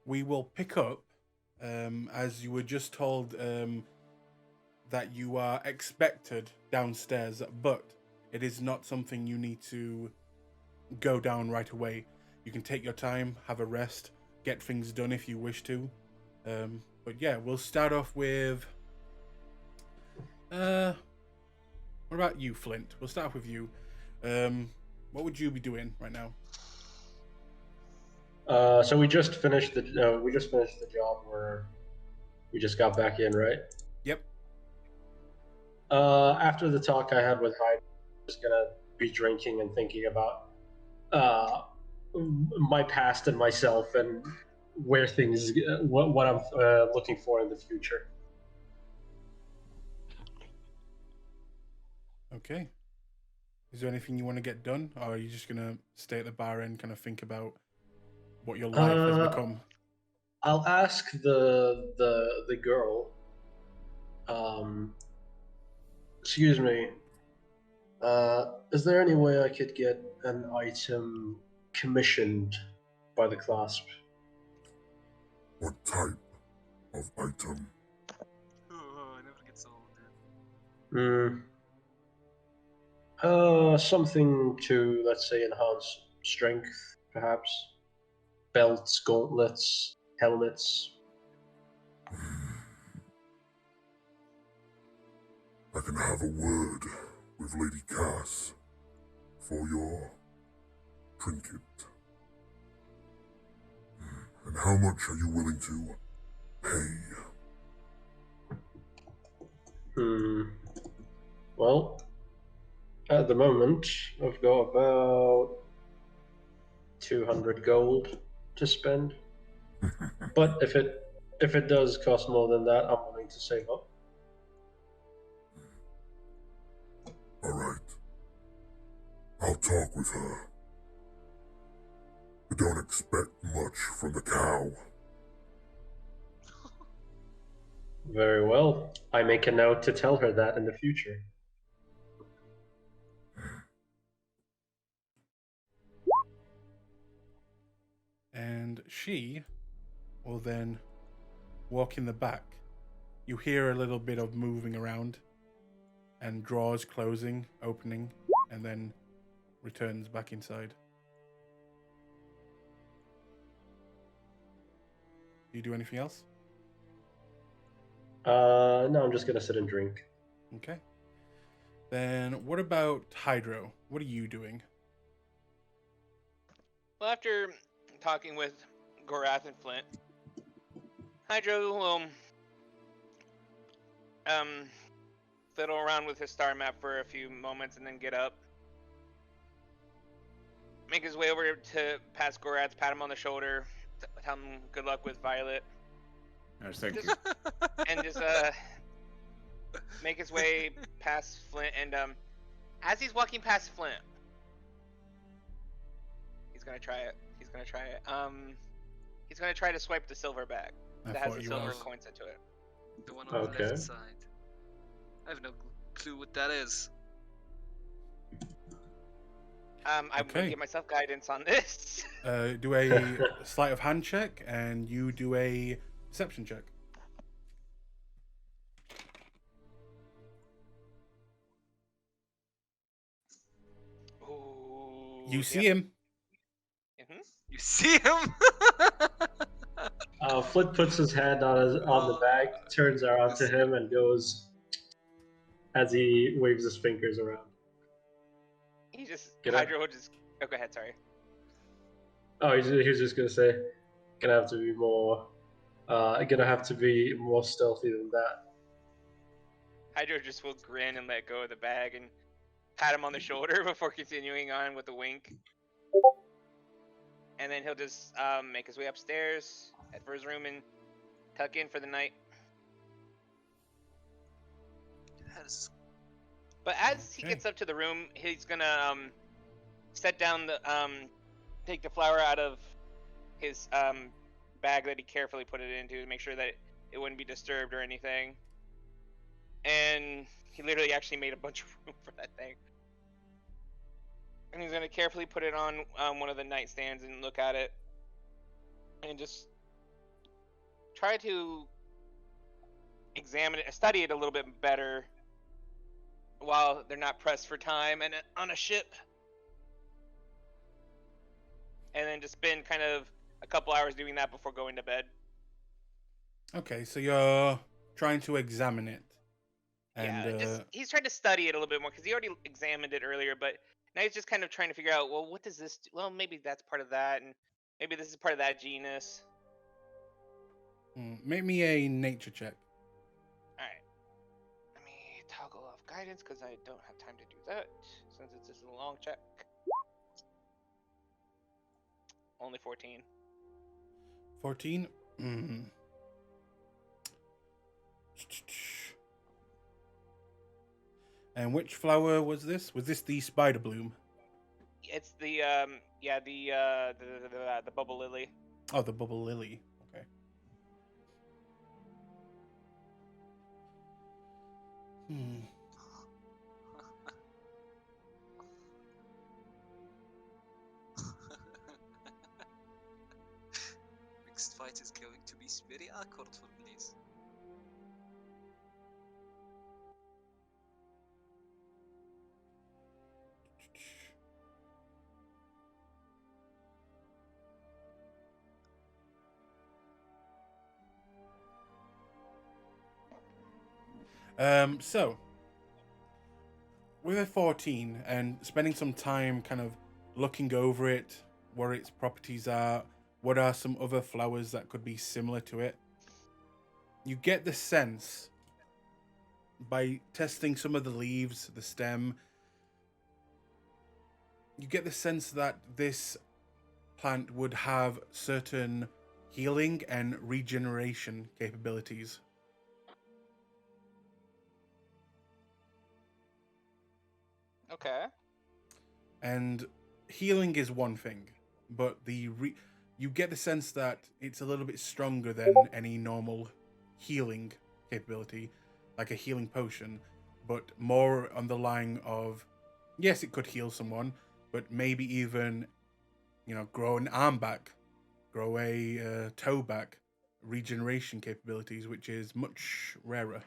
we will pick up as you were just told that you are expected downstairs, but it is not something you need to go down right away. You can take your time, have a rest, get things done if you wish to. But yeah, we'll start off with... what about you, Flint? We'll start off with you. What would you be doing right now? So we just finished the job where we just got back in, right? Yep. After the talk I had with Hyde, I'm just gonna be drinking and thinking about my past and myself and where things, what I'm looking for in the future. Okay. Is there anything you want to get done, or are you just gonna stay at the bar and kind of think about what your life has become? I'll ask the girl. Excuse me. Is there any way I could get an item commissioned by the Clasp? What type of item? Oh, I never get old. Something to, let's say, enhance strength, perhaps. Belts, gauntlets, helmets. I can have a word with Lady Cass for your trinket. And how much are you willing to pay? Well, at the moment, I've got about 200 gold to spend. But if it does cost more than that, I'm willing to save up. All right. I'll talk with her. But don't expect much from the cow. Very well. I make a note to tell her that in the future. And she will then walk in the back. You hear a little bit of moving around, and drawers closing, opening, and then returns back inside. Do you do anything else? No, I'm just gonna sit and drink. Okay. Then what about Hydro? What are you doing? Well, after talking with Gorath and Flint, Hydro will fiddle around with his star map for a few moments and then get up. Make his way over to past Gorath, pat him on the shoulder, tell him good luck with Violet. Nice, thank you. And just make his way past Flint, and as he's walking past Flint, he's gonna try it. He's gonna try to swipe the silver bag that has the silver coins into it. The one on the left side. I have no clue what that is. I'm gonna give myself guidance on this. Do a sleight of hand check, and you do a perception check. Ooh, you see him. Mm-hmm. You see him? Flint puts his hand on the bag, turns around to him, and goes as he waves his fingers around. Hydro will just. Oh, go ahead. Sorry. Oh, he's just gonna say, gonna have to be more stealthy than that. Hydro just will grin and let go of the bag and pat him on the shoulder before continuing on with a wink. And then he'll just make his way upstairs, head for his room, and tuck in for the night. But as he gets up to the room, he's gonna set down the take the flower out of his bag that he carefully put it into to make sure that it wouldn't be disturbed or anything. And he literally actually made a bunch of room for that thing. And he's gonna carefully put it on one of the nightstands and look at it, and just try to examine it, study it a little bit better while they're not pressed for time and on a ship. And then just spend kind of a couple hours doing that before going to bed. Okay, so you're trying to examine it. And, yeah, he's trying to study it a little bit more because he already examined it earlier, but now he's just kind of trying to figure out, well, what does this do? Well, maybe that's part of that, and maybe this is part of that genus. make me a nature check. Alright. Let me toggle off guidance because I don't have time to do that since it's just a long check. Only 14. 14? And which flower was this? Was this the spider bloom? It's the the bubble lily. Oh, the bubble lily. Okay. Next fight is going to be very awkward for Blaze. So with a 14 and spending some time kind of looking over it, what its properties are, what are some other flowers that could be similar to it, you get the sense by testing some of the leaves, the stem, you get the sense that this plant would have certain healing and regeneration capabilities. Okay. And healing is one thing, but you get the sense that it's a little bit stronger than any normal healing capability, like a healing potion, but more on the line of, yes, it could heal someone, but maybe even, grow an arm back, grow a toe back, regeneration capabilities, which is much rarer.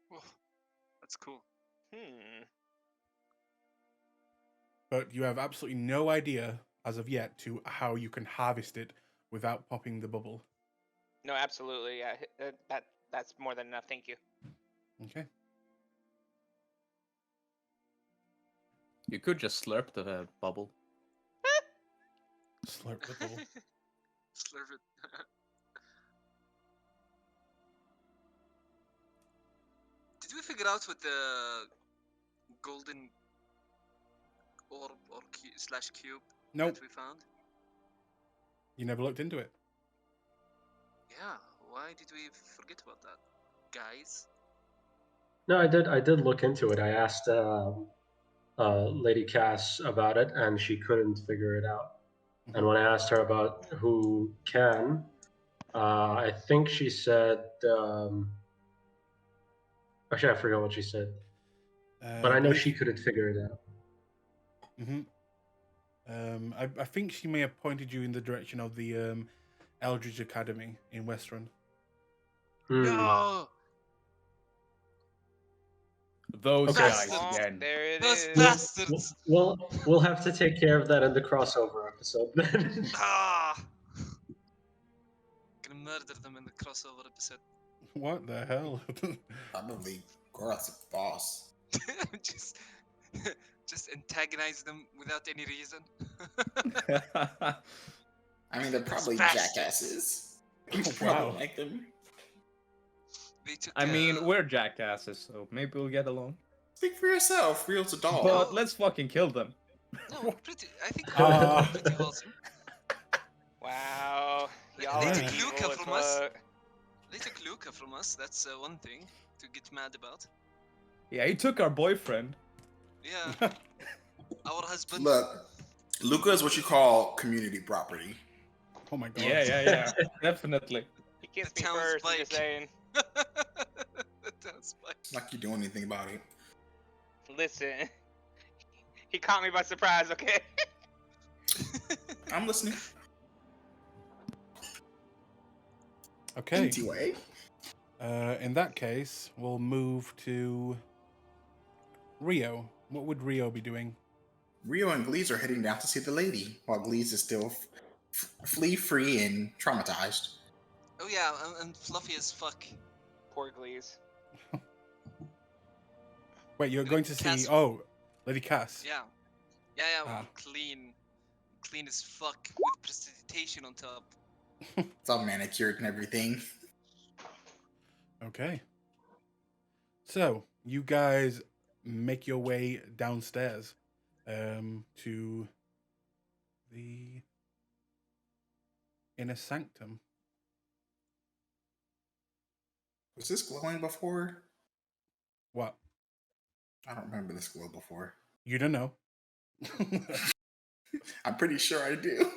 Whoa, that's cool. But you have absolutely no idea, as of yet, to how you can harvest it without popping the bubble. No, absolutely. Yeah, that's more than enough. Thank you. Okay. You could just slurp the bubble. Slurp the bubble. Slurp it. Did we figure out what the golden orb or slash cube Nope. that we found? You never looked into it. Yeah, why did we forget about that, guys? No, I did look into it. I asked Lady Cass about it, and she couldn't figure it out. And when I asked her about who can, I think she said. Actually, I forgot what she said. But I know she couldn't figure it out. I think she may have pointed you in the direction of the Eldridge Academy in Westrun. No! Those Bastards. guys again. There it Those is. bastards! We'll have to take care of that in the crossover episode then. Ah! Gonna murder them in the crossover episode. What the hell? Probably Gorath's a boss. just antagonize them without any reason. I mean, they're probably Bastards. jackasses. Oh, You probably wow. like them. They took, I mean, we're jackasses, so maybe we'll get along. Speak for yourself. Real's a doll. But let's fucking kill them. No, I think Ah. we're pretty awesome. Wow. They Y'all took are evil Luca as from us. fuck. They took Luca from us, that's one thing to get mad about. Yeah, he took our boyfriend. Yeah, our husband. Look, Luca is what you call community property. Oh my god. Yeah, definitely. He kissed The me town's first, I'm bike. just saying. The town's bike. It's like you're doing anything about it. Listen. He caught me by surprise, okay? I'm listening. Okay. Anyway. In that case, we'll move to Rio. What would Rio be doing? Rio and Glees are heading down to see the lady, while Glees is still flea free and traumatized. Oh yeah, and fluffy as fuck. Poor Glees. Wait, you're Gonna going to see? cast- Oh, Lady Cass. Yeah. Ah. Clean as fuck with precipitation on top. It's all manicured and everything. Okay. So you guys make your way downstairs, to the inner sanctum. Was this glowing before? What? I don't remember this glow before. You don't know. I'm pretty sure I do.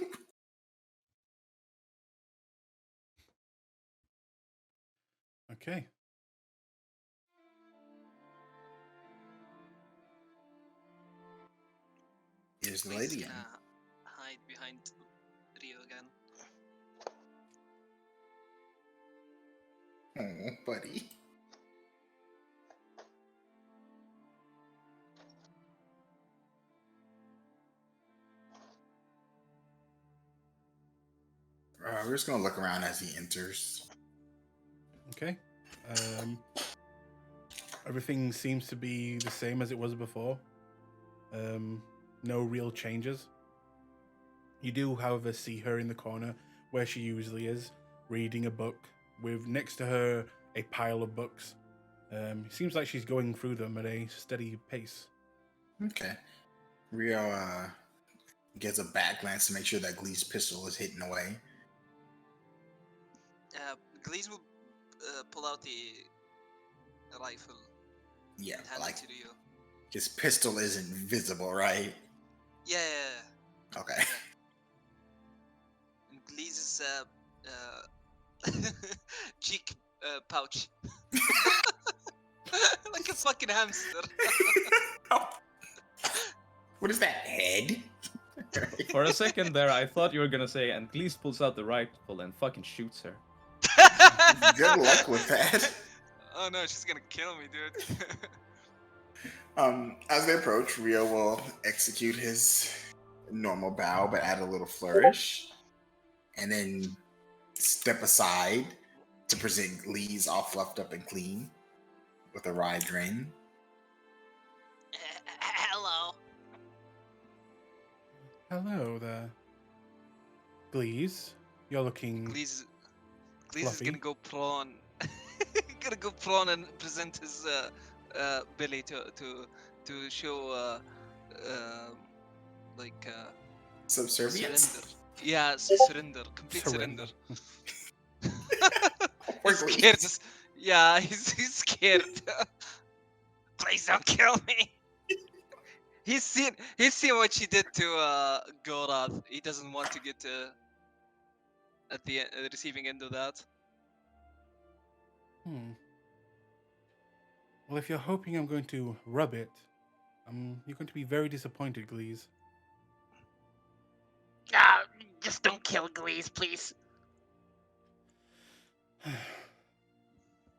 Okay. Here's the He's lady. gonna hide behind Rio again. Oh, buddy. We're just gonna look around as he enters. Okay. Everything seems to be the same as it was before. No real changes. You do, however, see her in the corner where she usually is, reading a book, with next to her a pile of books. It seems like she's going through them at a steady pace. Okay. Rio gets a back glance to make sure that Glee's pistol is hidden away. Glees will pull out the rifle Yeah, and hand like it to Rio. his pistol isn't visible, right? Yeah. Okay. And Glees' cheek pouch. Like a fucking hamster. What is that, head? For a second there, I thought you were gonna say, and Glees pulls out the rifle and fucking shoots her. Good luck with that. Oh no, she's gonna kill me, dude. As they approach, Rio will execute his normal bow, but add a little flourish, and then step aside to present Glees all fluffed up and clean with a wry grin. Hello. Hello there. Glees, you're looking Glees is fluffy. gonna go prone. Gonna go prone and present his belly to show Subservience? surrender. Yeah, surrender. Complete surrender. Poor He's Glees. scared. Yeah, he's scared. Please don't kill me. He's seen what she did to Gorath. He doesn't want to get at the receiving end of that. Well, if you're hoping I'm going to rub it, you're going to be very disappointed, Glees. Just don't kill Glees, please.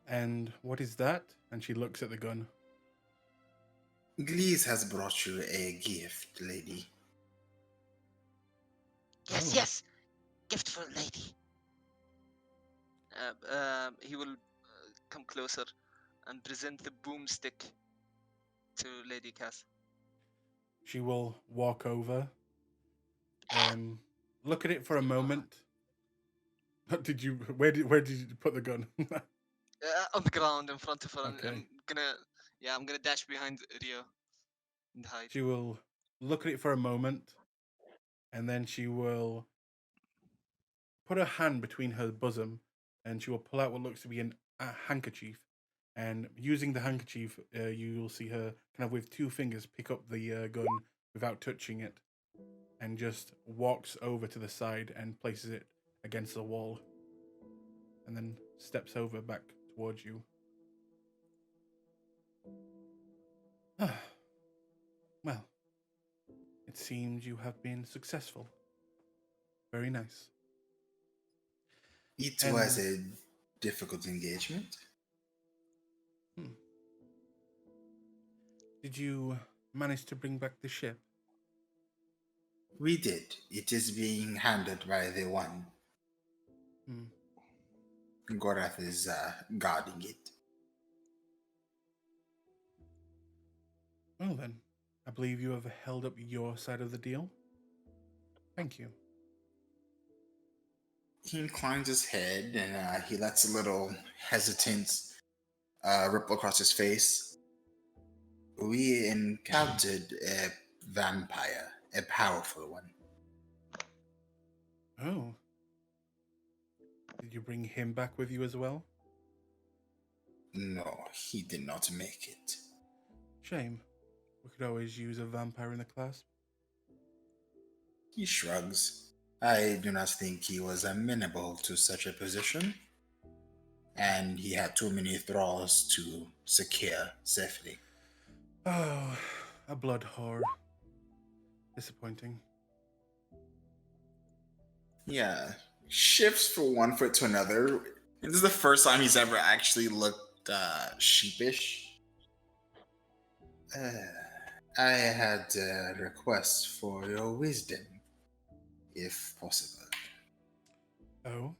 And what is that? And she looks at the gun. Glees has brought you a gift, lady. Yes, Oh. yes. Gift for a lady. He will come closer and present the boomstick to Lady Cass. She will walk over, look at it for a moment. Did you? Where did you put the gun? On the ground in front of her. Okay. I'm gonna dash behind Rio and hide. She will look at it for a moment, and then she will put her hand between her bosom, and she will pull out what looks to be a handkerchief. And using the handkerchief, you will see her kind of with two fingers pick up the gun without touching it, and just walks over to the side and places it against the wall, and then steps over back towards you. Well, it seems you have been successful. Very nice. It And- was a difficult engagement. Did you manage to bring back the ship? We did. It is being handled by the one. Gorath is guarding it. Well then, I believe you have held up your side of the deal. Thank you. He inclines his head and he lets a little hesitance ripple across his face. We encountered a vampire, a powerful one. Oh. Did you bring him back with you as well? No, he did not make it. Shame. We could always use a vampire in the Clasp. He shrugs. I do not think he was amenable to such a position, and he had too many thralls to secure safely. Oh, a blood whore. Disappointing. Yeah, shifts from one foot to another. This is the first time he's ever actually looked sheepish. I had a request for your wisdom, if possible. Oh?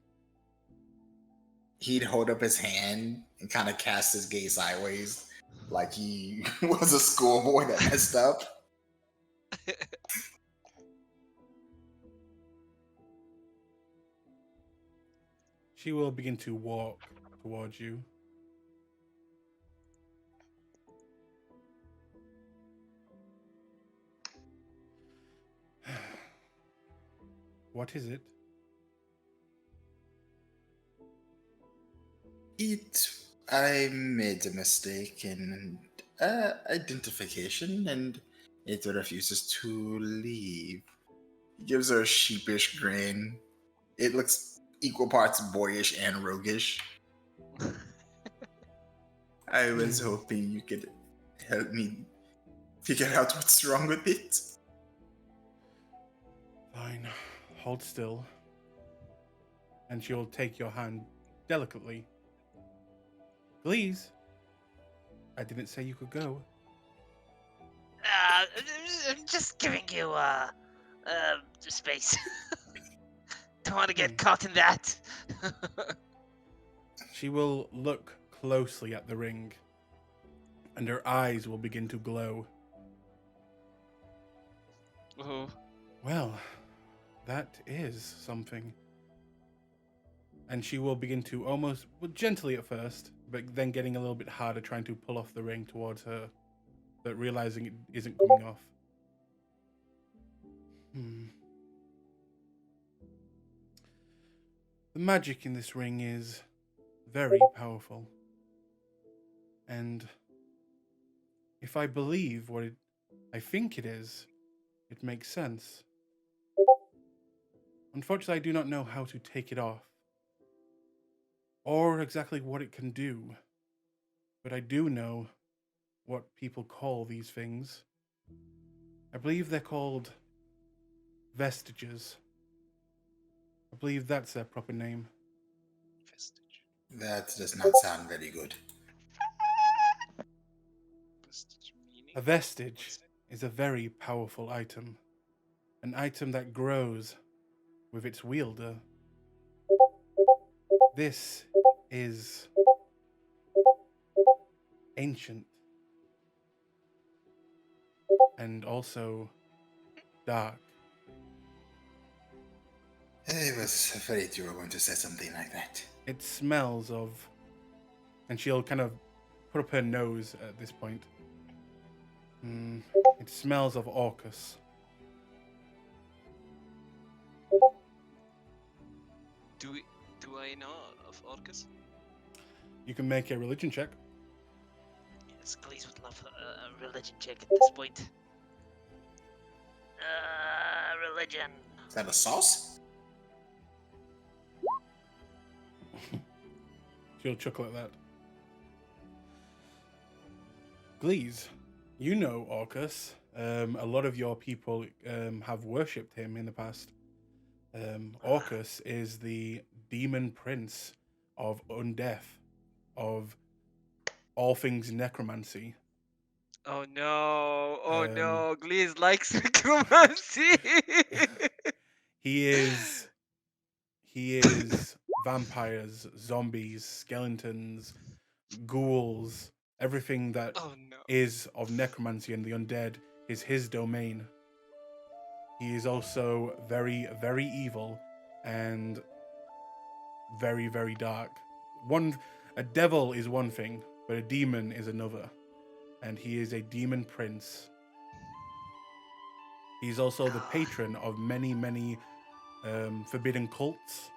He'd hold up his hand and kind of cast his gaze sideways, like he was a schoolboy that messed up. She will begin to walk towards you. What is it? I made a mistake in identification, and it refuses to leave. He gives her a sheepish grin. It looks equal parts boyish and roguish. I was hoping you could help me figure out what's wrong with it. Fine. Hold still. And she'll take your hand delicately. Please. I didn't say you could go. I'm just giving you space. Don't want to get caught in that. She will look closely at the ring, and her eyes will begin to glow. Oh. Well, that is something. And she will begin to almost, well, gently at first, but then getting a little bit harder, trying to pull off the ring towards her, but realizing it isn't coming off. The magic in this ring is very powerful. And if I believe what I think it is, it makes sense. Unfortunately, I do not know how to take it off, or exactly what it can do. But I do know what people call these things. I believe they're called vestiges. I believe that's their proper name. Vestige. That does not sound very good. Vestige meaning? A vestige is a very powerful item. An item that grows with its wielder. This is ancient and also dark. I was afraid you were going to say something like that. It smells of, and she'll kind of put up her nose at this point. It smells of Orcus. Do I know of Orcus? You can make a religion check. Yes, please would love a religion check at this point. Religion. Is that a sauce? She'll chuckle at that. Glees, you know Orcus. A lot of your people have worshipped him in the past. Orcus is the demon prince of undeath, of all things necromancy. Oh no! Oh Um, no! Glees likes necromancy. He is vampires, zombies, skeletons, ghouls, everything that Oh no! is of necromancy and the undead is his domain. He is also very, very evil and very, very dark. A devil is one thing, but a demon is another. And he is a demon prince. He's also the patron of many, many forbidden cults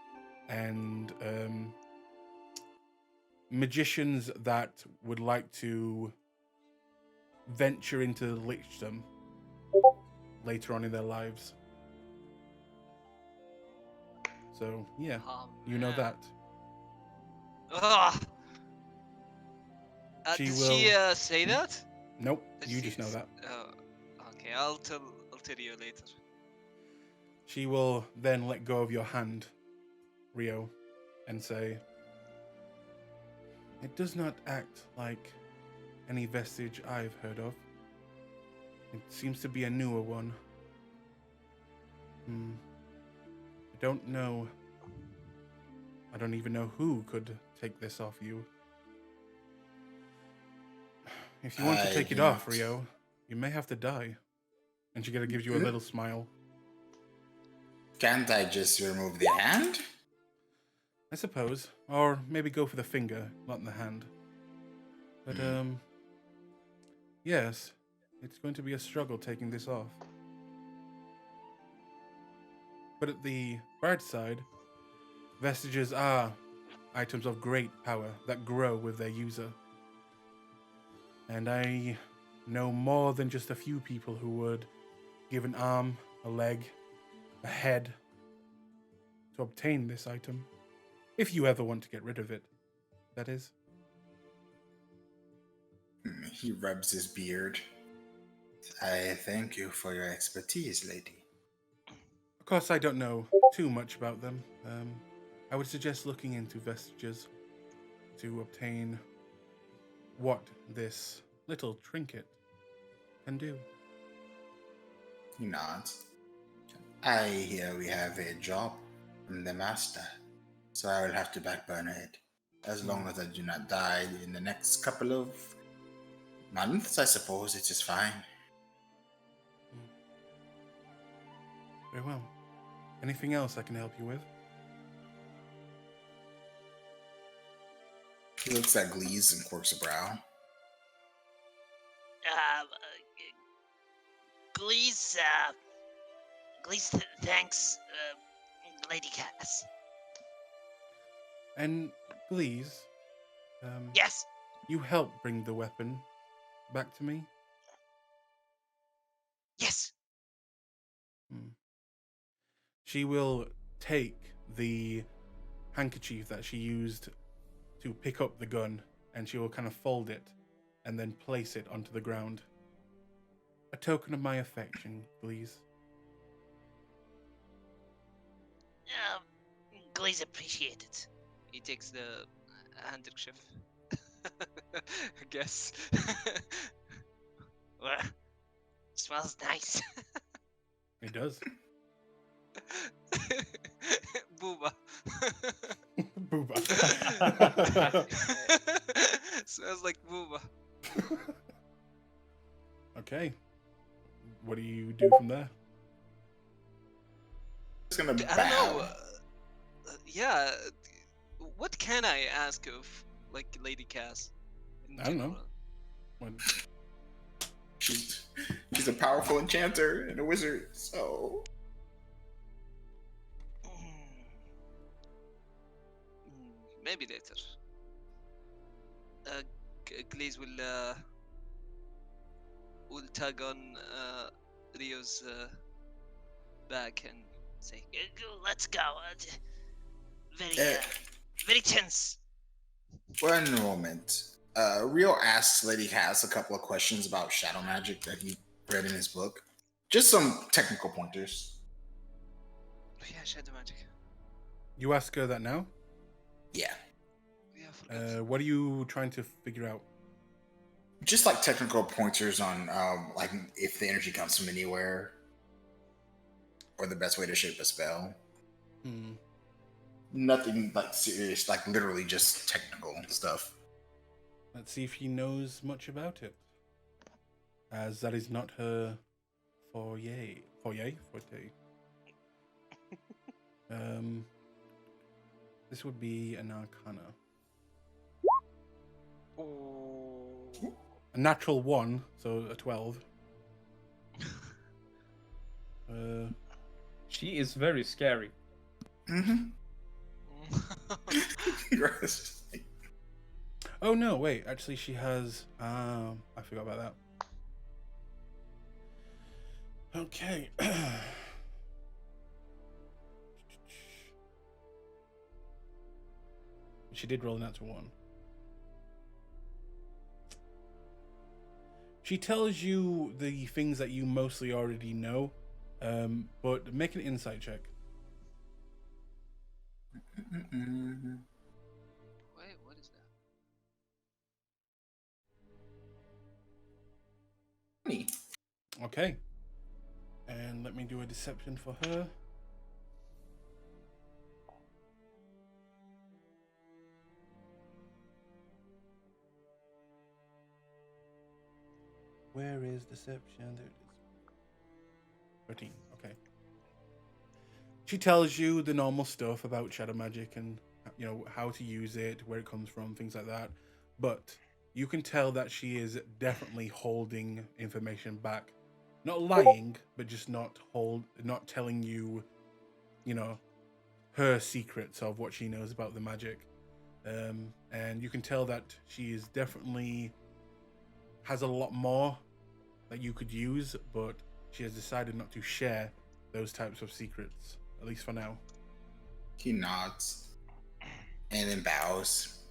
and magicians that would like to venture into the lichdom later on in their lives. So, yeah, Oh, you know man. that. Ugh. She Did will- she say that? Nope, Did you she just know s- that. Okay, I'll tell you later. She will then let go of your hand, Rio, and say, "It does not act like any vestige I've heard of. It seems to be a newer one. I don't know. I don't even know who could take this off you. If you want to I take it do off, not. Rio, you may have to die." And she kind of gives you a little smile. Can't I just remove the hand? I suppose. Or maybe go for the finger, not the hand. But, yes, it's going to be a struggle taking this off. But at the bright side, vestiges are items of great power that grow with their user. And I know more than just a few people who would give an arm, a leg, a head to obtain this item. If you ever want to get rid of it, that is. He rubs his beard. I thank you for your expertise, lady. Of course, I don't know too much about them. I would suggest looking into vestiges to obtain what this little trinket can do. He nods. I hear we have a job from the master, so I will have to backburner it. As long as I do not die in the next couple of months, I suppose it is fine. Very well. Anything else I can help you with? He looks at Glees and quirks a brow. Please, thanks, Lady Cass. And please, Yes. you help bring the weapon back to me? Yes. She will take the handkerchief that she used to pick up the gun, and she will kind of fold it and then place it onto the ground. A token of my affection, please. Glaze appreciate it. He takes the handkerchief. I guess. Well, smells nice. It does. Booba. Booba. Smells like booba. Okay. What do you do from there? Just gonna I don't bow. know. Yeah. What can I ask of, like, Lady Cass? in I don't know. general? What? She's a powerful enchanter and a wizard, so Maybe later. Glaze will tug on Rio's back and say, Let's go. Very, Eh. very tense. one moment. Rio asks Lady Cass a couple of questions about shadow magic that he read in his book. Just some technical pointers. oh, yeah, shadow magic. You ask her that now? Yeah. What are you trying to figure out? Just like technical pointers on like if the energy comes from anywhere, or the best way to shape a spell. Hmm. Nothing like serious, like literally just technical stuff. Let's see if she knows much about it, as that is not her forte. This would be an Arcana. Ooh. A natural 1, so a 12. She is very scary. Mm-hmm. Oh no, wait. Actually, she has. I forgot about that. Okay. She did roll a natural 1. She tells you the things that you mostly already know, but make an insight check. Wait, what is that? Me. Okay. And let me do a deception for her. Where is deception? There it is. 13. Okay. She tells you the normal stuff about shadow magic and, you know, how to use it, where it comes from, things like that. But you can tell that she is definitely holding information back. Not lying, but just not telling you, you know, her secrets of what she knows about the magic. And you can tell that she is definitely has a lot more that you could use, but she has decided not to share those types of secrets, at least for now. He nods and then bows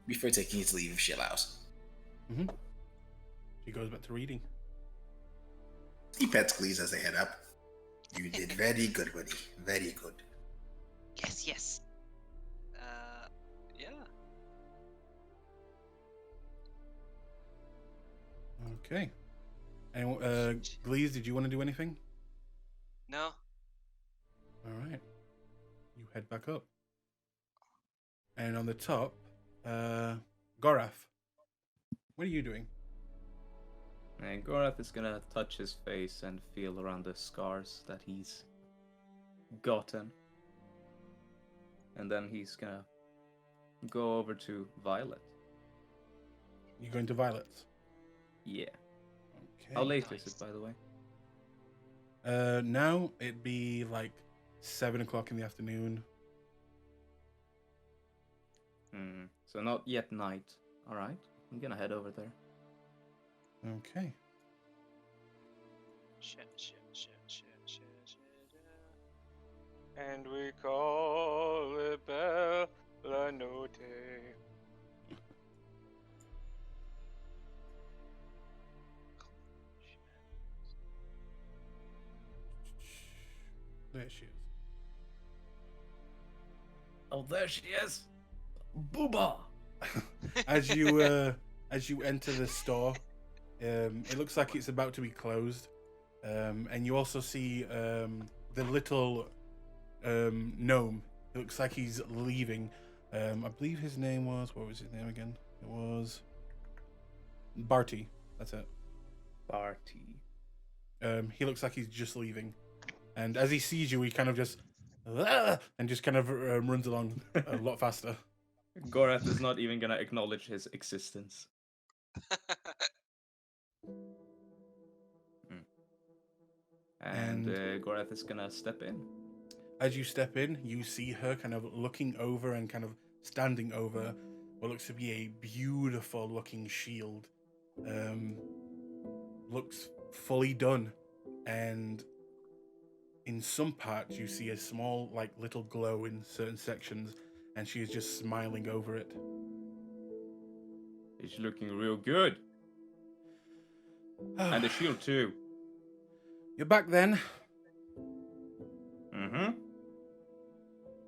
before taking his leave if she allows. Mm-hmm. She goes back to reading. He pets Glees as they head up. You did very good, buddy. Very good. Yes, yes. Yeah. Okay. And Glees, did you want to do anything? No. All right. You head back up. And on the top, Gorath, what are you doing? And Gorath is gonna touch his face and feel around the scars that he's gotten. And then he's gonna go over to Violet. You going to Violet's? Yeah. Okay. How late is it, by the way? Now it'd be like 7 o'clock in the afternoon. So not yet night. Alright. I'm gonna head over there. Okay. Shit. And we call it Bella Notte. There she is. Oh, there she is! Booba! As you enter the store, it looks like it's about to be closed, and you also see the little gnome. It looks like he's leaving. I believe his name was, what was his name again? It was Barty. That's it. Barty. He looks like he's just leaving, and as he sees you, he kind of just and just kind of runs along a lot faster. Gorath is not even gonna acknowledge his existence. And Gorath is gonna step in. As you step in, you see her kind of looking over and kind of standing over what looks to be a beautiful looking shield. Looks fully done, and in some parts you see a small, like, little glow in certain sections, and she is just smiling over it. It's looking real good. And the shield too. You're back then.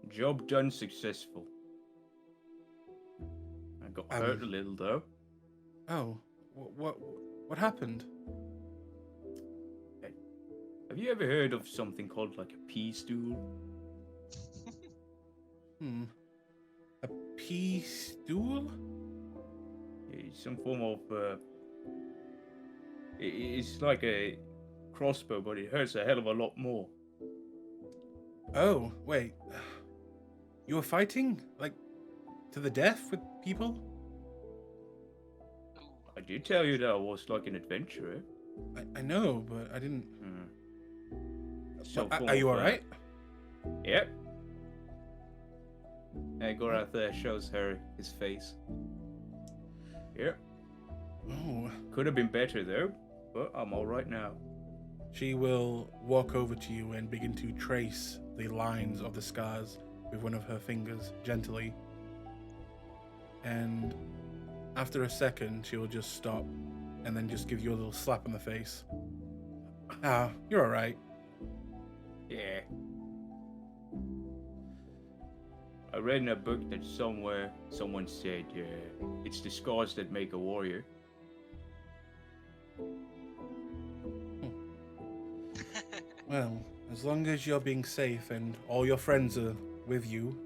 Job done successful. I got hurt a little though. Oh, what happened? Have you ever heard of something called like a pea stool? A pea stool? It's some form of it's like a crossbow, but it hurts a hell of a lot more. Oh, wait. You were fighting like to the death with people? I did tell you that I was like an adventurer. I know, but I didn't. Some Are form you of, alright? Yep. And Gorath shows her his face. Yep. Oh. Could have been better though, but I'm alright now. She will walk over to you and begin to trace the lines of the scars with one of her fingers gently. And after a second, she will just stop and then just give you a little slap in the face. Ah, you're alright. Yeah. I read in a book that somewhere someone said it's the scars that make a warrior. Well, as long as you're being safe and all your friends are with you,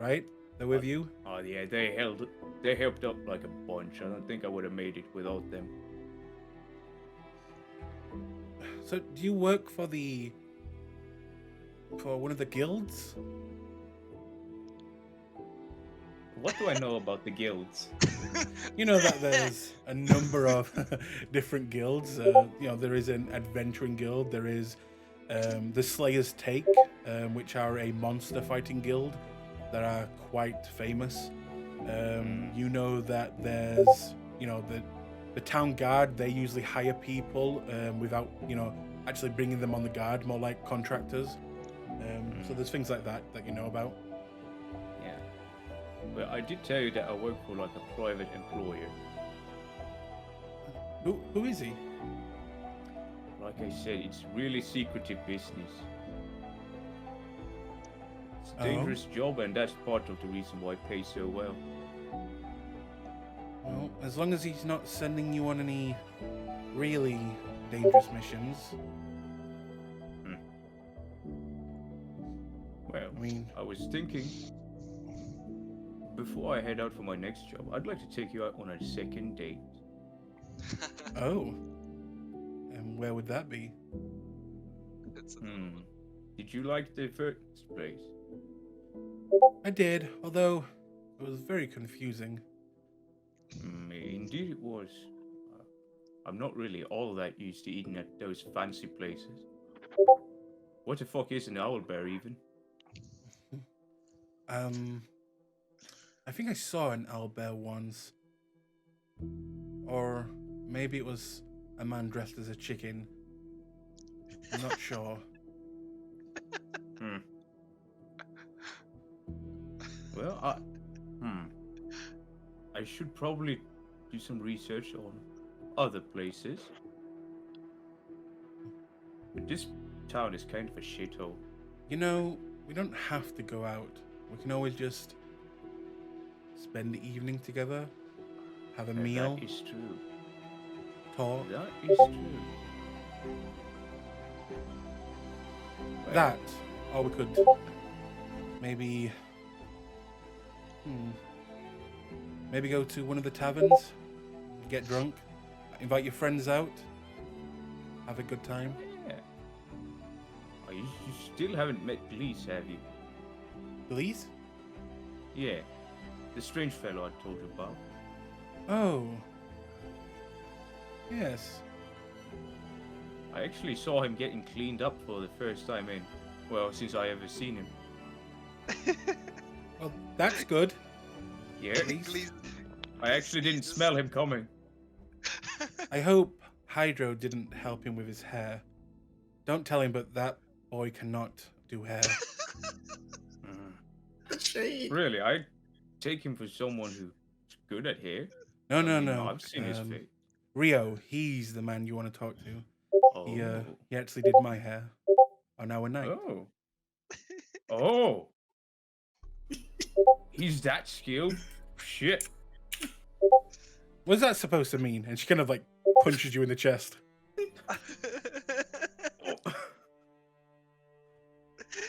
right? They're with you? Oh yeah, they helped up like a bunch. I don't think I would have made it without them. So, do you work for one of the guilds? What do I know about the guilds? You know that there's a number of different guilds. There is an adventuring guild. There is the Slayer's Take, which are a monster fighting guild that are quite famous. You know that there's, the town guard. They usually hire people without, actually bringing them on the guard, more like contractors. So there's things like that you know about. Yeah. Well, I did tell you that I work for like a private employer. Who is he? Like I said, it's really secretive business. It's a dangerous job, and that's part of the reason why it pays so well. Well, as long as he's not sending you on any really dangerous missions. Well, I was thinking, before I head out for my next job, I'd like to take you out on a second date. Oh. And where would that be? Did you like the first place? I did, although it was very confusing. Indeed it was. I'm not really all that used to eating at those fancy places. What the fuck is an owlbear even? I think I saw an owlbear once. Or maybe it was a man dressed as a chicken. I'm not sure. Well, I should probably do some research on other places. But this town is kind of a shithole. We don't have to go out. We can always just spend the evening together, have a meal. That is true. Talk. That is true. That, or we could maybe go to one of the taverns, get drunk, invite your friends out, have a good time. Yeah. Oh, you still haven't met Glees, have you? Glees? Yeah. The strange fellow I told you about. Oh. Yes. I actually saw him getting cleaned up for the first time since I ever seen him. Well, that's good. Yeah. I actually didn't smell him coming. I hope Hydro didn't help him with his hair. Don't tell him, but that boy cannot do hair. Really, I take him for someone who's good at hair. No. I've seen his face. Rio, he's the man you want to talk to. Oh. He actually did my hair on our night. Oh. Oh. He's that skilled? Shit. What's that supposed to mean? And she kind of like punches you in the chest.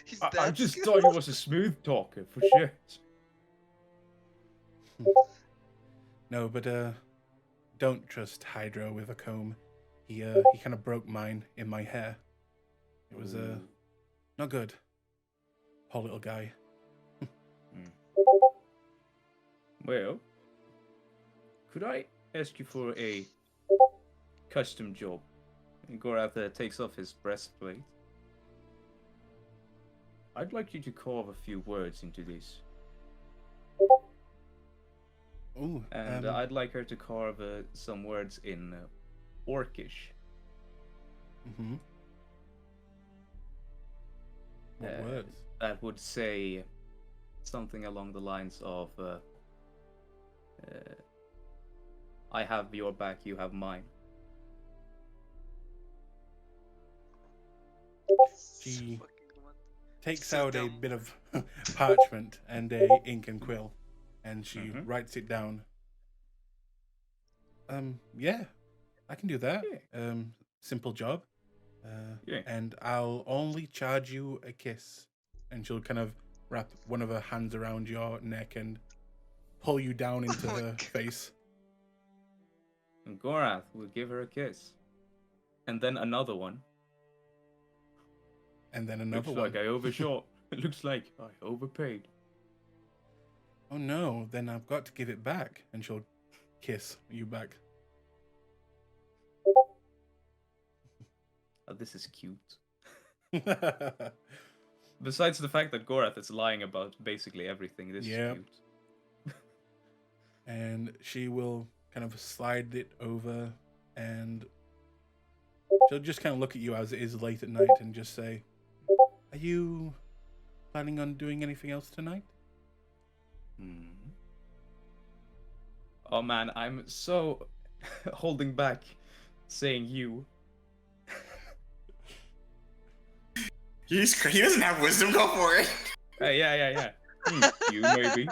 He's I that just scared. thought he was a smooth talker, for shit. No, but don't trust Hydro with a comb. He kind of broke mine in my hair. It was not good. Poor little guy. Well, could I ask you for a custom job? And Gorath takes off his breastplate. I'd like you to carve a few words into this. Ooh, And I'd like her to carve some words in Orcish. Mm-hmm. What words? That would say something along the lines of I have your back, you have mine. She Fucking what? takes So out a dumb. bit of parchment and a ink and quill, and she writes it down. Yeah, I can do that. Yeah. Simple job. Yeah. And I'll only charge you a kiss. And she'll kind of wrap one of her hands around your neck and pull you down into Oh my her God. face. And Gorath will give her a kiss. And then another one. And then another Looks one. like I overshot. It looks like I overpaid. Oh no, then I've got to give it back. And she'll kiss you back. Oh, this is cute. Besides the fact that Gorath is lying about basically everything, this is cute. And she will kind of slide it over, and she'll just kind of look at you as it is late at night and just say, "Are you planning on doing anything else tonight?" Oh man, I'm so holding back saying you. He doesn't have wisdom. Go for it. Yeah. You maybe.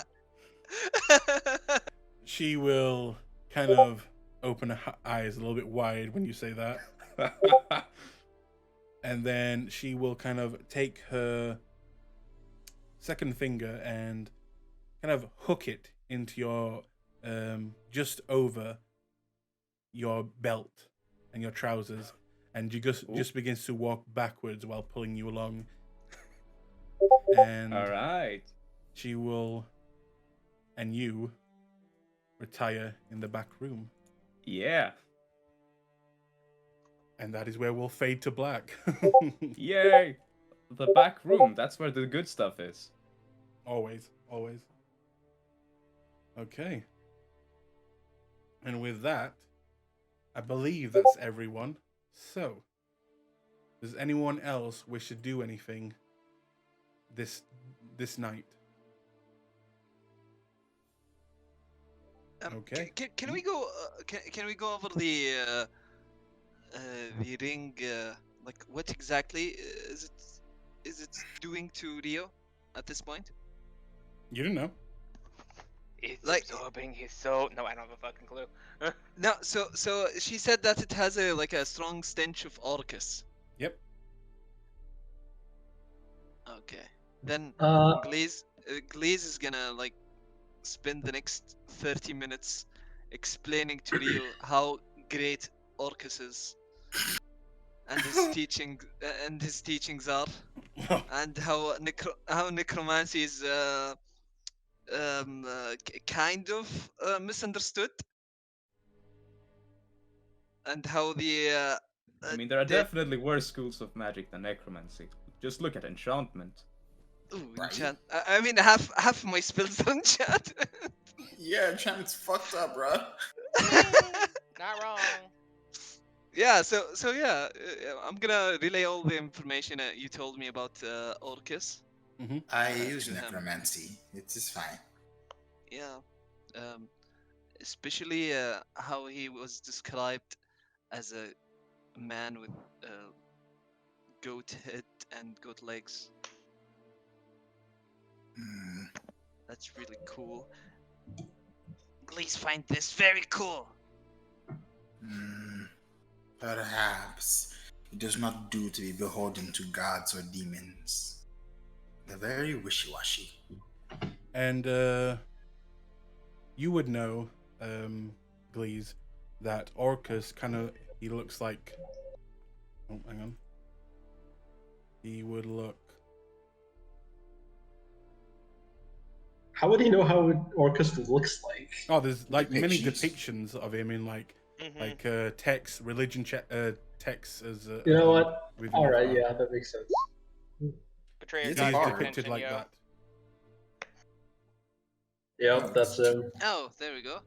She will kind of open her eyes a little bit wide when you say that. And then she will kind of take her second finger and kind of hook it into your, just over your belt and your trousers. And you just begins to walk backwards while pulling you along. And Alright. she will, and you, retire in the back room. Yeah. And that is where we'll fade to black. Yay! The back room, that's where the good stuff is. Always. Okay. And with that, I believe that's everyone. So, does anyone else wish to do anything this night? Okay. Can we go? Can we go over the ring? Like, what exactly is it doing to Rio at this point? You don't know. It's Like- absorbing his soul. No, I don't have a fucking clue. No. So she said that it has a strong stench of Orcus. Yep. Okay. Then Uh, Glaze is gonna spend the next 30 minutes explaining to Rio how great Orcus is, and his teachings are, and how necromancy is kind of misunderstood, and how the I mean, there are dead- definitely worse schools of magic than necromancy. Just look at enchantment. Ooh, Right. enchant. I mean, half of my spells are enchant. Yeah, enchantment's fucked up, bruh. Not wrong. Yeah, so yeah, I'm gonna relay all the information you told me about Orcus. I use to him. necromancy. It's just fine. Yeah, especially how he was described as a man with goat head and goat legs. Hmm. That's really cool. Glees find this very cool. Perhaps it does not do to be beholden to gods or demons. They're very wishy-washy. And you would know, Glees, that Orcus he looks like. Oh, hang on. He would look. How would he know how Orcus looks like? Oh, there's like many Depictions. depictions of him in Mm-hmm. texts, religion texts as. You know what? within All his right, art. yeah, that makes sense. Betrayer He's He a is draws bard. depicted attention, like yo. that. Yep, that's him. Oh, there we go.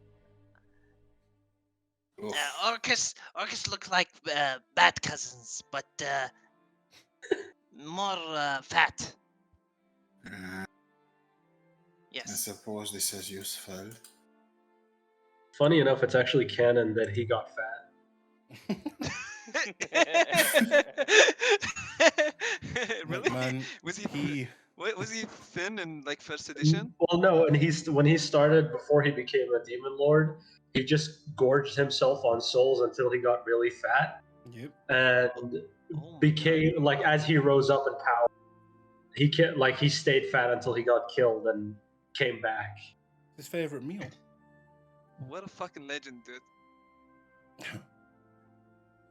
Oof. Orcus look like bad cousins, but more fat. I Yes. suppose this is useful. Funny enough, it's actually canon that he got fat. Really? Man, Was he? he Was he thin in like first edition? Well, no, and when he started before he became a demon lord, he just gorged himself on souls until he got really fat, Yep. and Oh my became like as he rose up in power, he stayed fat until he got killed and came back. His favorite meal. God. What a fucking legend, dude.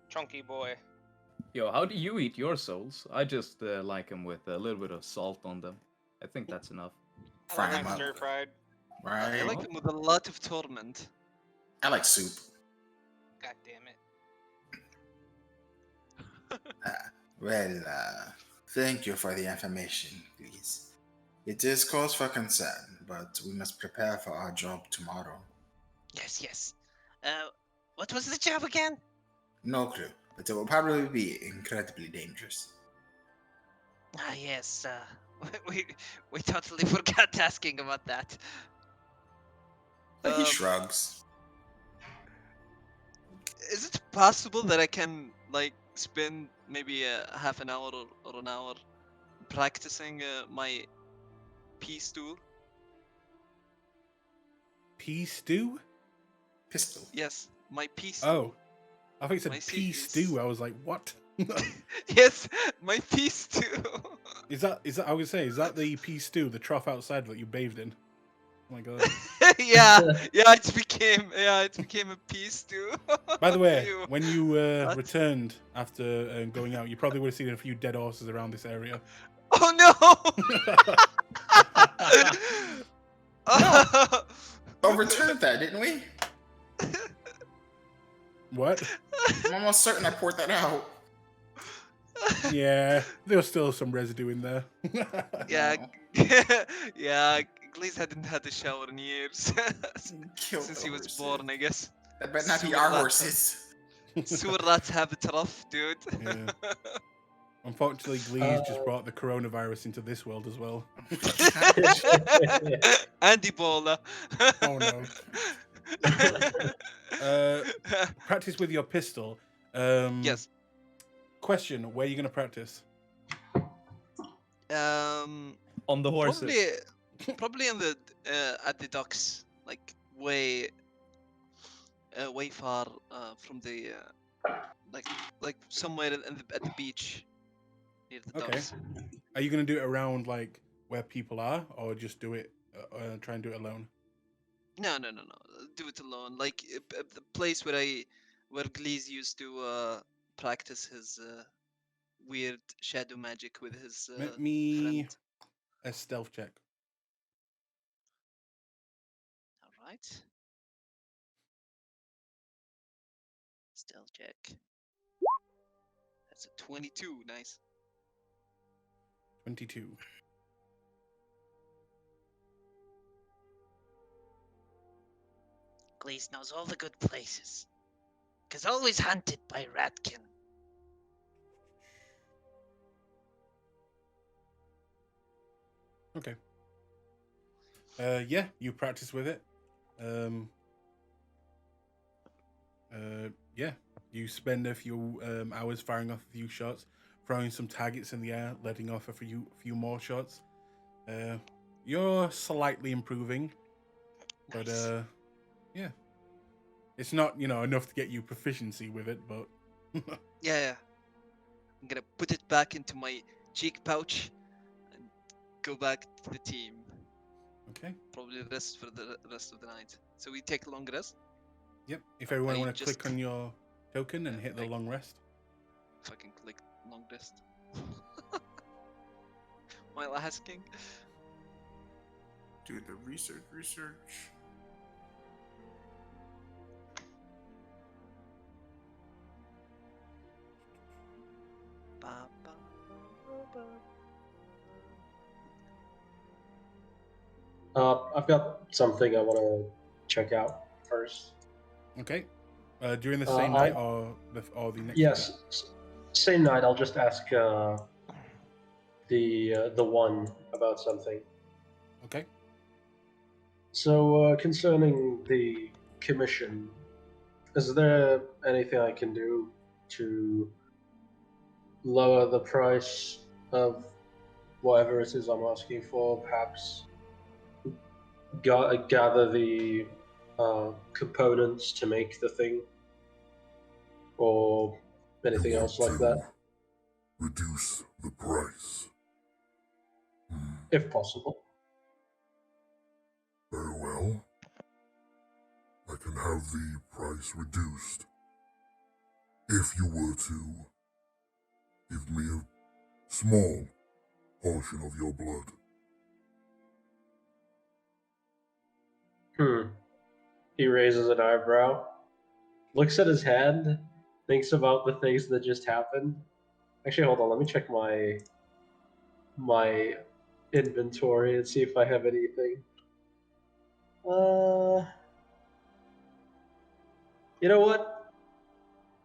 Chunky boy. Yo, how do you eat your souls? I just like them with a little bit of salt on them. I think that's enough. I Fry like him mine up. stir fried. Right? I like him with a lot of torment. I like soup. God damn it. Well, thank you for the information, please. It is cause for concern, but we must prepare for our job tomorrow. Yes. What was the job again? No clue, but it will probably be incredibly dangerous. Ah, yes. We totally forgot asking about that. But he Um, shrugs. Is it possible that I can like spend maybe a half an hour or an hour practicing my peace tool? Pea stew? Pistol. Yes, my peace Oh, I think it My said pea seat is- stew. I was like, what? tool. Yes, my peace tool. Is that? I would say, is that the pea stew, the trough outside that you bathed in? Oh my god. yeah, it became a peace too. By the way, Ew. when you What? returned after going out, you probably would have seen a few dead horses around this area. Oh no! Oh, returned that, didn't we? What? I'm almost certain I poured that out. Yeah, there was still some residue in there. Yeah, No. yeah. Glees hadn't had a shower in years Kill since the he was horses. born, I guess. That better not be Sewer our rat. horses. Sewer rats have it rough, dude. Yeah. Unfortunately, Glees just brought the coronavirus into this world as well. And Ebola. Oh no. Practice with your pistol. Yes. Question: where are you going to practice? On the horses. Probably in the at the docks, like way far from the like somewhere at the beach near the Okay. docks. Are you going to do it around like where people are, or just do it? Try and do it alone. No. Do it alone. Like the place where Glees used to practice his weird shadow magic with his Let me friend. a stealth check. All right. Stealth check. That's a 22. Nice. 22. Glees knows all the good places. 'Cause always hunted by Ratkin. Okay. Yeah, you practice with it. Yeah, you spend a few hours firing off a few shots, throwing some targets in the air, letting off a few more shots. You're slightly improving, but Nice. Yeah. It's not, enough to get you proficiency with it, but Yeah. I'm gonna put it back into my cheek pouch and go back to the team. okay. Probably rest for the rest of the night. So we take a long rest. Yep. If everyone I want to just- click on your token and Yeah, hit the I- long rest. Fucking click long rest. While asking. Do the research. Ba, ba, ba, ba. I've got something I want to check out first. Okay. During the Uh, same I'll- night or the next Yes, night? same night. I'll just ask the one about something. Okay. So concerning the commission, is there anything I can do to lower the price of whatever it is I'm asking for? Perhaps gather the components to make the thing, or anything You else want like to that, reduce the price. if possible. Very well. I can have the price reduced if you were to give me a small portion of your blood. He raises an eyebrow, looks at his hand, thinks about the things that just happened. Actually, hold on. Let me check my inventory and see if I have anything. You know what?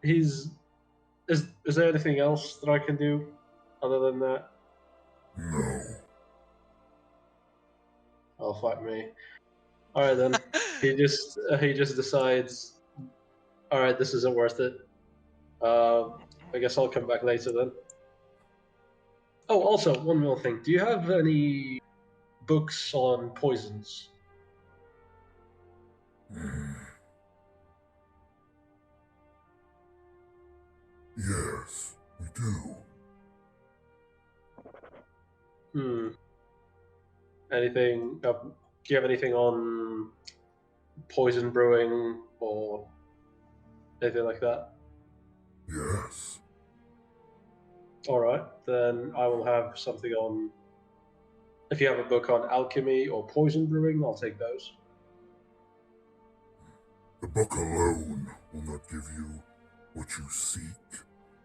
Is there anything else that I can do other than that? No. Oh, fuck me. All right then. he just decides. All right, this isn't worth it. I guess I'll come back later then. Oh, also one more thing. Do you have any books on poisons? Yes, we do. Anything? Do you have anything on poison brewing or anything like that? Yes. All right, then I will have something on. If you have a book on alchemy or poison brewing, I'll take those. The book alone will not give you what you seek.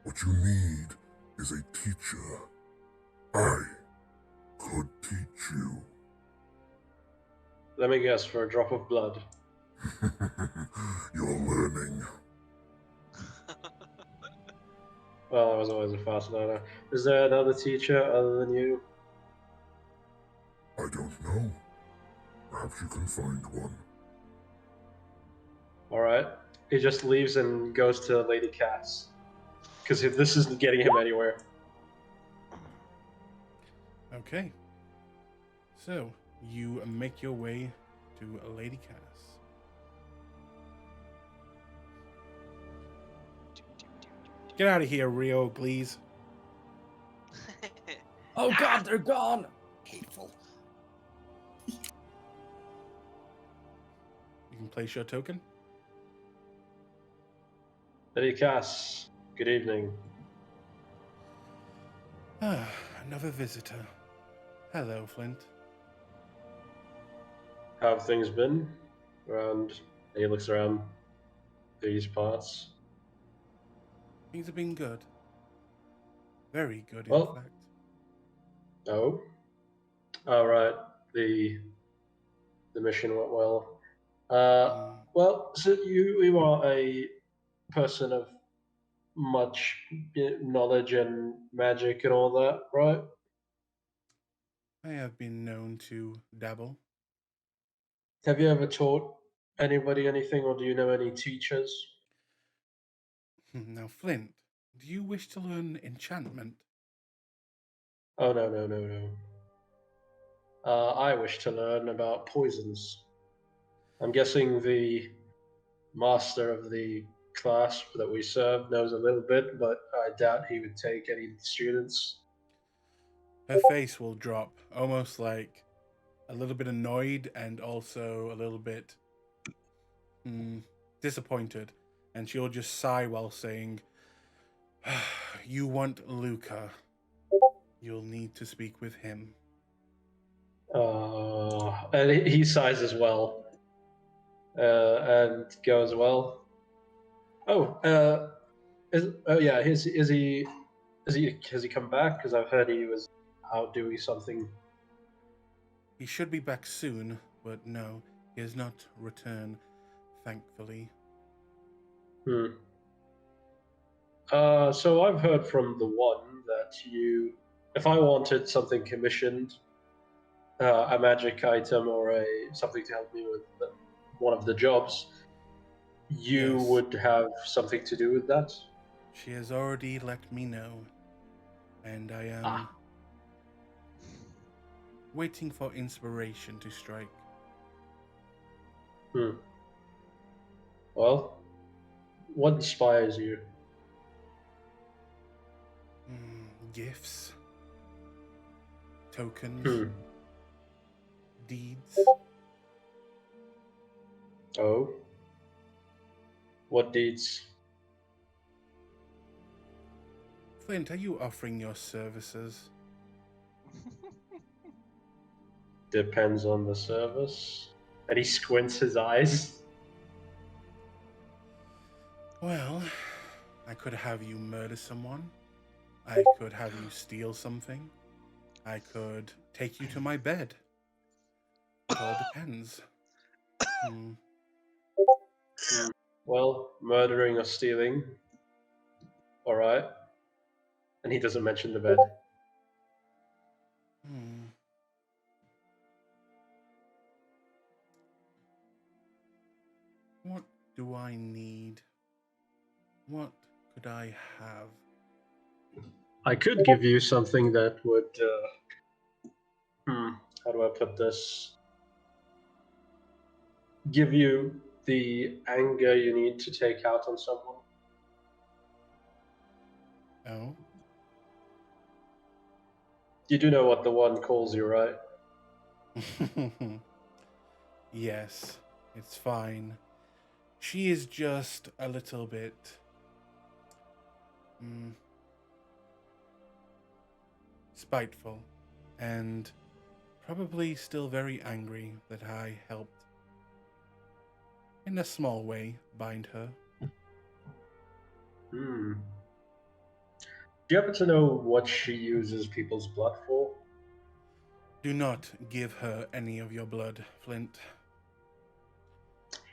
What you need is a teacher. I could teach you. Let me guess, for a drop of blood. You're learning. Well, I was always a fast learner. Is there another teacher other than you? I don't know. Perhaps you can find one. All right. He just leaves and goes to Lady Cass. Because this isn't getting him anywhere. Okay. So, you make your way to Lady Cass. Get out of here, Rio Glees. Oh god, they're gone! Hateful. You can place your token. Lady Cass, good evening. Ah, another visitor. Hello, Flint. How have things been around? And he looks around these parts. Things have been good. Very good, in Well- fact. Oh? All right. The mission went well. Well, so you are a person of much knowledge and magic and all that, right? I have been known to dabble. Have you ever taught anybody anything, or do you know any teachers? Now, Flint, do you wish to learn enchantment? Oh, no. I wish to learn about poisons. I'm guessing the master of the Clasp that we serve knows a little bit, but I doubt he would take any students. Her face will drop, almost like a little bit annoyed and also a little bit disappointed. And she'll just sigh while saying, "You want Luca. You'll need to speak with him." And he sighs as well, and goes, "Well, yeah, is he has he come back? Because I've heard he was out doing something." He should be back soon, but no, he has not returned, thankfully. So I've heard from the one that if I wanted something commissioned, a magic item or something to help me with one of the jobs, you Yes. would have something to do with that? She has already let me know, and I am waiting for inspiration to strike. Well, what inspires you? Gifts, tokens, deeds. Oh? What deeds? Flint, are you offering your services? Depends on the service. And he squints his eyes. Well, I could have you murder someone. I could have you steal something. I could take you to my bed. It all depends. Well, murdering or stealing. Alright. And he doesn't mention the bed. What do I need? What could I have? I could give you something that would... how do I put this? Give you the anger you need to take out on someone. Oh? You do know what the one calls you, right? Yes, it's fine. She is just a little bit... spiteful, and probably still very angry that I helped, in a small way, bind her. Do you happen to know what she uses people's blood for? Do not give her any of your blood, Flint.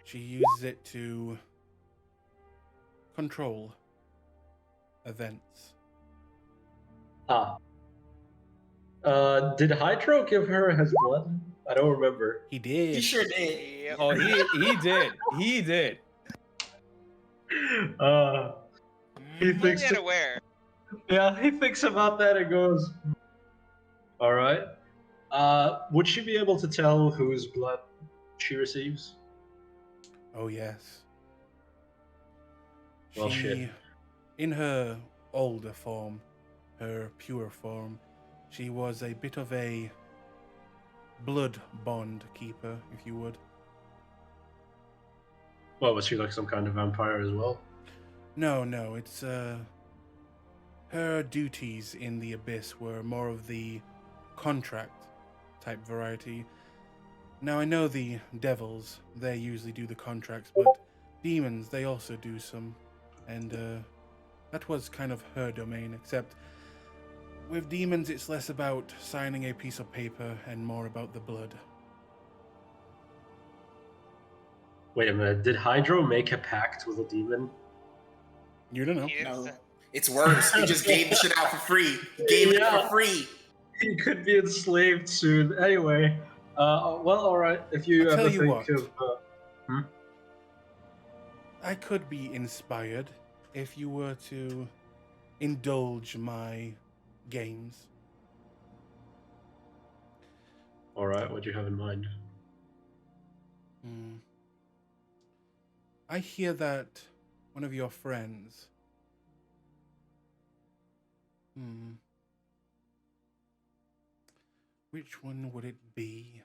She uses it to control events. Did Hydro give her his blood? I don't remember. He did. He sure did. Oh, he did. He did. He thinks Fully unaware. Yeah, he thinks about that and goes, all right. Would she be able to tell whose blood she receives? Oh, yes. Well, shit. In her older form, her pure form, she was a bit of a blood bond keeper, if you would. Well, was she like some kind of vampire as well? No, it's her duties in the Abyss were more of the contract type variety. Now, I know the devils, they usually do the contracts, but demons, they also do some, and that was kind of her domain, except with demons it's less about signing a piece of paper and more about the blood. Wait a minute, did Hydro make a pact with a demon? You don't know. No, it's worse. He just gave the shit out for free. He gave it for free. He could be enslaved soon. Anyway, well, all right. If you I'll ever tell you think what. of, I could be inspired if you were to indulge my games. all right, what do you have in mind? I hear that one of your friends. Which one would it be?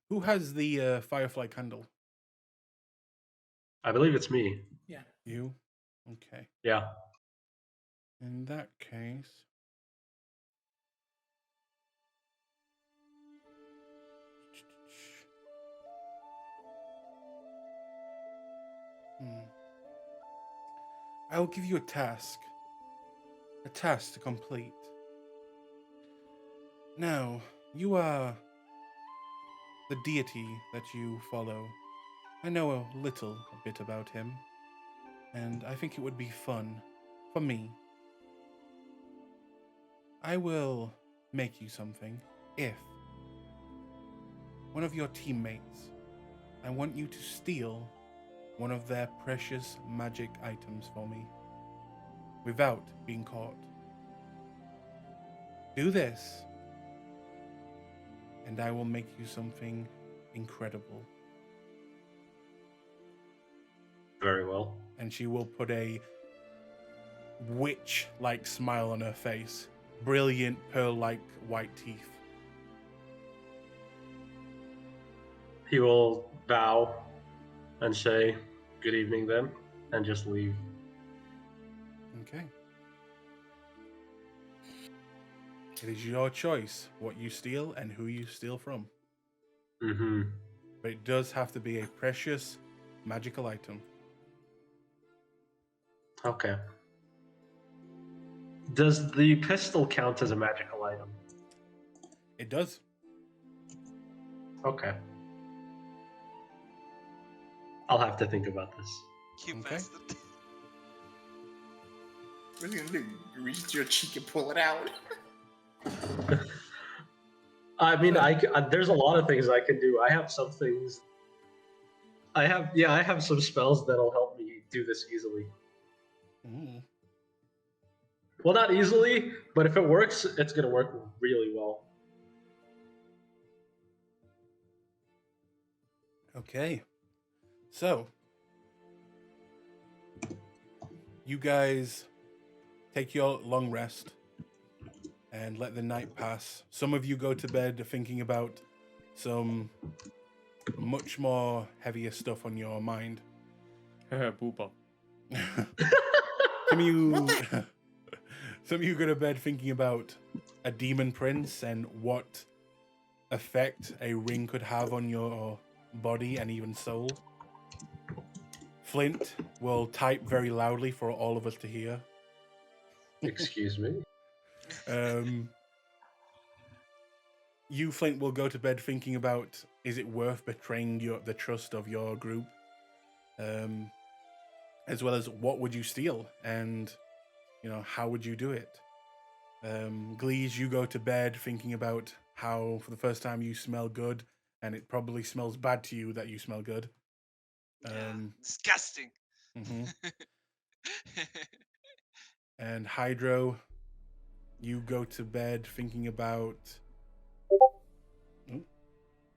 Who has the firefly candle? I believe it's me. You? Okay. Yeah. In that case. I will give you a task. A task to complete. Now, you are the deity that you follow. I know a bit about him, and I think it would be fun for me. I will make you something if one of your teammates, I want you to steal one of their precious magic items for me without being caught. Do this, and I will make you something incredible. Very well. And she will put a witch-like smile on her face. Brilliant pearl-like white teeth. He will bow and say, "Good evening," then, and just leave. Okay. It is your choice what you steal and who you steal from. Mm-hmm. But it does have to be a precious magical item. Okay. Does the pistol count as a magical item? It does. Okay. I'll have to think about this. You Okay. bastard. What's he gonna do? Reach into your cheek and pull it out? I mean, there's a lot of things I can do. I have some things. I have some spells that'll help me do this easily. Mm. Well, not easily, but if it works, it's gonna work really well. Okay. So, you guys take your long rest and let the night pass. Some of you go to bed thinking about some much more heavier stuff on your mind. Booba. Some of you go to bed thinking about a demon prince and what effect a ring could have on your body and even soul. Flint will type very loudly for all of us to hear. Excuse me? You, Flint, will go to bed thinking about, is it worth betraying the trust of your group? As well as what would you steal and, how would you do it? Glees, you go to bed thinking about how for the first time you smell good and it probably smells bad to you that you smell good. Disgusting. Mhm. And Hydro, you go to bed thinking about...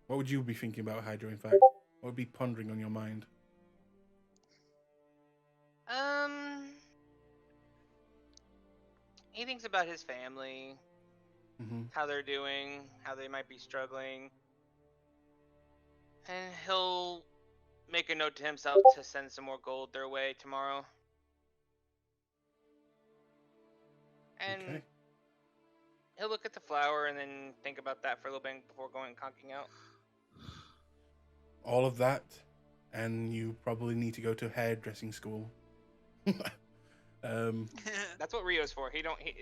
What would you be thinking about, Hydro, in fact? What would be pondering on your mind? He thinks about his family, how they're doing, how they might be struggling, and he'll make a note to himself to send some more gold their way tomorrow. And Okay. he'll look at the flower and then think about that for a little bit before going and conking out. All of that, and you probably need to go to hairdressing school. That's what Rio's for.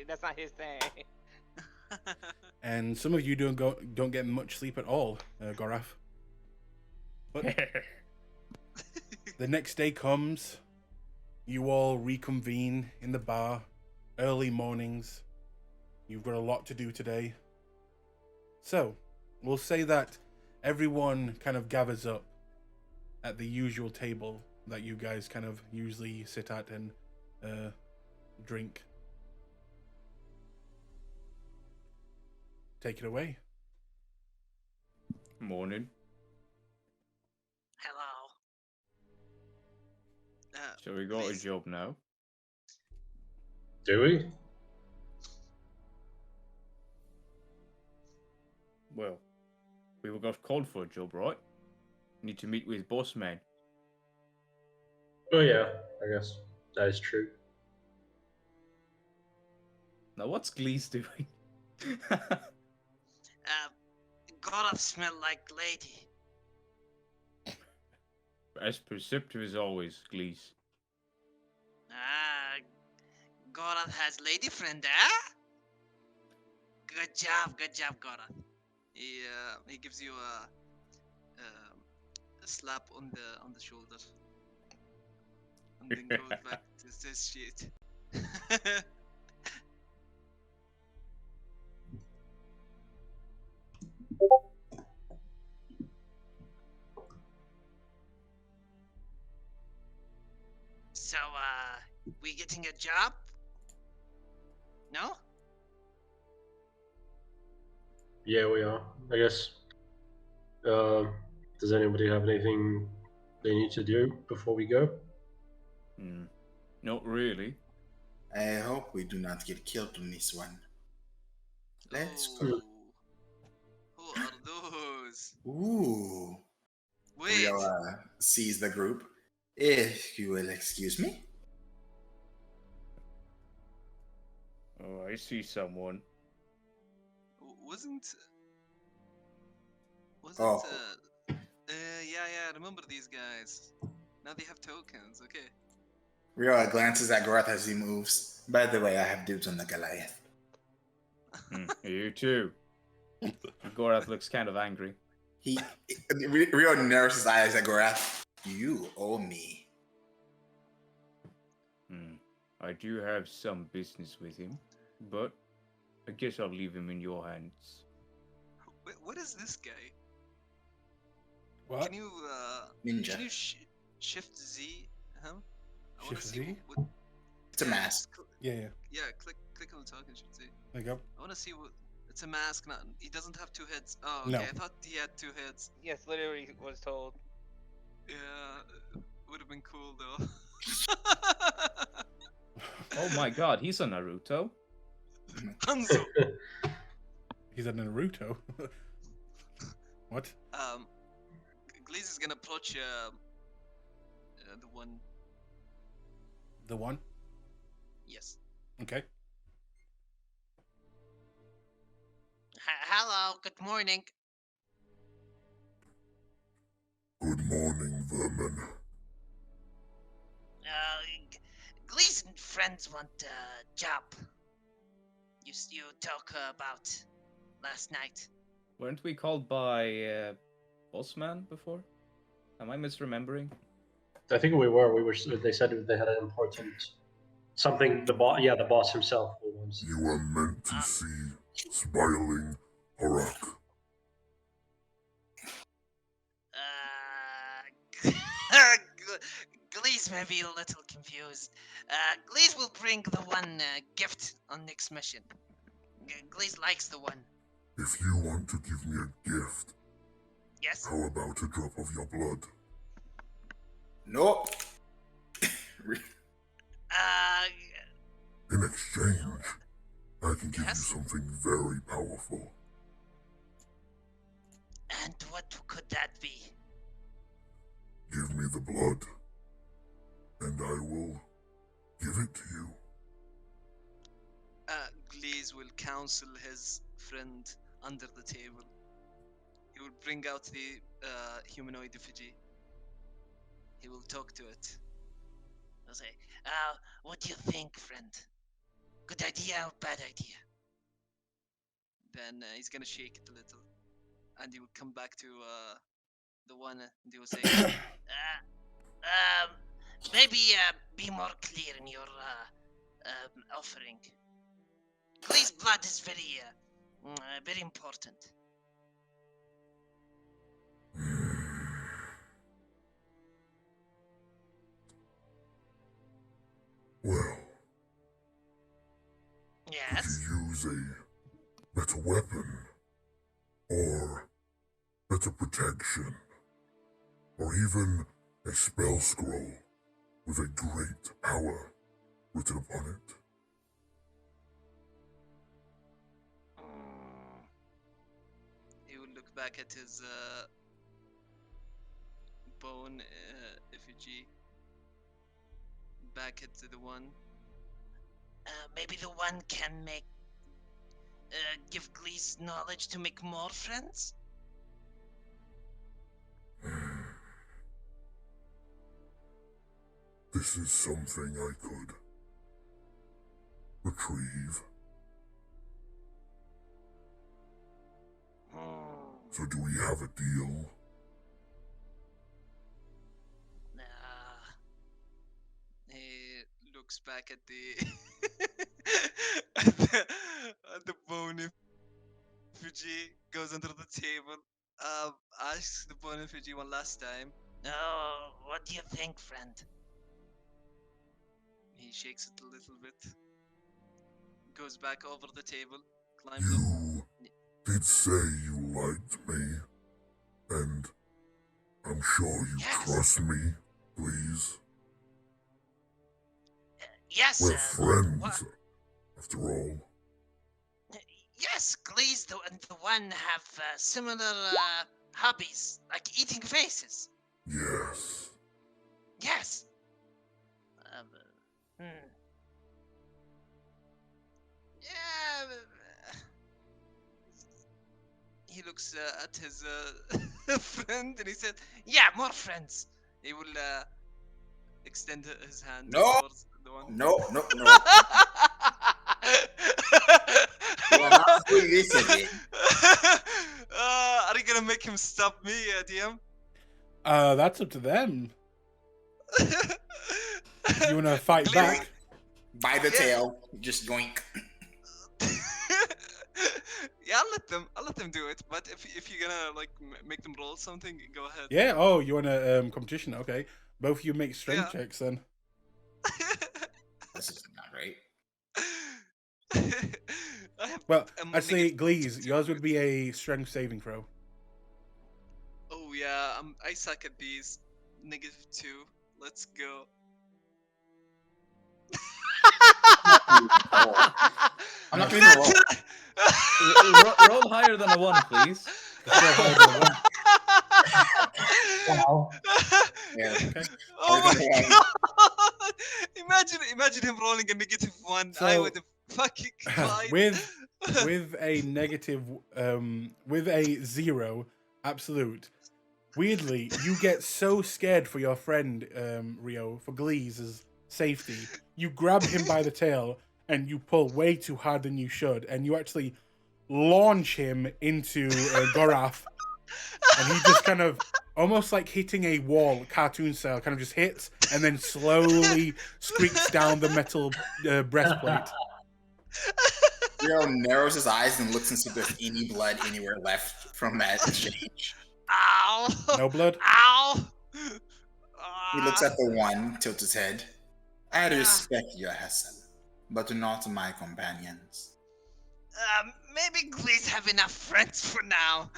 That's not his thing. And some of you don't get much sleep at all, Gorath. But the next day comes, you all reconvene in the bar, early mornings. You've got a lot to do today. So, we'll say that everyone kind of gathers up at the usual table that you guys kind of usually sit at and drink. Take it away. Morning. Hello. So we got a Please. job now. Do we? Well, we got called for a job, right? Need to meet with boss man. Oh yeah, I guess that is true. Now what's Glee's doing? Gorath smell like lady. As perceptive as always, Glees. Gorath has lady friend, eh? Good job, Gorath. He gives you a slap on the shoulder, and then goes back to this shit. So, we getting a job? No? Yeah, we are. I guess. Does anybody have anything they need to do before we go? Not really. I hope we do not get killed on this one. Let's go. Ooh. Who are those? Ooh. Wait. Rio sees the group. If you will excuse me. Oh, I see someone. Wasn't Oh. yeah, I remember these guys. Now they have tokens, okay. Rio glances at Gorath as he moves. By the way, I have dibs on the Goliath. You too. Gorath looks kind of angry. Rio narrows his eyes at Gorath. You owe me. I do have some business with him, but I guess I'll leave him in your hands. Wait, what is this guy? What? Can you Ninja. Can you shift Z? Huh? I wanna Shift see Z? what. It's a mask. Yeah. Yeah, click on the token. Shift Z. There you go. I wanna see what. It's a mask. Not. He doesn't have two heads. Oh, okay. No. I thought he had two heads. Yes, literally was told. Yeah, would have been cool though. Oh my god, he's a Naruto. Hanzo. He's a Naruto. What? Glees is gonna approach the one. The one? Yes. Okay. Hello. Good morning. Good morning, vermin. Glees and friends want a job. You talk about last night. Weren't we called by Bossman before? Am I misremembering? I think we were. They said they had an important something. The boss, yeah, the boss himself was. You are meant to see smiling Horak. Glees may be a little confused. Glees will bring the one gift on next mission. Glees likes the one. If you want to give me a gift, Yes? how about a drop of your blood? Nope. In exchange, I can give Yes? you something very powerful. And what could that be? Give me the blood, and I will give it to you. Glees will counsel his friend under the table. He will bring out the humanoid effigy. He will talk to it. He'll say, what do you think, friend? Good idea or bad idea? Then he's gonna shake it a little. And he will come back to the one and he will say, maybe be more clear in your offering. Glee's blood is very important. Well, Yes? could you use a better weapon? Or better protection, or even a spell scroll with a great power written upon it. He will look back at his bone effigy. Back at the one. Maybe the one can make. Give Glee's knowledge to make more friends? This is something I could retrieve. So do we have a deal? He looks back at the at the bone effigy, goes under the table, asks the bone effigy one last time. Oh, what do you think, friend? He shakes it a little bit, goes back over the table, climbs up. You did say you liked me, and I'm sure you Yes. trust me, please. Yes, We're friends, after all. Yes, Glee's and the one have similar hobbies, like eating faces. Yes. Yes. Yeah. He looks at his friend and he said, "Yeah, more friends." He will extend his hand No. towards the one. No. You are not doing this again. Are you gonna make him stop me, DM? That's up to them. You wanna fight Glee- back? By the tail, just yoink. Yeah, I'll let them do it. But if you're gonna like make them roll something, go ahead. Yeah. Oh, you want a competition? Okay. Both of you make strength checks then. This is not right. Well, actually, Glees, yours would be a strength saving throw. Oh yeah, I suck at these. -2. Let's go. I'm not doing a roll. Roll higher than a 1, please. Wow. Yeah. Oh my god! Imagine him rolling a -1. I So, would have fucking cried. with a negative, with a 0 absolute. Weirdly, you get so scared for your friend Rio, for Glee's safety. You grab him by the tail and you pull way too hard than you should, and you actually launch him into Gorath, and he just kind of, almost like hitting a wall, cartoon style, kind of just hits and then slowly screeches down the metal breastplate. Rio narrows his eyes and looks and see if there's any blood anywhere left from that exchange. Ow! No blood? Ow! He looks at the one, tilts his head. I respect your hustle, but not my companions. Maybe Glee's have enough friends for now.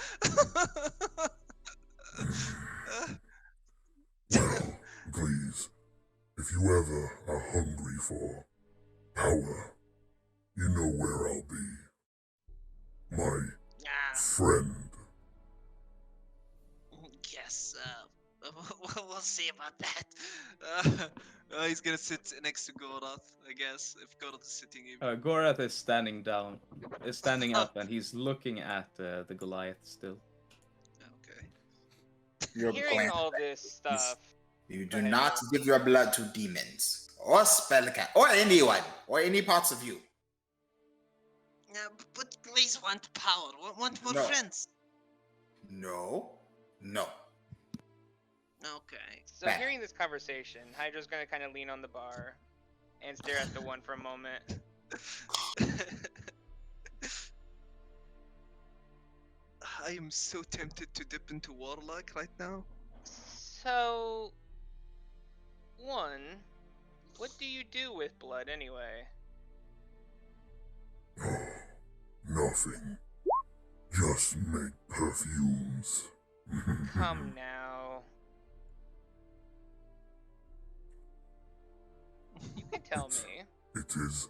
Well, please, if you ever are hungry for power, you know where I'll be. My friend. Yes, we'll see about that. He's gonna sit next to Gorath, I guess, if Gorath is sitting even. Gorath is standing up, and he's looking at the Goliath still. Okay. You're Hearing glad all this stuff. You do not give your blood to demons, or spellcat, or anyone, or any parts of you. But Glee's want power, want more No. friends. No. Okay. So hearing this conversation, Hydra's gonna kind of lean on the bar and stare at the one for a moment. I am so tempted to dip into Warlock right now. So, one, what do you do with blood anyway? Oh, nothing. Just make perfumes. Come now. You can tell me. It is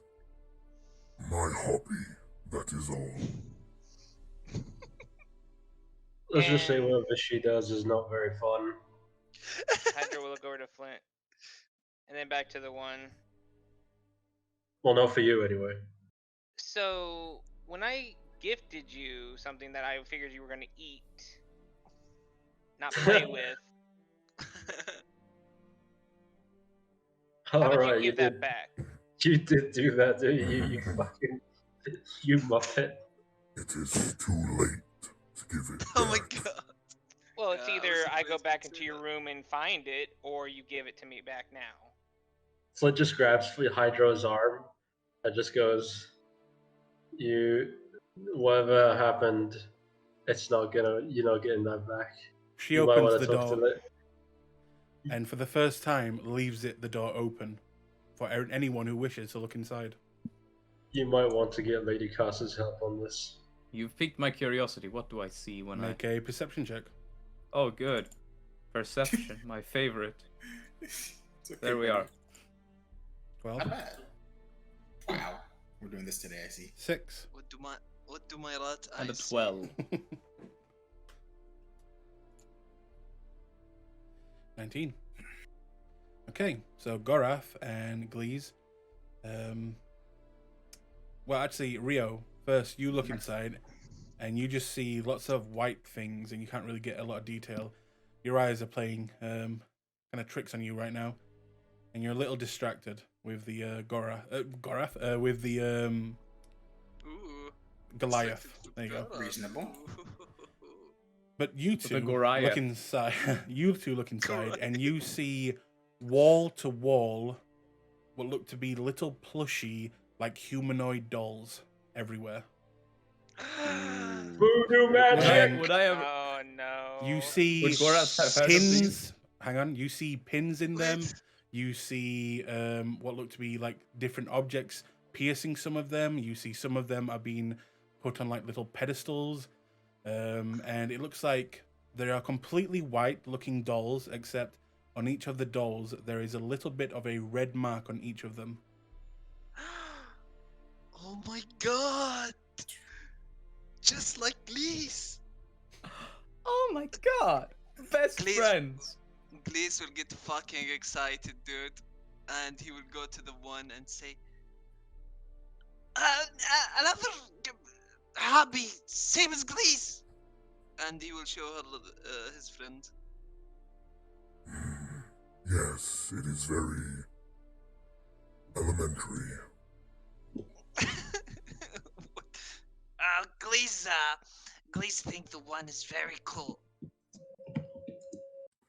my hobby, that is all. Let's just say And- whatever she does is not very fun. Hydra will look over to Flint. And then back to the one. Well, not for you anyway. So, when I gifted you something that I figured you were going to eat, not play with, how All about right, you give that back? You did do that, didn't you? You fucking, you muppet. It is too late to give it Oh my back. god. Well, it's Yeah, I was either I go surprised back you into said your that. room and find it, or you give it to me back now. Flint just grabs Hydro's arm and just goes, whatever happened, you're not getting that back. She You might opens want the to talk door, to and for the first time leaves the door open for anyone who wishes to look inside. You might want to get Lady Cass's help on this. You've piqued my curiosity. What do I see when Make a perception check. Oh, good. Perception, my favorite. It's okay, There we buddy. are. 12. Not bad. Wow. We're doing this today, I see. 6. What do my rat And a eyes see? 12. 19. Okay, so Gorath and Glees. Well, actually, Rio, first you look inside and you just see lots of white things and you can't really get a lot of detail. Your eyes are playing kind of tricks on you right now, and you're a little distracted with the with the Ooh. Goliath. distracted with There you go. Gara. Reasonable. Ooh. But you the two Goliath. look inside. You two look inside, Goliath. and you see wall to wall what look to be little plushy, like humanoid dolls everywhere. Voodoo magic! Would I have? Oh no. You see Would Gorath have heard of these? pins. Hang on. You see pins in them. Wait. You see what look to be like different objects piercing some of them. You see some of them are being put on like little pedestals. And it looks like they are completely white-looking dolls, except on each of the dolls there is a little bit of a red mark on each of them. Oh my god! Just like Glees! Oh my god! Best Please. friends. Glees will get fucking excited, dude. And he will go to the one and say, another hobby, same as Glees! And he will show her his friend. Yes, it is very elementary. Glees think the one is very cool.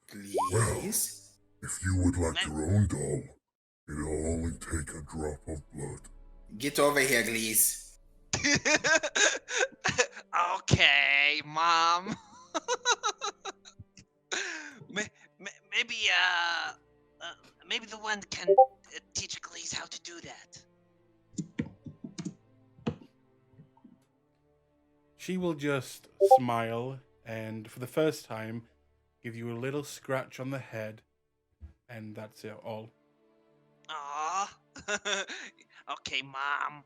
Please. If you would like your own doll, it'll only take a drop of blood. Get over here, Glees. Okay, mom. Maybe maybe the one can teach Glees how to do that. She will just smile and, for the first time, give you a little scratch on the head, and that's it all. Ah. Okay, mom.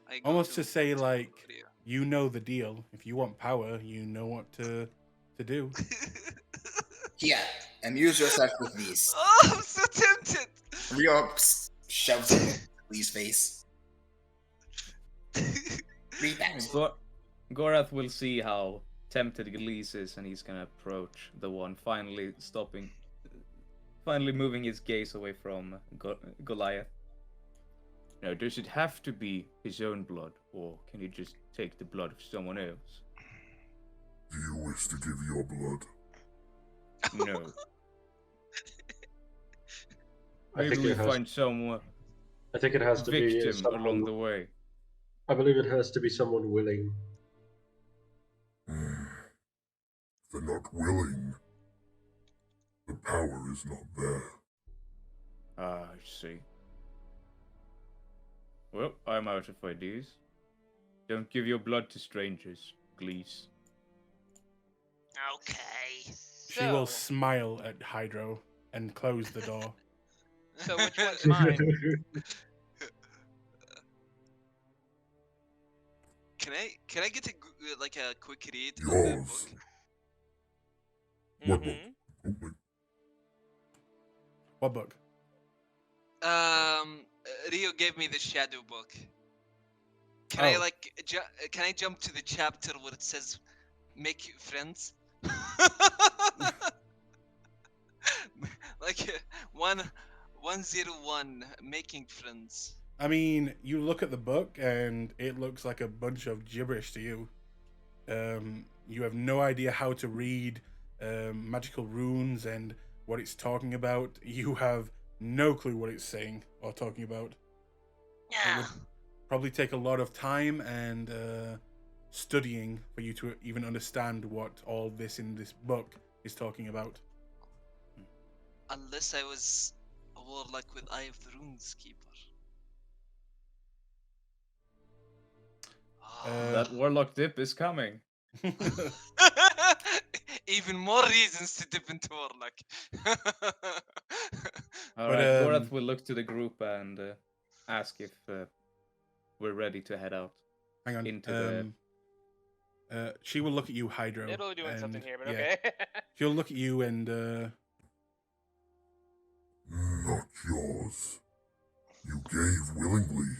I go Almost to say, like, Rio. you know the deal. If you want power, you know what to do. Here, amuse yourself with these. Oh, I'm so tempted. Rio shoves it in Glees' face. Read that. Gorath will see how tempted Glees is, and he's gonna approach the one, finally moving his gaze away from Goliath. Now, does it have to be his own blood, or can he just take the blood of someone else? Do you wish to give your blood? No. I Maybe think we it has. find some I think it has to be victim someone. along the way. I believe it has to be someone willing. If they're not willing, the power is not there. Ah, I see. Well, I'm out of ideas. Don't give your blood to strangers, Glees. Okay. She will So- smile at Hydro and close the door. So which one's mine? Can I get a like a quick read of the Yours. book? What book? Mhm. Oh, wait. What book? Rio gave me the shadow book. Can I Oh. like can I jump to the chapter where it says make friends? Like 101 making friends. I mean, you look at the book and it looks like a bunch of gibberish to you. You have no idea how to read magical runes and what it's talking about. You have no clue what it's saying or talking about. Yeah. would probably take a lot of time and studying for you to even understand what all this in this book is talking about. Unless I was a warlock with Eye of the Runeskeeper. That warlock dip is coming. Even more reasons to dip into warlock. All But, right, Gorath will look to the group and ask if we're ready to head out. Hang on. Into the- She will look at you, Hydro. Literally doing something and- here, but yeah. okay. She'll look at you and Not yours. You gave willingly.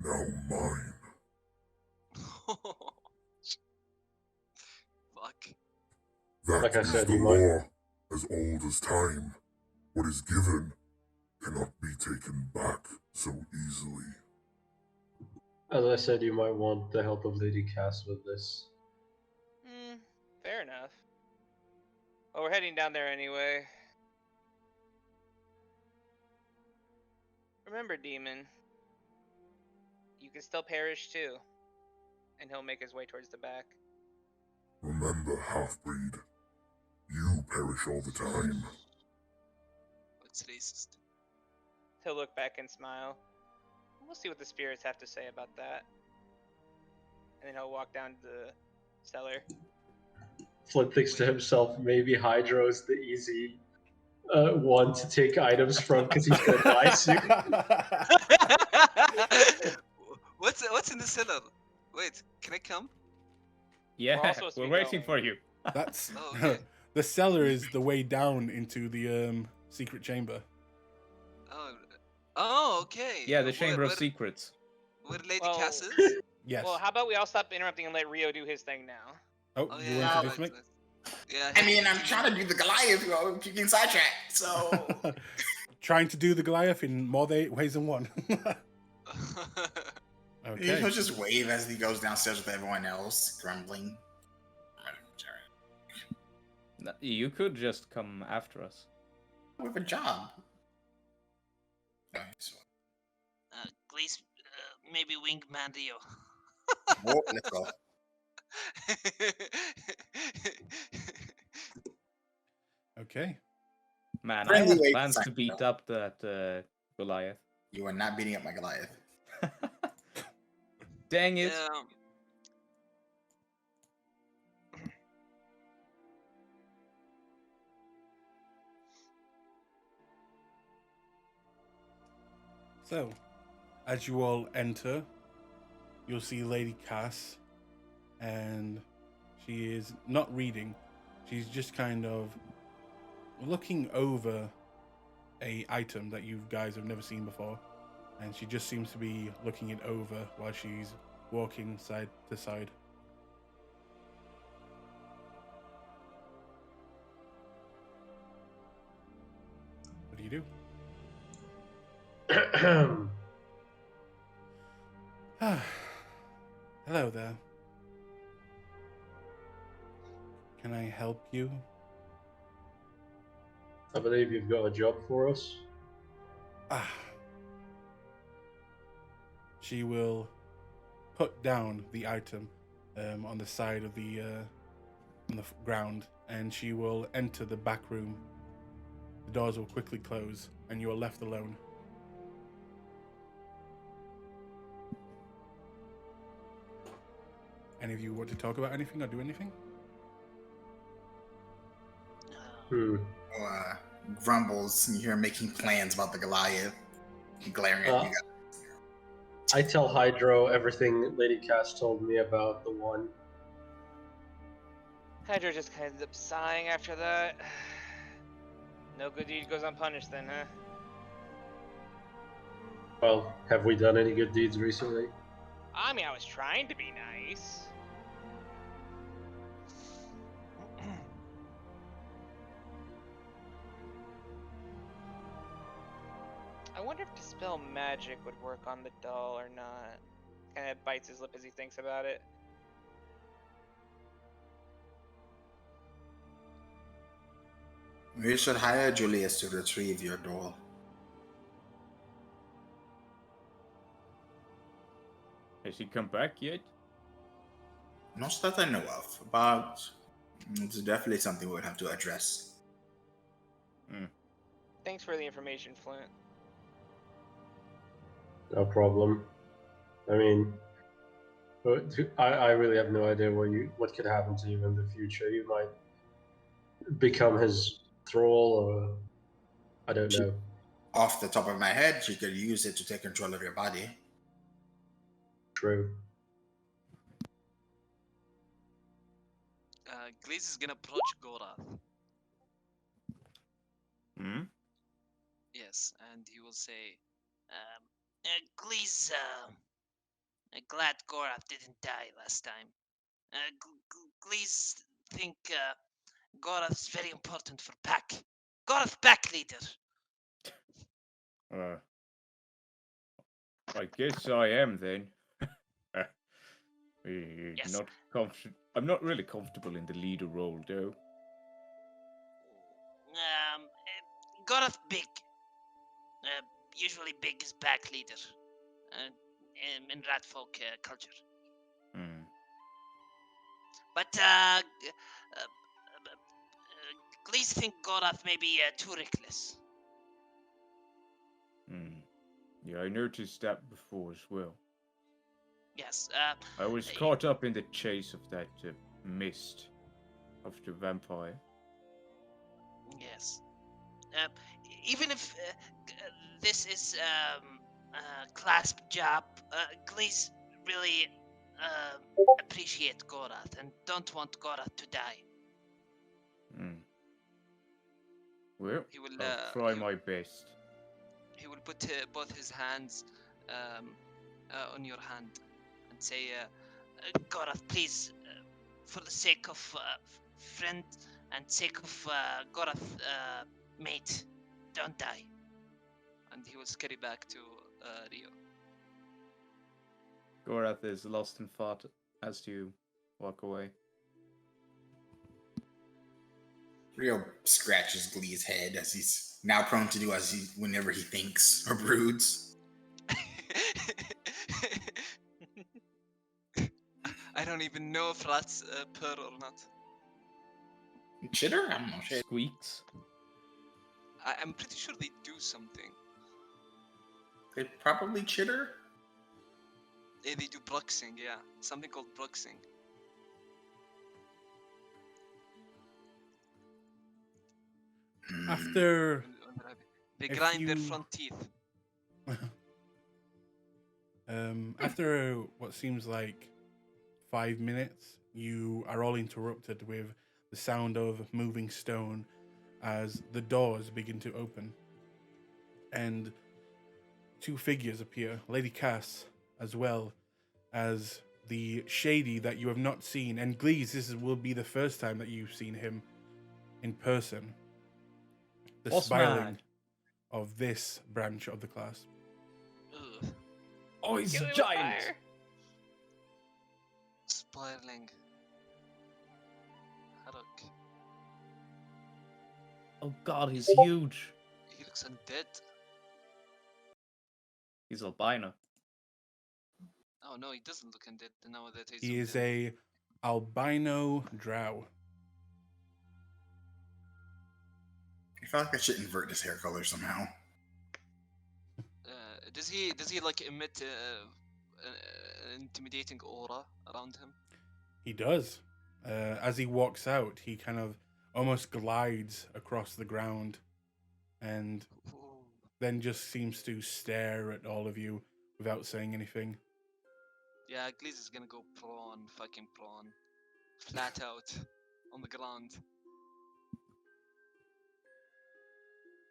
Now mine. Fuck. That Like I is said, the you might- law, as old as time. What is given cannot be taken back so easily. As I said, you might want the help of Lady Cass with this. Fair enough. Well, we're heading down there anyway. Remember, demon, you can still perish too. And he'll make his way towards the back. Remember, half-breed. You perish all the time. It's racist. He'll look back and smile. We'll see what the spirits have to say about that. And then he'll walk down to the cellar. Flint thinks to himself, maybe Hydro's the easy one to take items from because he's gonna die soon. What's in the cellar? Wait, can I come? Yeah, all supposed to we're be waiting going. for you. that's Oh, okay. the cellar is the way down into the secret chamber. Oh, okay. Yeah, the Chamber of Secrets. Where Lady Well- Cass is? Yes. Well, how about we all stop interrupting and let Rio do his thing now? oh, Oh, you yeah, want to do right, something? right. Yeah. I mean, I'm trying to do the Goliath, you keep getting sidetracked. So Trying to do the Goliath in more ways than one. Okay. he'll just wave as he goes downstairs with everyone else, grumbling. No, you could just come after us. We have a job. Okay, so, Please, maybe Wingman Rio. whoa, let's go. Okay. Man, I Friendly have way to plans to sign beat up. up that Goliath. You are not beating up my Goliath. Dang it. Yeah. So, as you all enter, you'll see Lady Cass, and she is not reading. She's just kind of looking over a item that you guys have never seen before, and she just seems to be looking it over while she's walking side to side. What do you do? Hello there. Can I help you? I believe you've got a job for us. Ah. She will put down the item on the side of the on the ground, and she will enter the back room. The doors will quickly close, and you are left alone. Any of you want to talk about anything or do anything? Hmm. Grumbles, and you hear him making plans about the Goliath, glaring at you guys. I tell Hydro everything Lady Cass told me about the one. Hydra just kind of ends up sighing after that. No good deed goes unpunished then, huh? Well, have we done any good deeds recently? I mean, I was trying to be nice. I wonder if Dispel Magic would work on the doll or not. Kind of bites his lip as he thinks about it. We should hire Julius to retrieve your doll. Has he come back yet? Not that I know of, but it's definitely something we would have to address. Thanks for the information, Flint. No problem. I mean, I really have no idea what could happen to you in the future. You might become his thrall, or I don't know. Off the top of my head, you could use it to take control of your body. True. Glaze is gonna approach Gorath. Hmm? Yes, and he will say, Glaze, glad Gorath didn't die last time. Glaze think Gorath's very important for Pack. Gorath Pack leader. I guess I am then. Yes. I'm not really comfortable in the leader role, though. Gorath big. Usually big is Pack leader. In Ratfolk culture. But Glaze think Gorath may be too reckless. Yeah, I noticed that before as well. Yes. I was caught up in the chase of that mist of the vampire. Yes. Even if this is Clasp job, Glaze really appreciate Gorath and don't want Gorath to die. Well, He will I'll try my best. He will put both his hands on your hand and say, Gorath, please, for the sake of friend and sake of Gorath mate, don't die. And he will scurry back to Rio. Gorath is lost in thought as you walk away. Rio scratches Glee's head, as he's now prone to do whenever he thinks or broods. I don't even know if that's purr or not. Chitter? I don't know. Shit. Squeaks. I'm pretty sure they do something. They probably chitter? Yeah, they do bruxing, yeah. Something called bruxing. After They grind their front teeth. After what seems like 5 minutes, you are all interrupted with the sound of moving stone as the doors begin to open. And two figures appear, Lady Cass, as well as the Shady that you have not seen. And Glees, will be the first time that you've seen him in person. The Boss spiraling man. of this branch of the Clasp. Ugh. Oh, he's Kill him with giant! fire. Spiraling. Haruk. Oh god, he's huge. He looks undead. He's albino. Oh no, he doesn't look undead now that he's He is undead. a albino drow. I feel like I should invert his hair color somehow. Does he like emit an intimidating aura around him? He does. As he walks out, he kind of almost glides across the ground and then just seems to stare at all of you without saying anything. Yeah, Gleez is gonna go prawn, fucking prawn. Flat out on the ground.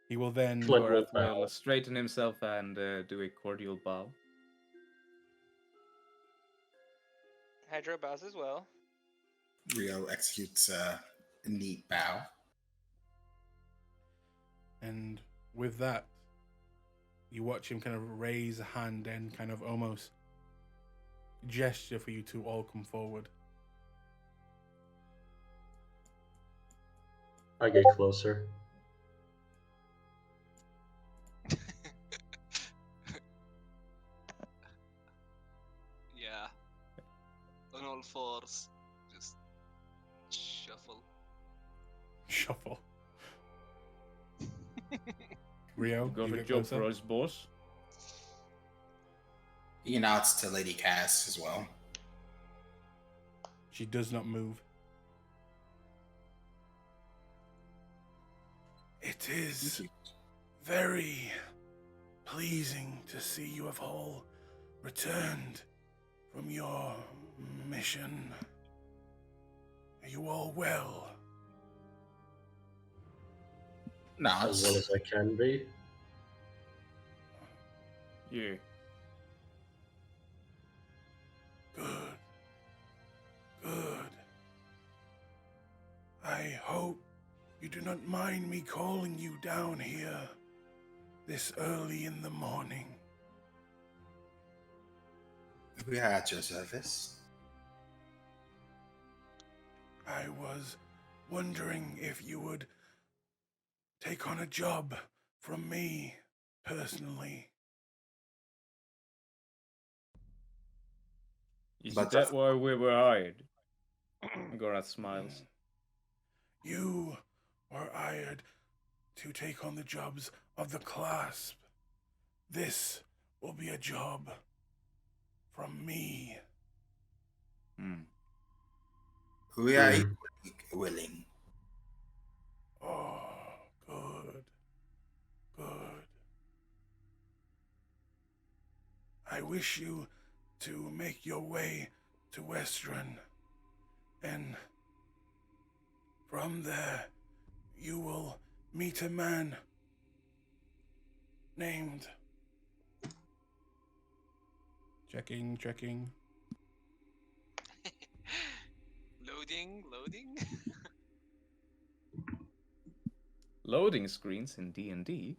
He will then Flint will Gorath will bow. straighten himself and do a cordial bow. Hydro bows as well. Rio executes a neat bow. And with that, you watch him kind of raise a hand and kind of almost gesture for you to all come forward. I get closer. Yeah. On all fours. Just shuffle. Shuffle. Rio, Got you a get job closer? for us, boss. He nods to Lady Cass as well. She does not move. It is very pleasing to see you have all returned from your mission. Are you all well? As well Nods. as I can be. Yeah. Good. Good. I hope you do not mind me calling you down here this early in the morning. We are at your service. I was wondering if you would take on a job from me personally. Is But that why we were hired? Gorath smiles. You were hired to take on the jobs of the Clasp. This will be a job from me. We are Hmm. equally willing. Oh, good. Good. I wish you to make your way to Western, and from there you will meet a man named... Checking. Loading. Loading screens in D&D.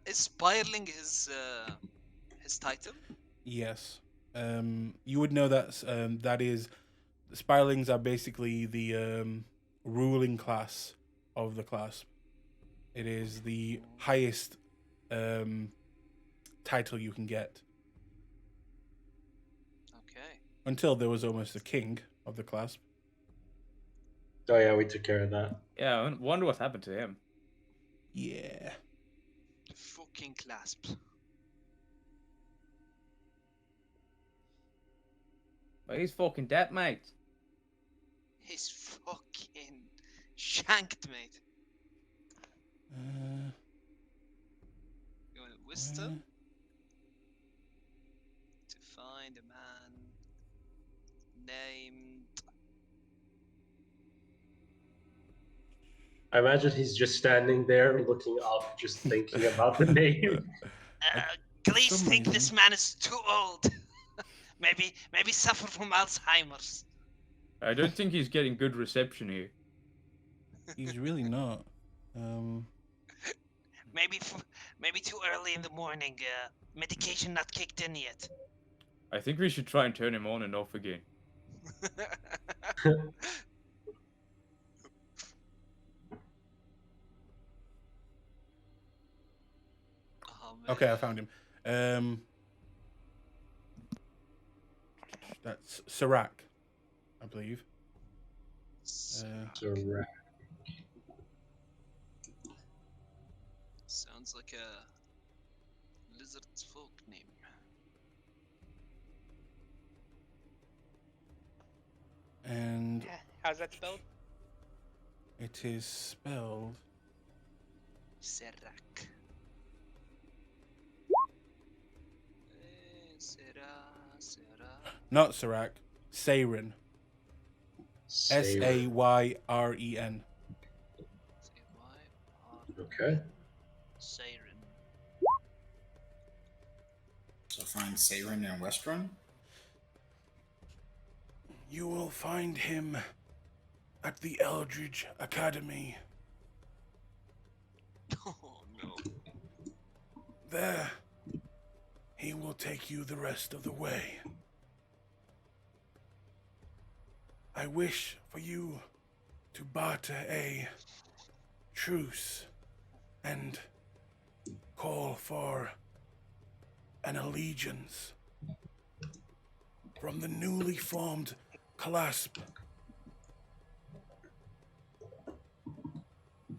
Is spiraling his title? Yes. You would know that that is... The Spiralings are basically the ruling class of the class. It is the highest title you can get. Okay. Until there was almost a king of the clasp. Oh yeah, we took care of that. Yeah, I wonder what happened to him. Yeah. The fucking clasp. But he's fucking dead, mate. He's fucking shanked, mate. You want wisdom? To find a man named... I imagine he's just standing there looking up, just thinking about the name. Please some think this reason- man is too old. maybe suffer from Alzheimer's. I don't think he's getting good reception here. He's really not. Maybe too early in the morning. Medication not kicked in yet. I think we should try and turn him on and off again. Oh, Okay, I man. found him. That's Sirac, I believe. It's a rat. Sounds like a lizard folk name. And How's that spelled? it is spelled Serac. Sera. not Serac, Sayren. Sayren. C-Y-R. Okay. Siren. So find Sayren and Westrun. You will find him at the Eldridge Academy. Oh no. There, he will take you the rest of the way. I wish for you to barter a truce and call for an allegiance from the newly formed Clasp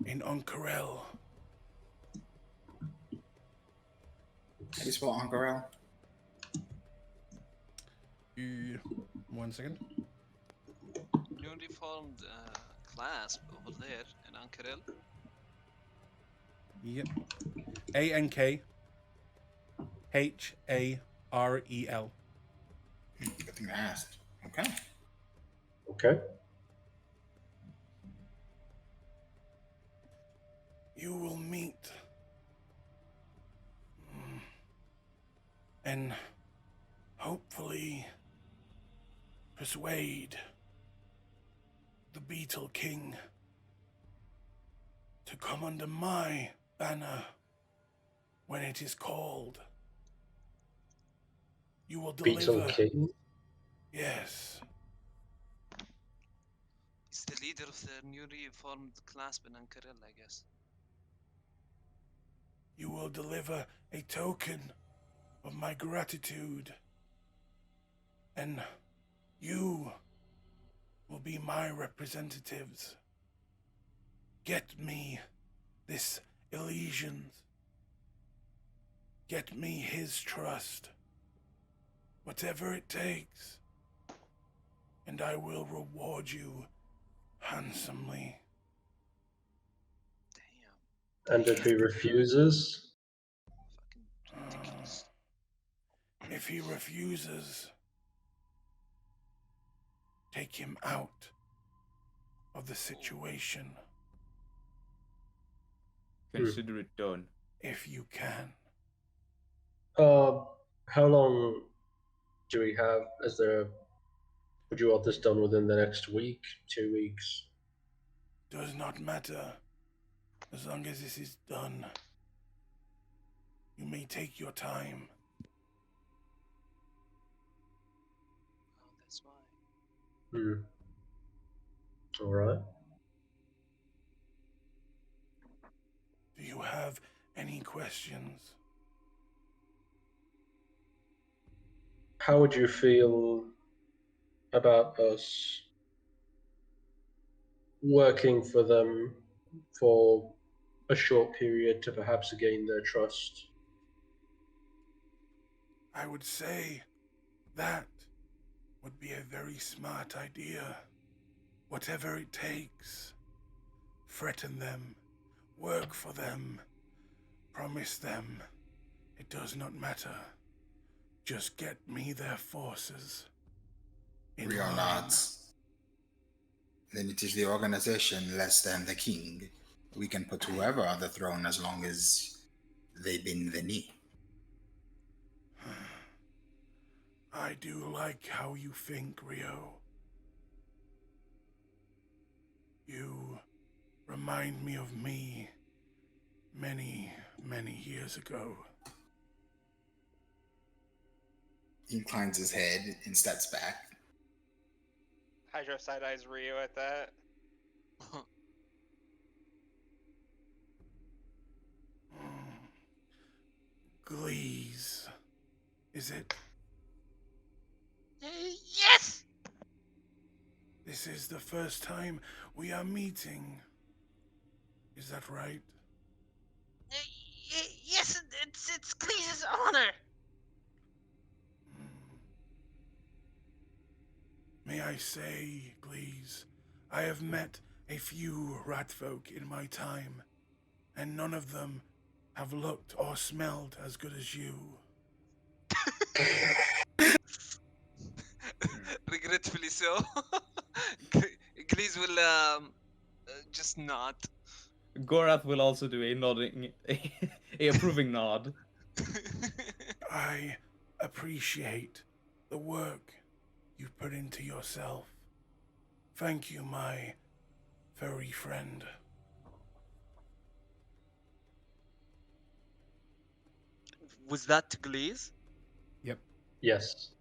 in Uncarel. How do you spell Ankarel? 1 second. Newly formed clasp over there in Ankarel. Yep. Ankarel. Good thing I asked. Okay. Okay. You will meet and hopefully persuade the Beetle King to come under my banner when it is called. You will Beetle deliver. King. Yes. He's the leader of the newly formed clasp in Ankarel, I guess. You will deliver a token of my gratitude. And you will be my representatives. Get me this Elysians. Get me his trust. Whatever it takes. And I will reward you handsomely. Damn. And if he refuses, Fucking ridiculous. If he refuses, take him out of the situation Consider it done. if you can. how long do we have? Would you want this done within the next week, 2 weeks? Does not matter. As long as this is done. You may take your time. Oh, that's why. All right. Do you have any questions? How would you feel about us working for them for a short period to perhaps gain their trust? I would say that would be a very smart idea. Whatever it takes. Threaten them. Work for them. Promise them. It does not matter. Just get me their forces. We are not. Then it is the organization less than the king. We can put whoever on the throne as long as they bend the knee. I do like how you think, Rio. You remind me of me many, many years ago. He inclines his head and steps back. Hydro side eyes Rio at that. Glees. Is it? Yes! This is the first time we are meeting. Is that right? Yes, it's Glee's honor. May I say, Glees, I have met a few rat folk in my time, and none of them have looked or smelled as good as you. Regretfully so. Glees will just nod. Gorath will also do a nodding, a approving nod. I appreciate the work you've put into yourself. Thank you, my furry friend. Was that to Glees? Yep. Yes.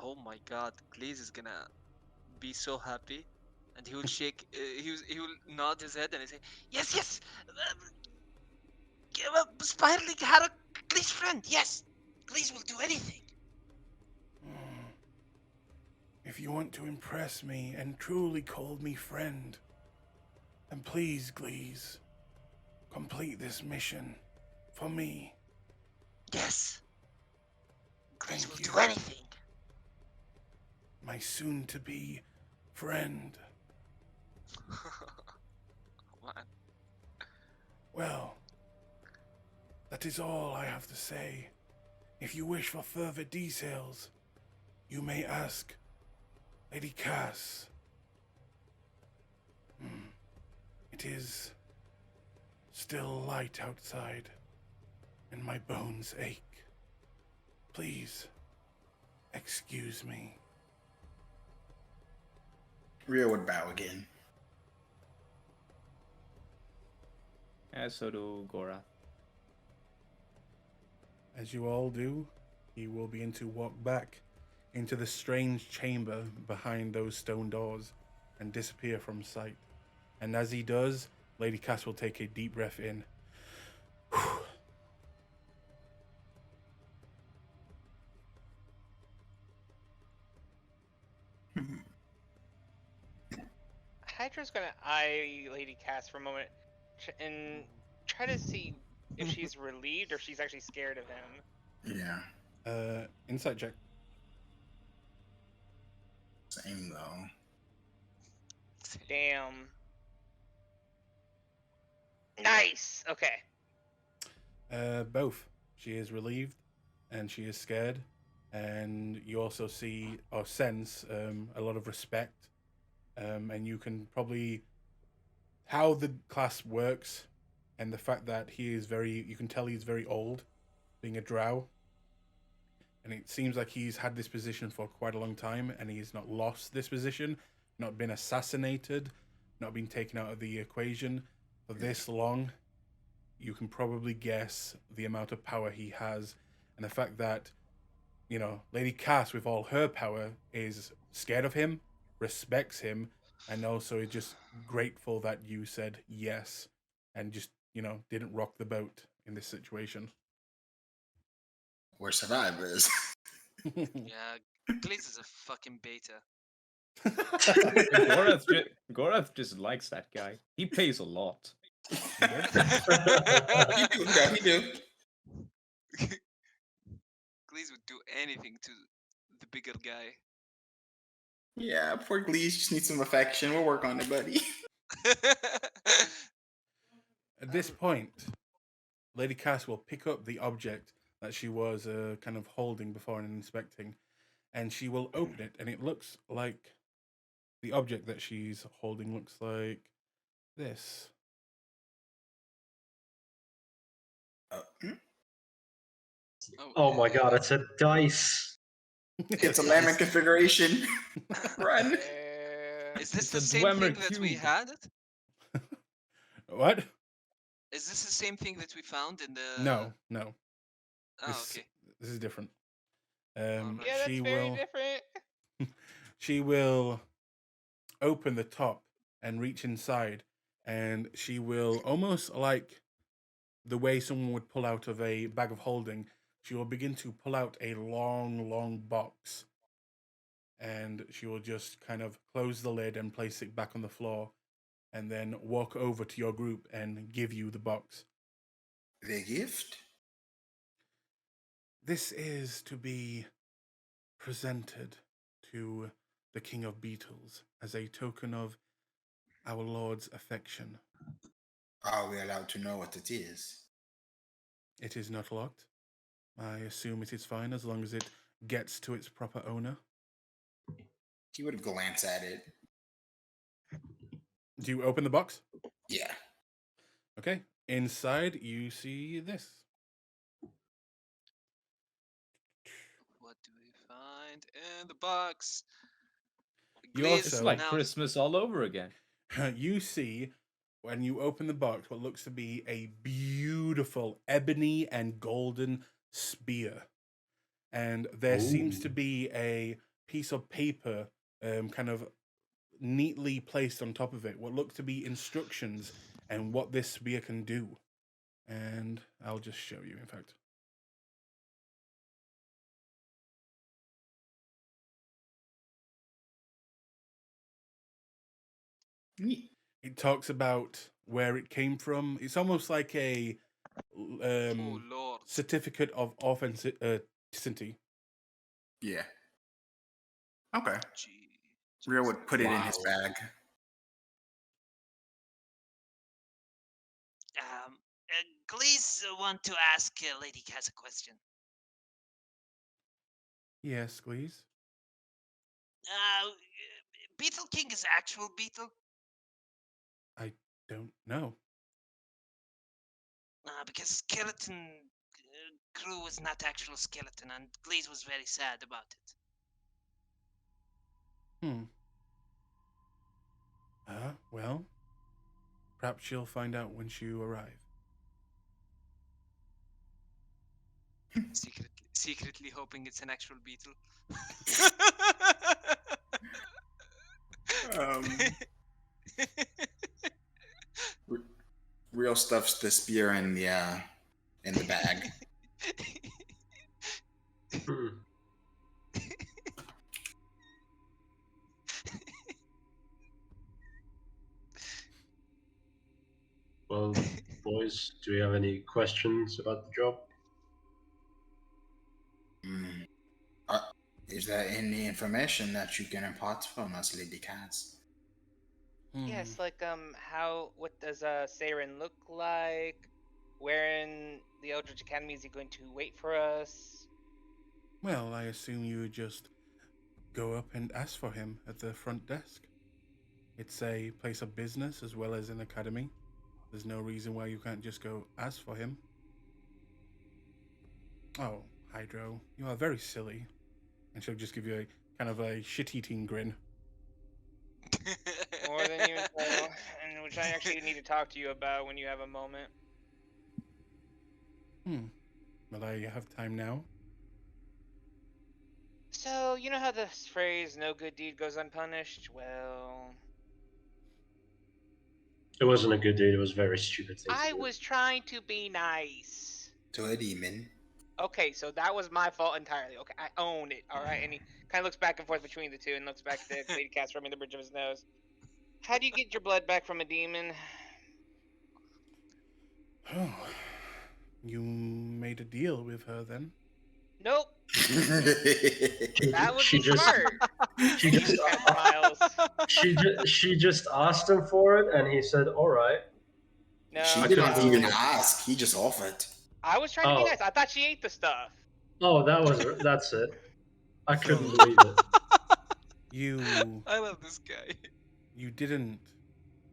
Oh my god, Glees is gonna be so happy, and he will shake. He will nod his head and he say, "Yes, yes, spiraling had a Glees friend. Yes, Glees will do anything." If you want to impress me and truly call me friend, then please, Glees, complete this mission for me. Yes, Glees Thank will you. do anything. My soon-to-be friend. Man. Well, that is all I have to say. If you wish for further details, you may ask Lady Cass. It is still light outside, and my bones ache. Please, excuse me. Rio would bow again. As so do Gorath. As you all do, he will begin to walk back into the strange chamber behind those stone doors and disappear from sight. And as he does, Lady Cass will take a deep breath in. Hydra's gonna eye Lady Cass for a moment and try to see if she's relieved or she's actually scared of him. Yeah. Insight check. Same though. Damn. Nice. Okay. Both. She is relieved and she is scared. And you also see or sense a lot of respect. And you can probably... How the clasp works and the fact that he is very... You can tell he's very old, being a drow. And it seems like he's had this position for quite a long time and he's not lost this position, not been assassinated, not been taken out of the equation for this long. You can probably guess the amount of power he has, and the fact that, you know, Lady Cass, with all her power, is scared of him, respects him, and also is just grateful that you said yes and just, you know, didn't rock the boat in this situation. We're survivors. Yeah, Glees is a fucking beta. Gorath just likes that guy. He pays a lot. He do. Yeah, he do. Glees would do anything to the bigger guy. Yeah, poor Glees just needs some affection. We'll work on it, buddy. At this point, Lady Cass will pick up the object that she was kind of holding before and inspecting, and she will open it, and it looks like the object that she's holding looks like this. Oh my god, it's a dice. It's a Lambert configuration. Run. Is this It's the a same Dwemer thing that we cube. had? What? Is this the same thing that we found in the? No. Oh, This, okay. this is different. Alright. Yeah, that's she very will. different. She will open the top and reach inside, and she will, almost like the way someone would pull out of a bag of holding, she will begin to pull out a long box. and she will just kind of close the lid and place it back on the floor, and then walk over to your group and give you the box. The gift? This is to be presented to the King of Beetles as a token of our Lord's affection. Are we allowed to know what it is? It is not locked. I assume it is fine as long as it gets to its proper owner. He would glance at it. Do you open the box? Yeah. Okay. Inside, you see this. What do we find in the box? You Glaze It's also- like now- Christmas all over again. You see, when you open the box, what looks to be a beautiful ebony and golden spear. And there seems to Ooh. be a piece of paper kind of neatly placed on top of it, what look to be instructions and what this spear can do. And I'll just show you, in fact. Neat. It talks about where it came from. It's almost like a Oh lord. certificate of authenticity. Yeah. Okay. Gee. Real would put it in his Wow. bag. Glaze want to ask Lady Cass a question. Yes, please. Beetle King is actual Beetle? I don't know. Because Skeleton crew was not actual skeleton, and Glaze was very sad about it. Well, perhaps you'll find out once you arrive. Secretly hoping it's an actual beetle. Real stuffs the spear in the bag. Hmm. Well, boys, do we have any questions about the job? Mm. Is there any information that you can impart from us, Lady Cass? Yes, like what does Saren look like? Where in the Eldritch Academy is he going to wait for us? Well, I assume you would just go up and ask for him at the front desk. It's a place of business as well as an academy. There's no reason why you can't just go ask for him. Oh, Hydro, you are very silly. And she'll just give you a kind of a shit-eating grin. More than you know, and which I actually need to talk to you about when you have a moment. Will I have time now? So, you know how the phrase "no good deed goes unpunished"? Well, It wasn't a good deed. It was a very stupid thing to I do. was trying to be nice. To a demon. Okay, so that was my fault entirely. Okay, I own it. All right, and he kind of looks back and forth between the two and looks back at Lady Cass rubbing the bridge of his nose. How do you get your blood back from a demon? Oh, you made a deal with her then? Nope, that would She be just- smart. She And he just, just kind of smiles. she just asked him for it, and he said, "All right." No, She I did couldn't not believe even it. ask. He just offered. I was trying to be Oh. nice. I thought she ate the stuff. Oh, that's it. I So- couldn't believe it. You I love this guy. you didn't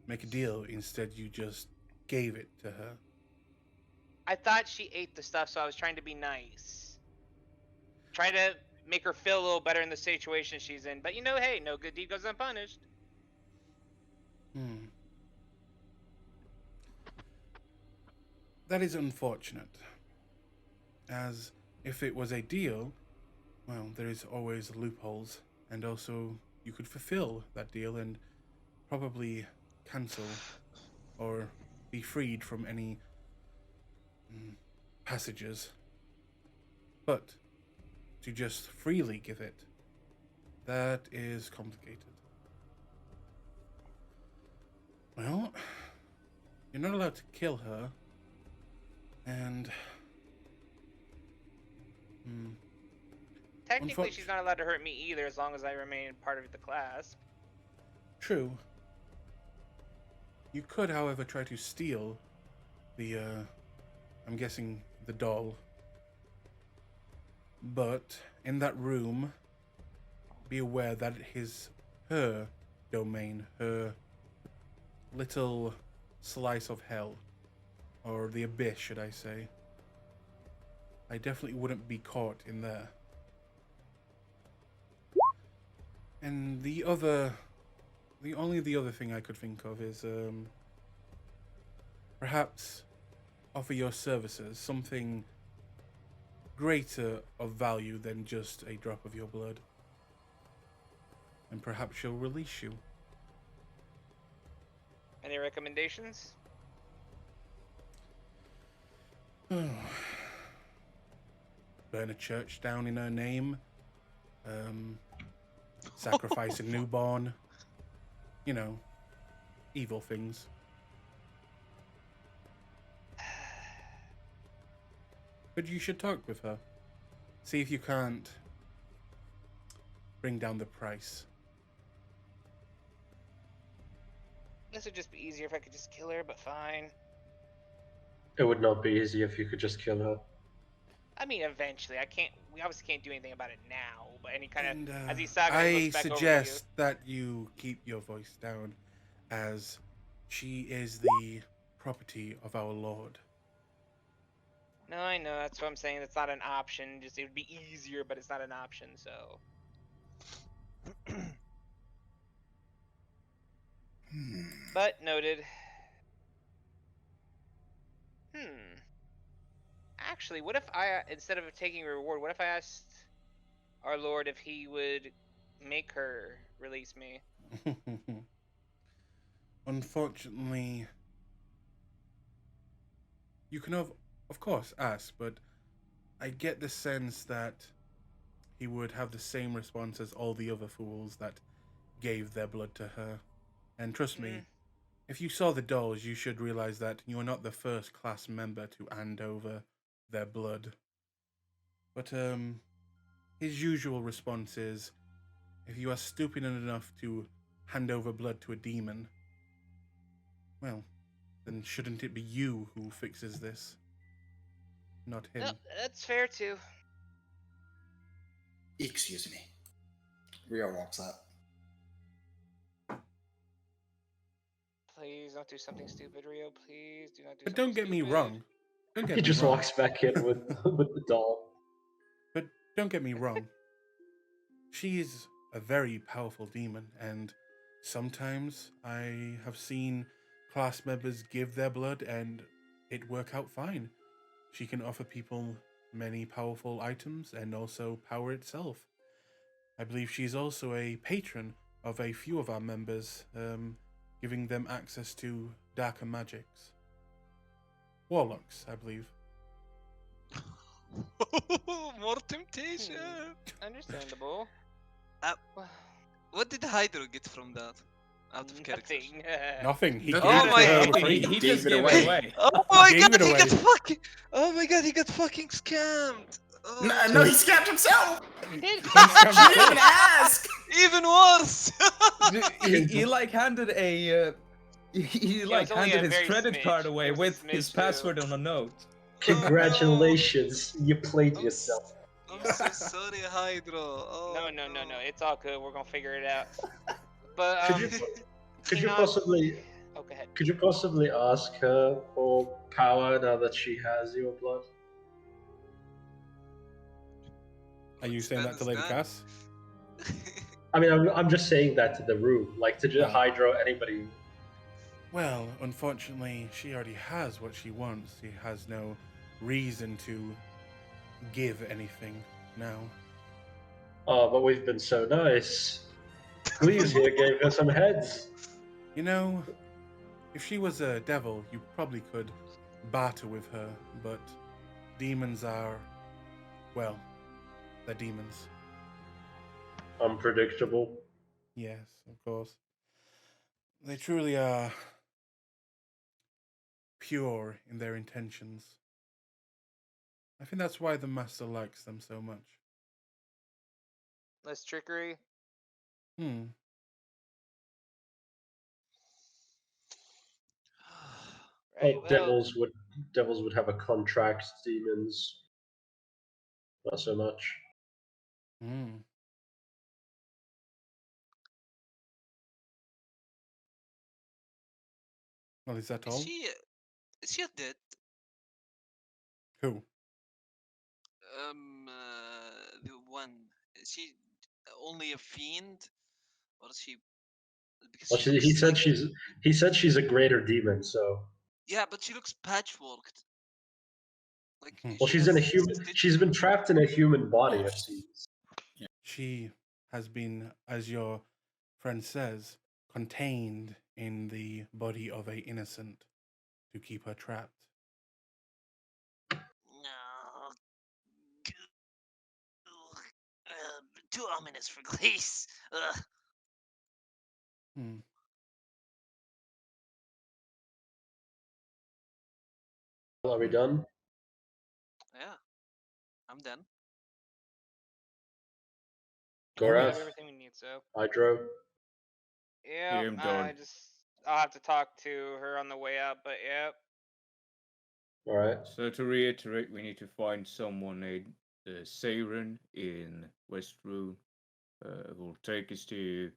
make a deal. Instead, you just gave it to her. I thought she ate the stuff, so I was trying to be nice. Trying to make her feel a little better in the situation she's in. But hey, no good deed goes unpunished. That is unfortunate. As if it was a deal, well, there is always loopholes, and also you could fulfill that deal and probably cancel or be freed from any passages. But to just freely give it, That is complicated. Well, you're not allowed to kill her. And... Technically, she's not allowed to hurt me either, as long as I remain part of the Clasp. True. You could, however, try to steal the, I'm guessing, the doll. But in that room, be aware that it is her domain, her little slice of hell. Or the abyss, should I say. I definitely wouldn't be caught in there. And the only other thing I could think of is, perhaps offer your services, something greater of value than just a drop of your blood. And perhaps she'll release you. Any recommendations? Burn a church down in her name. Sacrifice a newborn. You know, evil things. But you should talk with her. See if you can't bring down the price. This would just be easier if I could just kill her, but fine. It would not be easy if you could just kill her. I mean, eventually. We obviously can't do anything about it now, but any kind And, of... As Isaga I looks back suggest that you keep your voice down, as she is the property of our Lord. No, I know. That's what I'm saying. It's not an option. Just it would be easier, but it's not an option. So. But noted. Actually, what if I, instead of taking a reward, what if I asked our Lord if he would make her release me? Unfortunately, you can of course ask, but I get the sense that he would have the same response as all the other fools that gave their blood to her. And trust me, if you saw the dolls, you should realize that you are not the first class member to hand over their blood. But his usual response is, if you are stupid enough to hand over blood to a demon, well, then shouldn't it be you who fixes this? Not him. No, that's fair too. Excuse me. Rio walks up. Please don't do something stupid, Rio. Please do not do But something don't get me stupid. wrong. Don't get He me just wrong. walks back in with with the doll. But don't get me wrong. She is a very powerful demon, and sometimes I have seen class members give their blood and it work out fine. She can offer people many powerful items and also power itself. I believe she's also a patron of a few of our members, giving them access to darker magics. Warlocks, I believe. More temptation. Understandable. What did Hydro get from that? Out of character. Nothing. Nothing. He Nothing. gave Oh it my to her God. free. He Gave just it gave away. it away. Oh my Gave God! it He away. got fucking. Oh my God! He got fucking scammed. Oh, No, he scammed himself. He She didn't even ask. even worse. He like handed a he like was only handed a his very credit smidge. card It away was a with his smidge, too. password on a note. Congratulations, you played yourself. I'm so sorry, Hydro. Oh, No. It's all good. We're gonna figure it out. But Could you not- possibly Oh, go ahead. could you possibly ask her for power now that she has your blood? Are you saying that to Lady Cass? I mean, I'm just saying that to the room, like to just Hydro anybody. Well, unfortunately, she already has what she wants. She has no reason to give anything now. Oh, but we've been so nice. Please here gave her some heads. You know, if she was a devil, you probably could barter with her, but demons are, well, they're demons. unpredictable. Yes, of course. They truly are pure in their intentions. I think that's why the master likes them so much. Less trickery. Hmm. Right. Well, Well, devils would have a contract. Demons, not so much. Hmm. Well, is that Is all? she is she dead? Who? The one. Is she only a fiend, or is she? Because Well, she he looks said like she's a greater demon. So, yeah, but she looks patchworked. Like Hmm. well, she she's in a has human. She's stitching. been trapped in a human body. It seems. She has been, as your friend says, contained in the body of a innocent to keep her trapped. No. Too ominous for Glace. Hmm. Are we done? Yeah, I'm done. we have Gorath, everything we need. So. Hydro. Yep. I'm done. I'll have to talk to her on the way out, but yep. All right. So to reiterate, we need to find someone named Saren in Westrue who will take us to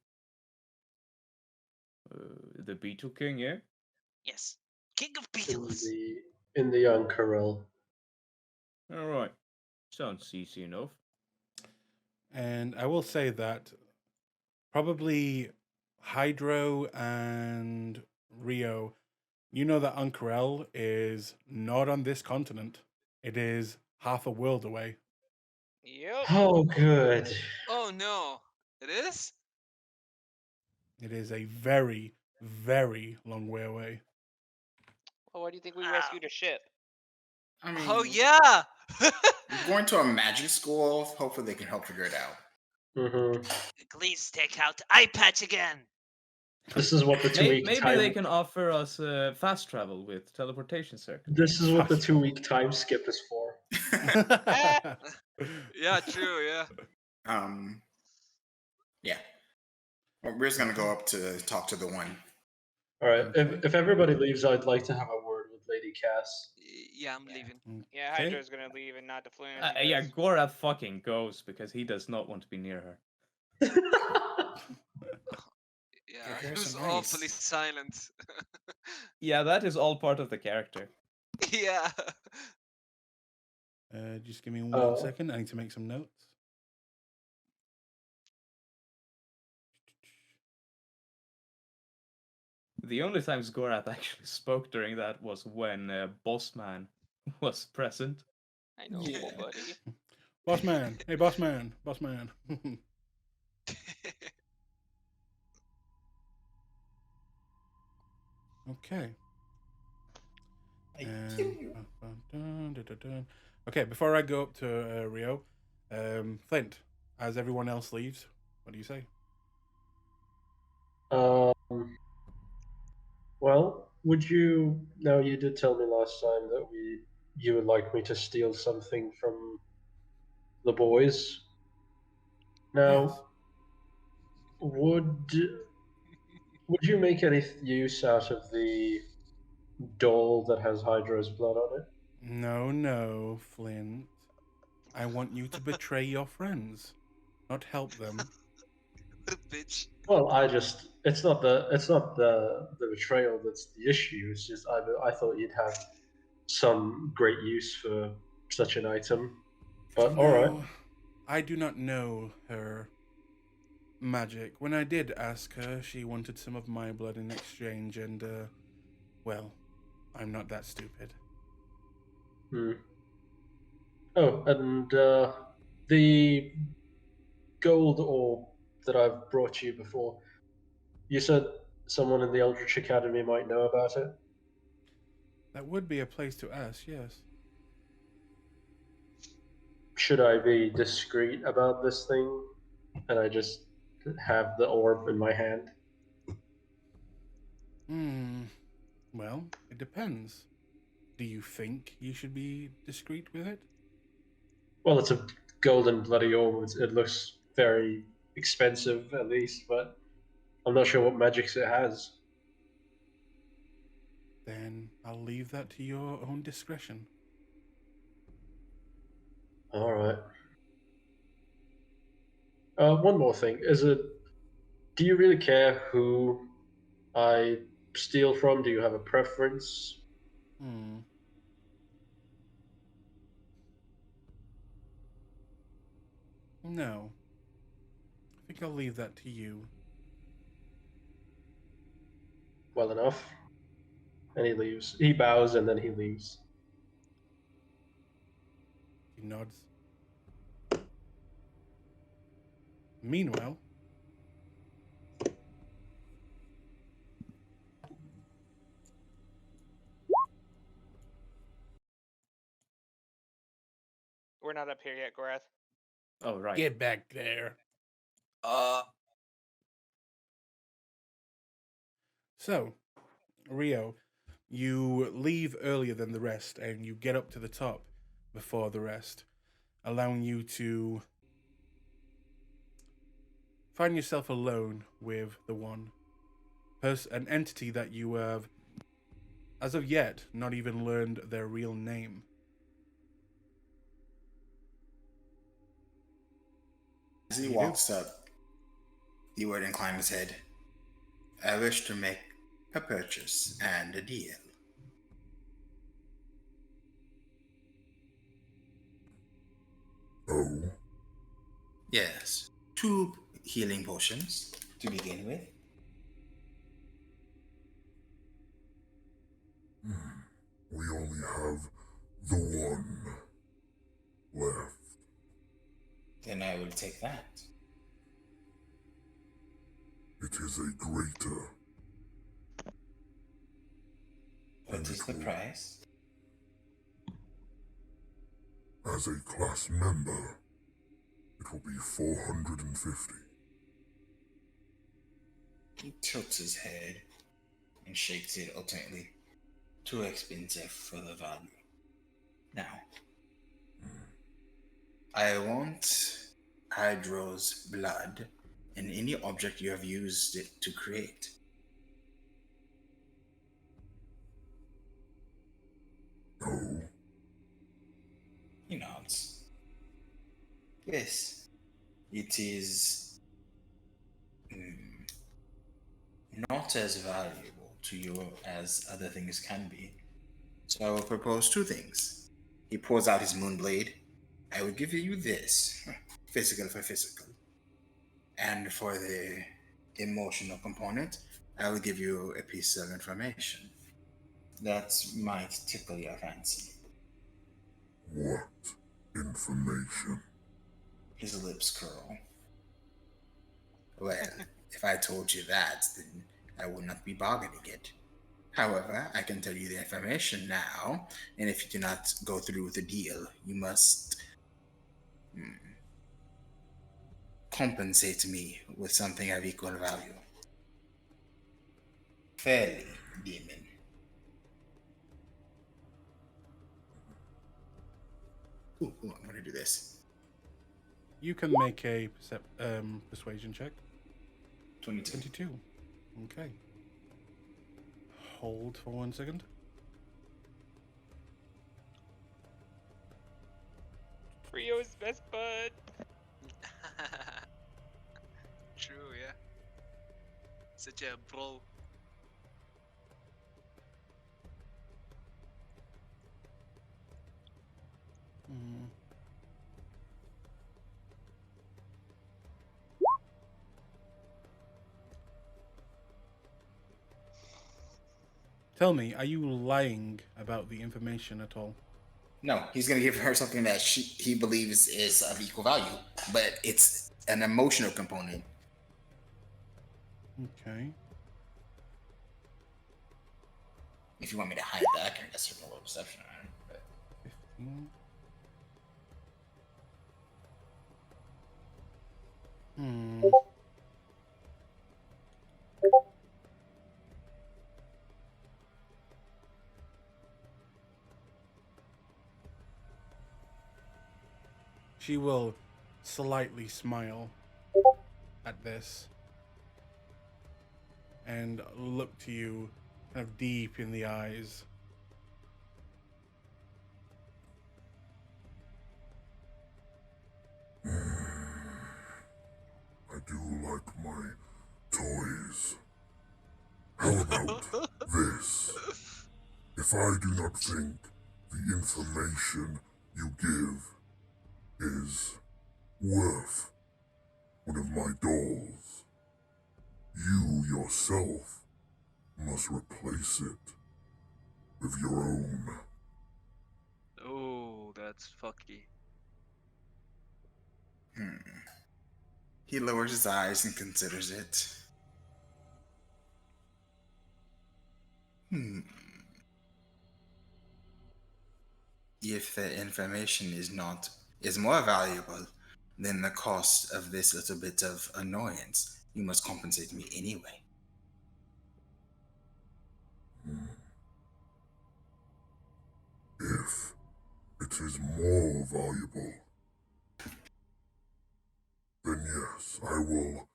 the Beetle King, yeah? Yes, King of In Beetles. the Ankarel. Alright. Sounds easy enough. And I will say that probably Hydro and Rio, you know that Unkrell is not on this continent. It is half a world away. Yep. Oh, good. Oh no, it is. It is a very, very long way away. Well, why do you think we Wow. rescued a ship? I mean, Oh yeah. I'm going to a magic school. Hopefully, they can help figure it out. Mm-hmm. Please take out eye patch again. This is what the 2 week Maybe time. they can offer us fast travel with teleportation circuit. This is what the Fast 2 week time skip is for. Yeah, true. Yeah. Yeah. Well, we're just gonna go up to talk to the one. All right. Okay. If everybody leaves, I'd like to have a word with Lady Cass. Yeah, I'm leaving. Yeah, Okay. Hydra's gonna leave and not to Flynn. As he Yeah, does. Gorath fucking goes because he does not want to be near her. Yeah, Your he hair's was so awfully nice. silent. Yeah, that is all part of the character. Yeah. Just give me 1 Oh. second. I need to make some notes. The only times Gorath actually spoke during that was when Bossman was present. I know, Yeah. poor buddy. Boss man. Hey, boss man. Boss man. Okay. Okay, before I go up to Rio, Flint, as everyone else leaves, what do you say? Well, would you? No, you did tell me last time that you would like me to steal something from the boys. Now, Yes. would you make any use out of the doll that has Hydra's blood on it? No, no, Flint. I want you to betray your friends, not help them. What a bitch. Well, it's not the betrayal that's the issue. It's just I thought you'd have some great use for such an item. But all right. No, I do not know her magic. When I did ask her, she wanted some of my blood in exchange, and, well, I'm not that stupid. Hmm. Oh, and the gold orb that I've brought you before. You said someone in the Eldritch Academy might know about it. That would be a place to ask, yes. Should I be discreet about this thing? and I just have the orb in my hand. Well, it depends. Do you think you should be discreet with it? Well, it's a golden bloody orb. It looks very expensive, at least, but I'm not sure what magics it has. Then I'll leave that to your own discretion. All right. One more thing. Do you really care who I steal from? Do you have a preference? No. I think I'll leave that to you. Well enough. And he leaves. He bows and then he leaves. He nods. Meanwhile, We're not up here yet, Gorath. Oh, right. get back there. So, Rio, you leave earlier than the rest and you get up to the top before the rest, allowing you to find yourself alone with the one an entity that you have, as of yet, not even learned their real name. As he walks up, he would incline his head. I wish to make a purchase and a deal. Oh, Yes, 2 healing potions to begin with. we only have the one left. Then I will take that. It is a greater. What is the price? As a class member, it will be 450. He tilts his head and shakes it ultimately. Too expensive for the value. Now, I want Hydro's blood in any object you have used it to create. Oh, He nods. Yes, it is not as valuable to you as other things can be. So I will propose 2 things. He pulls out his moonblade. I will give you this, physical for physical. And for the emotional component, I will give you a piece of information that might tickle your fancy. what information? His lips curl. Well, if I told you that, then I would not be bargaining it. However, I can tell you the information now, and if you do not go through with the deal, you must compensate me with something of equal value. Fairly, demon. Ooh, I'm gonna do this. You can make a persuasion check. 22. 22. Okay. Hold for 1 second. Rio's best bud. True, yeah. Such a bro. Tell me, are you lying about the information at all? No, he's gonna give her something that he believes is of equal value, but it's an emotional component. Okay. If you want me to hide that, I can guess a roll of perception on it. But 15. She will slightly smile at this and look to you kind of deep in the eyes. I do like my toys. How about this? If I do not think the information you give is worth one of my dolls, you yourself must replace it with your own. Oh, that's fucky. He lowers his eyes and considers it. If the information is more valuable than the cost of this little bit of annoyance, you must compensate me anyway. If it is more valuable, then yes, I will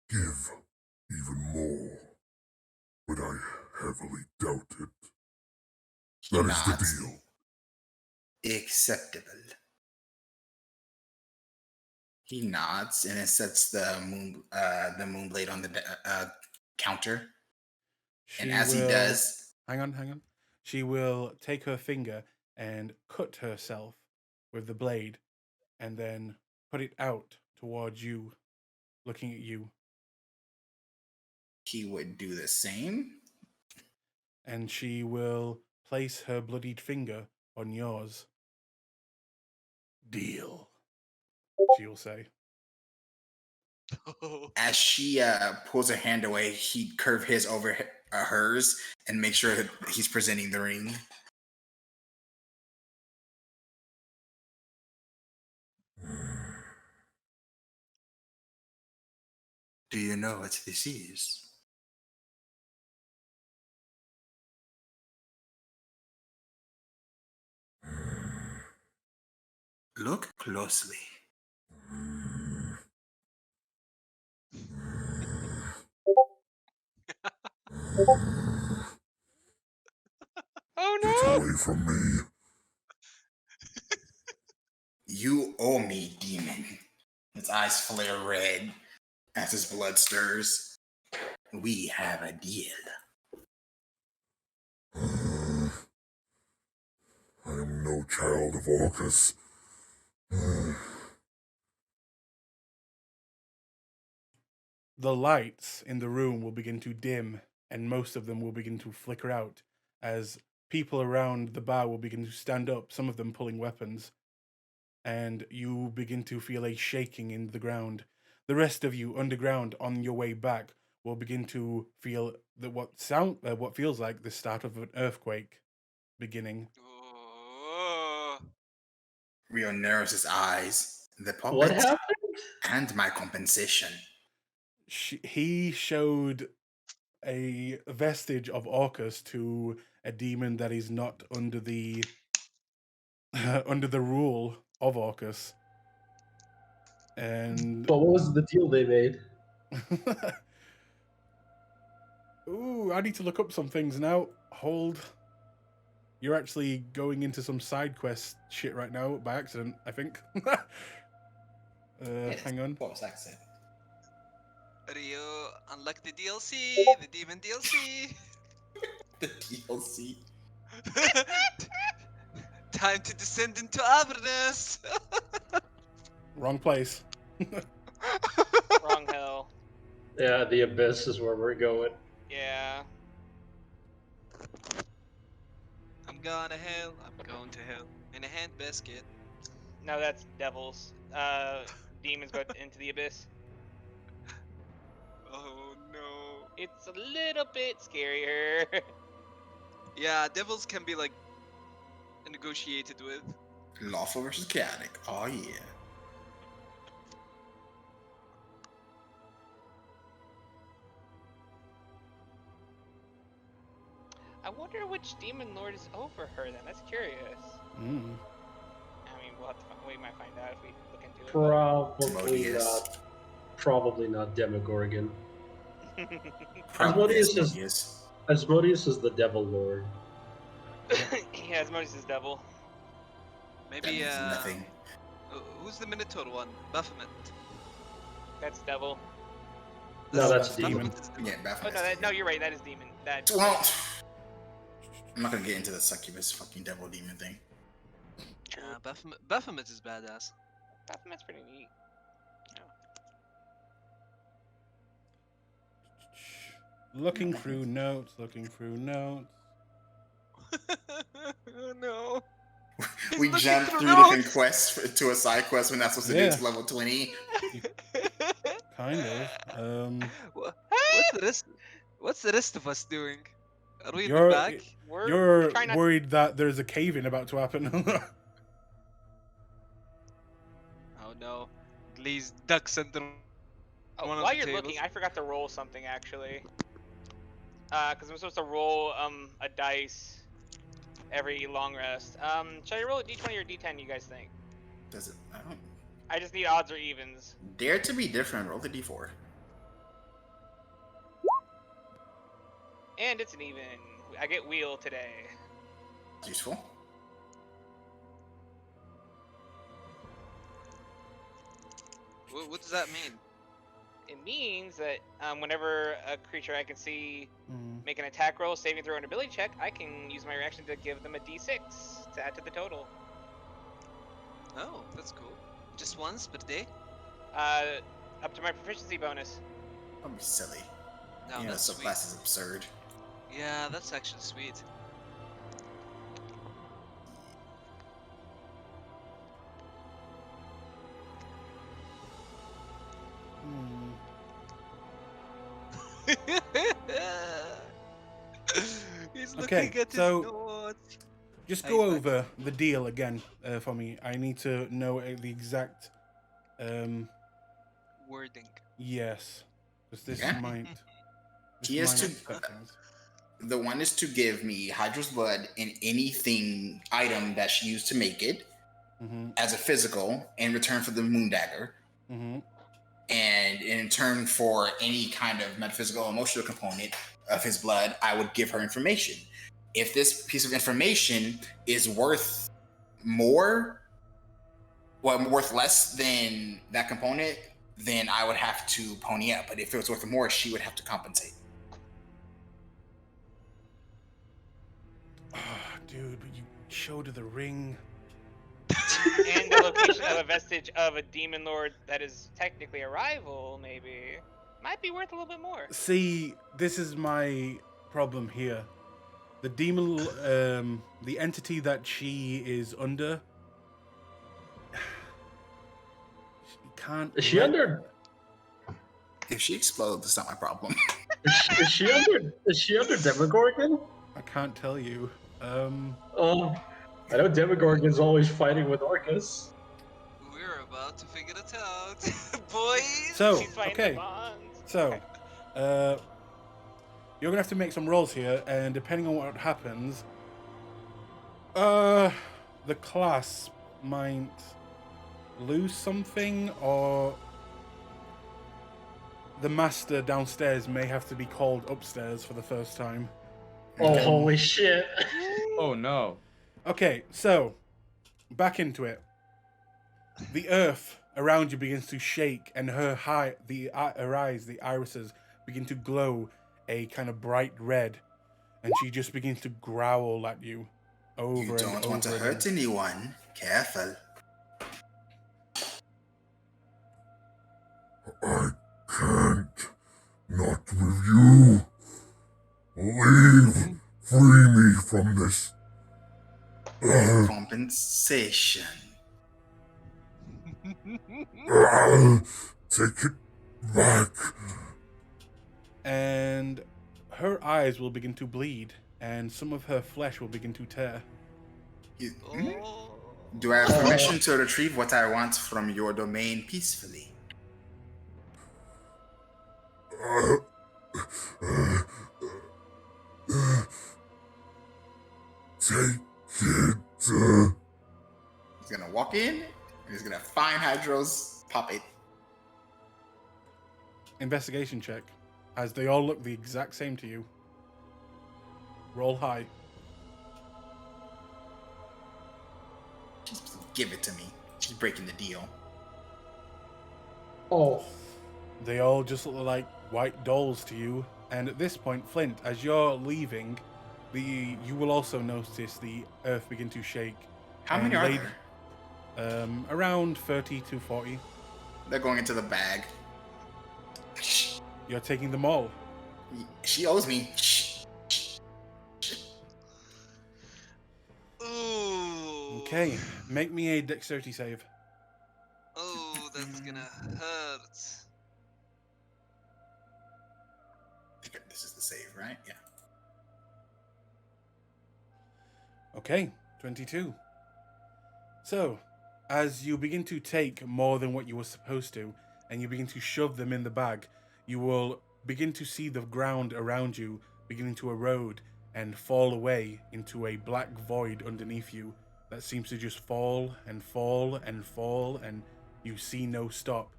give even more. But I heavily doubt it. He That is the nods. deal. Acceptable. He nods and then sets the moonblade on the counter. She And as he will- does, hang on. She will take her finger and cut herself with the blade and then put it out towards you, looking at you. he would do the same. And she will place her bloodied finger on yours. Deal, she will say. As she pulls her hand away, he'd curve his over hers and make sure that he's presenting the ring. Do you know what this is? Look closely. Oh Get no! away from me. You owe me, demon. His eyes flare red as his blood stirs. We have a deal. I am no child of Orcus. The lights in the room will begin to dim, and most of them will begin to flicker out as people around the bar will begin to stand up, some of them pulling weapons, and you begin to feel a shaking in the ground. The rest of you underground on your way back will begin to feel that what feels like the start of an earthquake beginning. Oh. Rio narrows his eyes. The puppet What happened? and my compensation. He showed a vestige of Orcus to a demon that is not under the under the rule of Orcus. And But what was the deal they made? ooh, I need to look up some things now. Hold. You're actually going into some side quest shit right now by accident, I think. Hang on. What was accent? Rio, unlock the DLC, the demon DLC. The DLC. Time to descend into Avernus. Wrong place. Wrong hell. Yeah, the abyss is where we're going. Yeah. I'm going to hell. I'm going to hell in a handbasket. No, that's devils. Demons go into the abyss. Oh no. It's a little bit scarier. Yeah, devils can be like negotiated with. Lawful versus chaotic. Oh yeah. I wonder which demon lord is over her then. That's curious. Mm. I mean, we'll have to might find out if we look into it. Asmodeus. Probably not Demogorgon. Probably Asmodeus is Asmodeus. Asmodeus is the Devil Lord. Yeah, Asmodeus is devil. That Maybe means nothing. who's the Minotaur one? Baphomet. That's devil. No, that's that's demon. Baphomet is devil. Yeah, Oh Baphomet. no, you're right. That is demon. That. Well, I'm not gonna get into the succubus fucking devil demon thing. Baphomet is badass. Baphomet's pretty neat. Looking through notes. No. We looking jumped through through notes. different quests to a side quest when that's supposed to do Yeah. to level 20. Kind of. What's the rest of us doing? Are we in the You're- back? You're trying not- worried that there's a cave-in about to happen. Oh no. Lee's ducks under Oh, one of while the you're tables. looking, I forgot to roll something actually. Because I'm supposed to roll a dice every long rest. Should I roll a d20 or d10? You guys think? Does it? I don't I just need odds or evens. dare to be different. Roll the d4. And it's an even. I get wheel today. It's useful. What does that mean? It means that whenever a creature I can see Mm. make an attack roll, saving throw, and ability check, I can use my reaction to give them a d6 to add to the total. Oh, that's cool. Just once per day? Up to my proficiency bonus. Don't be silly. No, You know, that's sweet. subclass is absurd. Yeah, that's actually sweet. Hmm. He's Okay, looking at so- his notes. Just Hey, go back. over the deal again for me. I need to know the exact. Wording. Yes, because this Yeah. might. this He has might to- upset things. The one is to give me Hydra's blood in anything item that she used to make it Mhm. as a physical in return for the moon dagger. Mhm. And in return for any kind of metaphysical emotional component of his blood, I would give her information. If this piece of information is worth more, well, worth less than that component, then I would have to pony up. But if it was worth more, she would have to compensate. Ah, dude, but you showed her the ring. And the location of a vestige of a demon lord that is technically a rival, maybe. Might be worth a little bit more. See, this is my problem here. The demon, the entity that she is under, she can't. Is she let- under? If she explodes, it's not my problem. Is she under? Is she under Demogorgon? I can't tell you. Oh, I know Demogorgon's always fighting with Orcus. We're about to figure it out, boys. So, She's fighting okay. the bonds. So, you're gonna have to make some rolls here, and depending on what happens, the Clasp might lose something, or the master downstairs may have to be called upstairs for the first time. Oh, holy shit! Oh no. Okay, so back into it. The earth around you begins to shake, and her eyes, the irises, begin to glow a kind of bright red, and she just begins to growl at you over You and don't over want to again. hurt anyone. Careful. I can't. Not with you. Leave. Free me from this. Compensation. Take it back. And her eyes will begin to bleed, and some of her flesh will begin to tear. You- Oh. Do I have permission to retrieve what I want from your domain peacefully? Take it. He's gonna walk in, He's gonna find Hydro's puppet. Investigation check, as they all look the exact same to you. Roll high. She's supposed to give it to me. She's breaking the deal. Oh, They all just look like white dolls to you. And at this point, Flint, as you're leaving, you will also notice the earth begin to shake. How And many are they- there? Around 30 to 40. They're going into the bag. You're taking them all. She owes me. Ooh. Okay, make me a dexterity save. Oh, that's gonna hurt. This is the save, right? Yeah. Okay, 22. So, as you begin to take more than what you were supposed to, and you begin to shove them in the bag, you will begin to see the ground around you beginning to erode and fall away into a black void underneath you that seems to just fall and fall and fall, and you see no stop,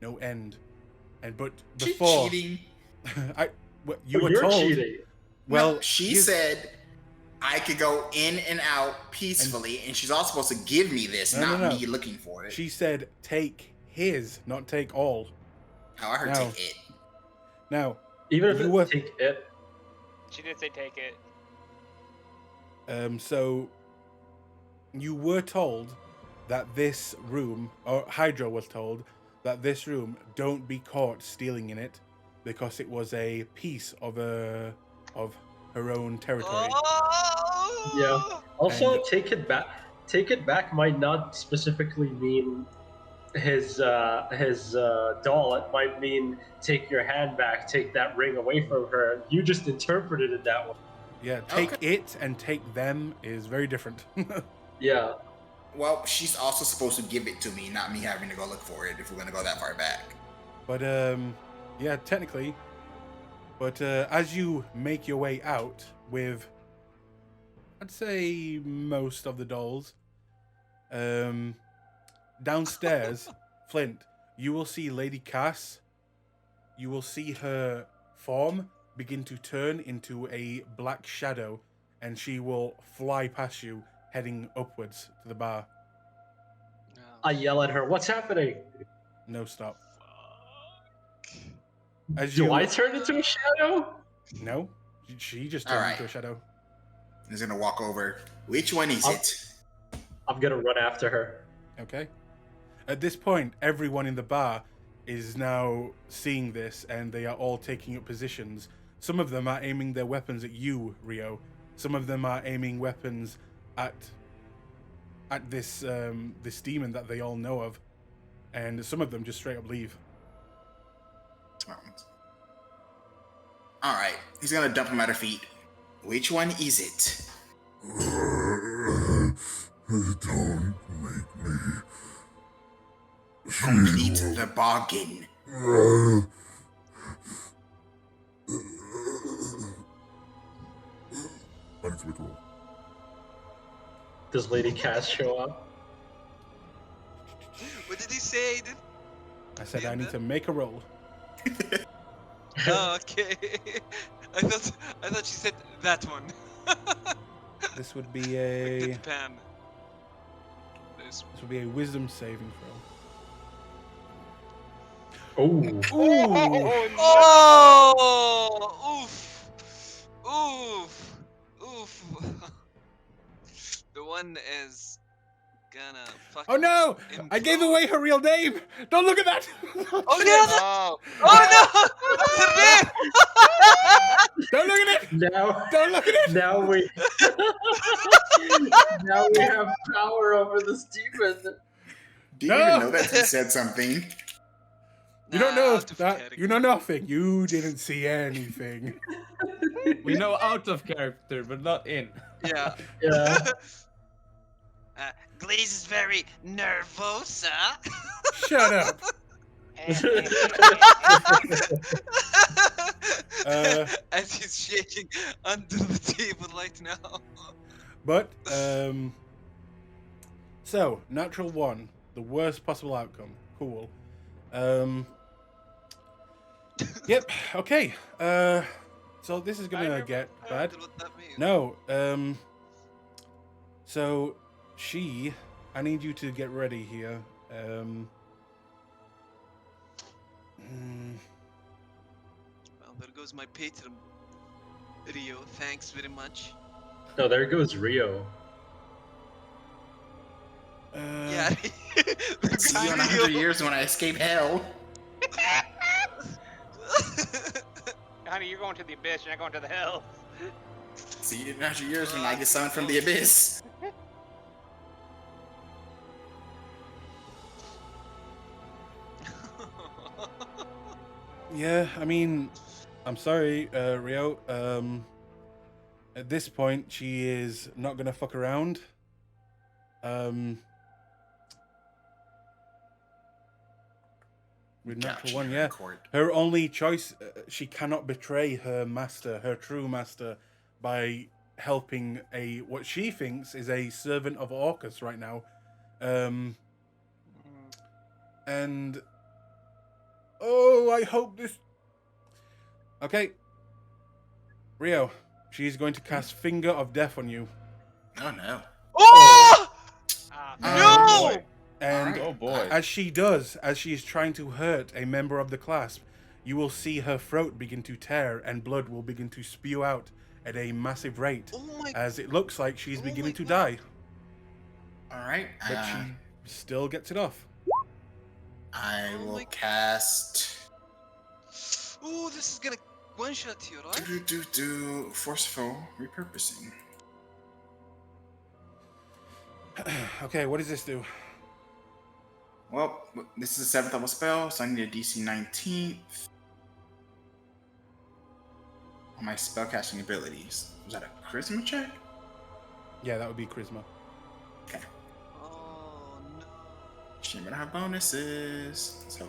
no end. But Keep before, cheating. you were you're told. cheating. Well, No, she here's- said I could go in and out peacefully, and she's all supposed to give me this, not No. me looking for it. She said take his, not take all. Oh, I heard No. take it. Now, Even if You it's were- take it. She did say take it. so you were told that this room, or Hydra was told that this room, don't be caught stealing in it because it was a piece of her own territory. Oh! Yeah. Also, And- take it back. Take it back might not specifically mean his doll. It might mean take your hand back, take that ring away from her. You just interpreted it that way. Yeah, take it and take them is very different. Yeah. Well, she's also supposed to give it to me, not me having to go look for it if we're gonna go that far back. But yeah, technically. But as you make your way out with, I'd say most of the dolls, downstairs, Flint, you will see Lady Cass. You will see her form begin to turn into a black shadow, and she will fly past you, heading upwards to the bar. I yell at her, "What's happening?" No stop. As Do you, I turn into a shadow? No, she just All turned right. into a shadow. He's gonna walk over. Which one is I'll- it? I'm gonna run after her. Okay. At this point, everyone in the bar is now seeing this, and they are all taking up positions. Some of them are aiming their weapons at you, Rio. Some of them are aiming weapons at this this demon that they all know of, and some of them just straight up leave. All right, he's gonna dump him at her feet. Which one is it? Don't make me. Complete feel- the bargain. I need to make a roll. Does Lady Cass show up? What did he say? Aiden? I said Yeah, I need man. to make a roll. Oh, okay. I thought she said that one. This would be Like a the pan. this would be a wisdom saving throw. Oh, Ooh. Oh! Oof! Oof! The one is gonna fuck. Oh no! I gave implode. away her real name. Don't look at that. Oh yeah! Oh, Oh no! That's her name! Don't look at it. now, Don't look at it. now we, now we have power over this demon. Do you No. even know that he said something? You don't Nah, know out of that. character. You know nothing. You didn't see anything. We know out of character, but not in. Yeah. Yeah. Glaze is very nervosa. Shut up. As he's shaking under the table right now. But so natural one. the worst possible outcome. Cool. Yep. Okay. So this is gonna get bad. What that mean? No. So I need you to get ready here. Well, there goes my patron, Rio. Thanks very much. No, there goes Rio. Yeah. See you in 100 years when I escape hell. Honey, you're going to the abyss. You're not going to the hell. See you in 100 years when I get summoned from the abyss. Yeah, I mean, I'm sorry, Rio. At this point, she is not gonna fuck around. With natural one, yeah. Her only choice, she cannot betray her master, her true master, by helping what she thinks is a servant of Orcus right now. And I hope this. Okay, Rio, she's going to cast Finger of Death on you. Oh no. Oh! No! And Oh boy. as she does, as she is trying to hurt a member of the Clasp, you will see her throat begin to tear and blood will begin to spew out at a massive rate, as it looks like she's beginning to die. All right. But she still gets it off. I will cast. Oh, this is gonna one-shot you, right? Forceful repurposing. Okay, what does this do? Well, this is a 7th level spell, so I need a DC 19th on my spellcasting abilities. Was that a charisma check? Yeah, that would be charisma. Okay. Oh no. Shame I don't have bonuses. So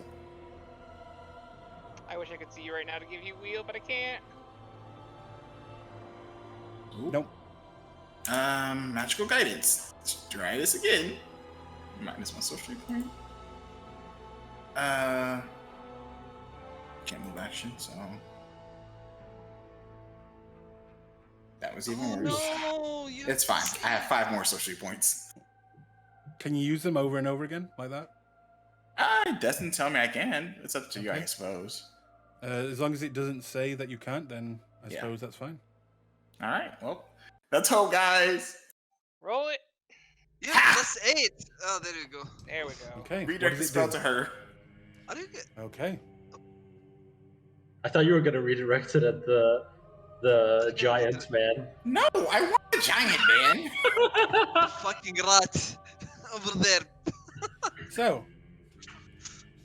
I wish I could see you right now to give you wheel, but I can't. Nope. Magical guidance. Let's try this again. Minus 1 social point. Can't move action, so that was even worse. No, It's fine. I have 5 more social points. Can you use them over and over again like that? It doesn't tell me I can. It's up to you, I Okay. suppose. As long as it doesn't say that you can't, then I Yeah. suppose that's fine. All right. Well, let's hope, guys. Roll it. Yeah, plus 8. Oh, there you go. There we go. Okay. Redirect the spell to her. Are you good? Okay. I thought you were gonna redirect it at the giant man. No, I want a giant man. The fucking rat over there. So,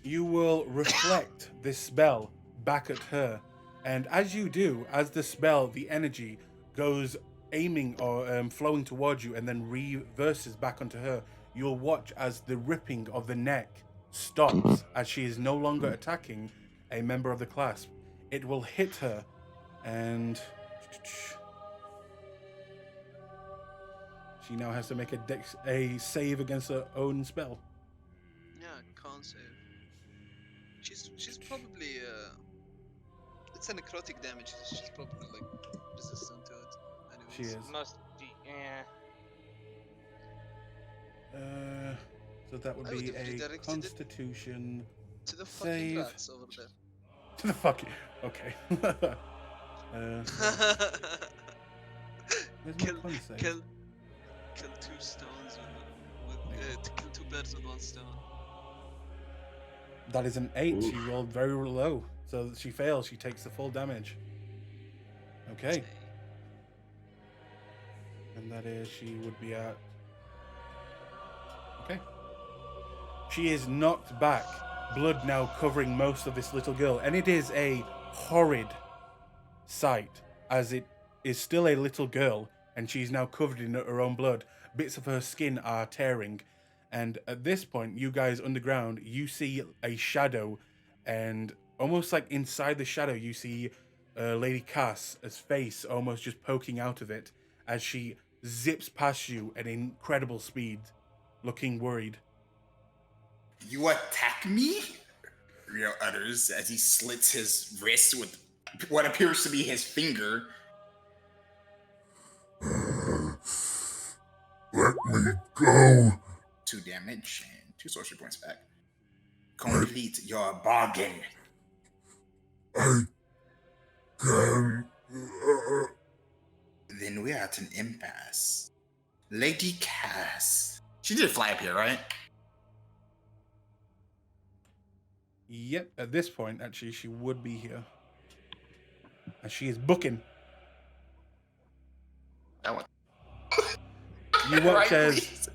you will reflect this spell back at her. And as you do, as the spell, the energy goes aiming or flowing towards you and then reverses back onto her, you'll watch as the ripping of the neck stops as she is no longer attacking a member of the Clasp. It will hit her and she now has to make a save against her own spell. Yeah, can't save. She's probably it's a necrotic damage. She's probably like resistant to it. Anyways. She is. Must be, yeah. So that would I would be have a redirected it Constitution to the fucking save. rats over there. To the fucking. Okay. Where's my Kill, con save? kill 2 stones to kill 2 birds with 1 stone. That is an 8. Oof. She rolled very low, so she fails. She takes the full damage. Okay. And that is, she would be at. Okay. She is knocked back, blood now covering most of this little girl, and it is a horrid sight, as it is still a little girl, and she's now covered in her own blood. Bits of her skin are tearing, and at this point, you guys underground, you see a shadow, and almost like inside the shadow, you see Lady Cass's face almost just poking out of it as she zips past you at incredible speed, looking worried. You attack me? Rio utters as he slits his wrist with what appears to be his finger. Let me go. 2 damage and 2 sorcery points back. Complete your bargain. I can. Then we're at an impasse. Lady Cass. She did fly up here, right? Yep, at this point, actually, she would be here. And she is booking. That one. You watch Right, as please.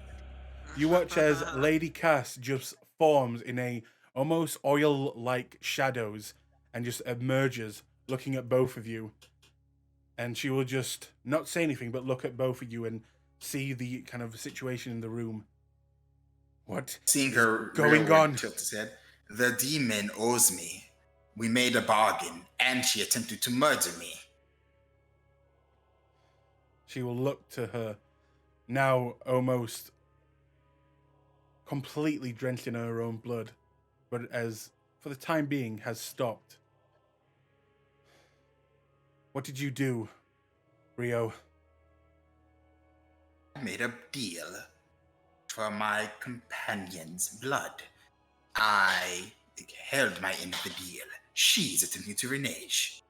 you watch as Lady Cass just forms in a almost oil-like shadows and just emerges, looking at both of you. And she will just not say anything, but look at both of you and see the kind of situation in the room. What? Seeing her going on? tilt his head. The demon owes me. We made a bargain, and she attempted to murder me. She will look to her, now almost completely drenched in her own blood, but as, for the time being, has stopped. What did you do, Rio? I made a deal for my companion's blood. I held my end of the deal. She's attempting to renege.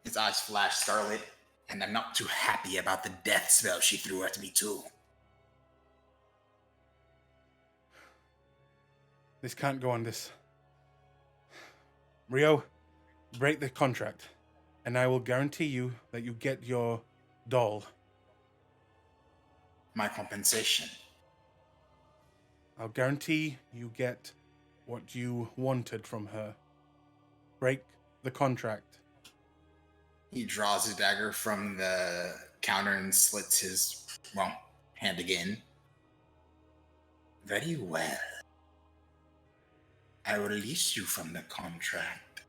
His eyes flash scarlet, and I'm not too happy about the death spell she threw at me too. This can't go on this. Rio, break the contract, and I will guarantee you that you get your doll. My compensation. I'll guarantee you get what you wanted from her. Break the contract. He draws his dagger from the counter and slits his, hand again. Very well. I will release you from the contract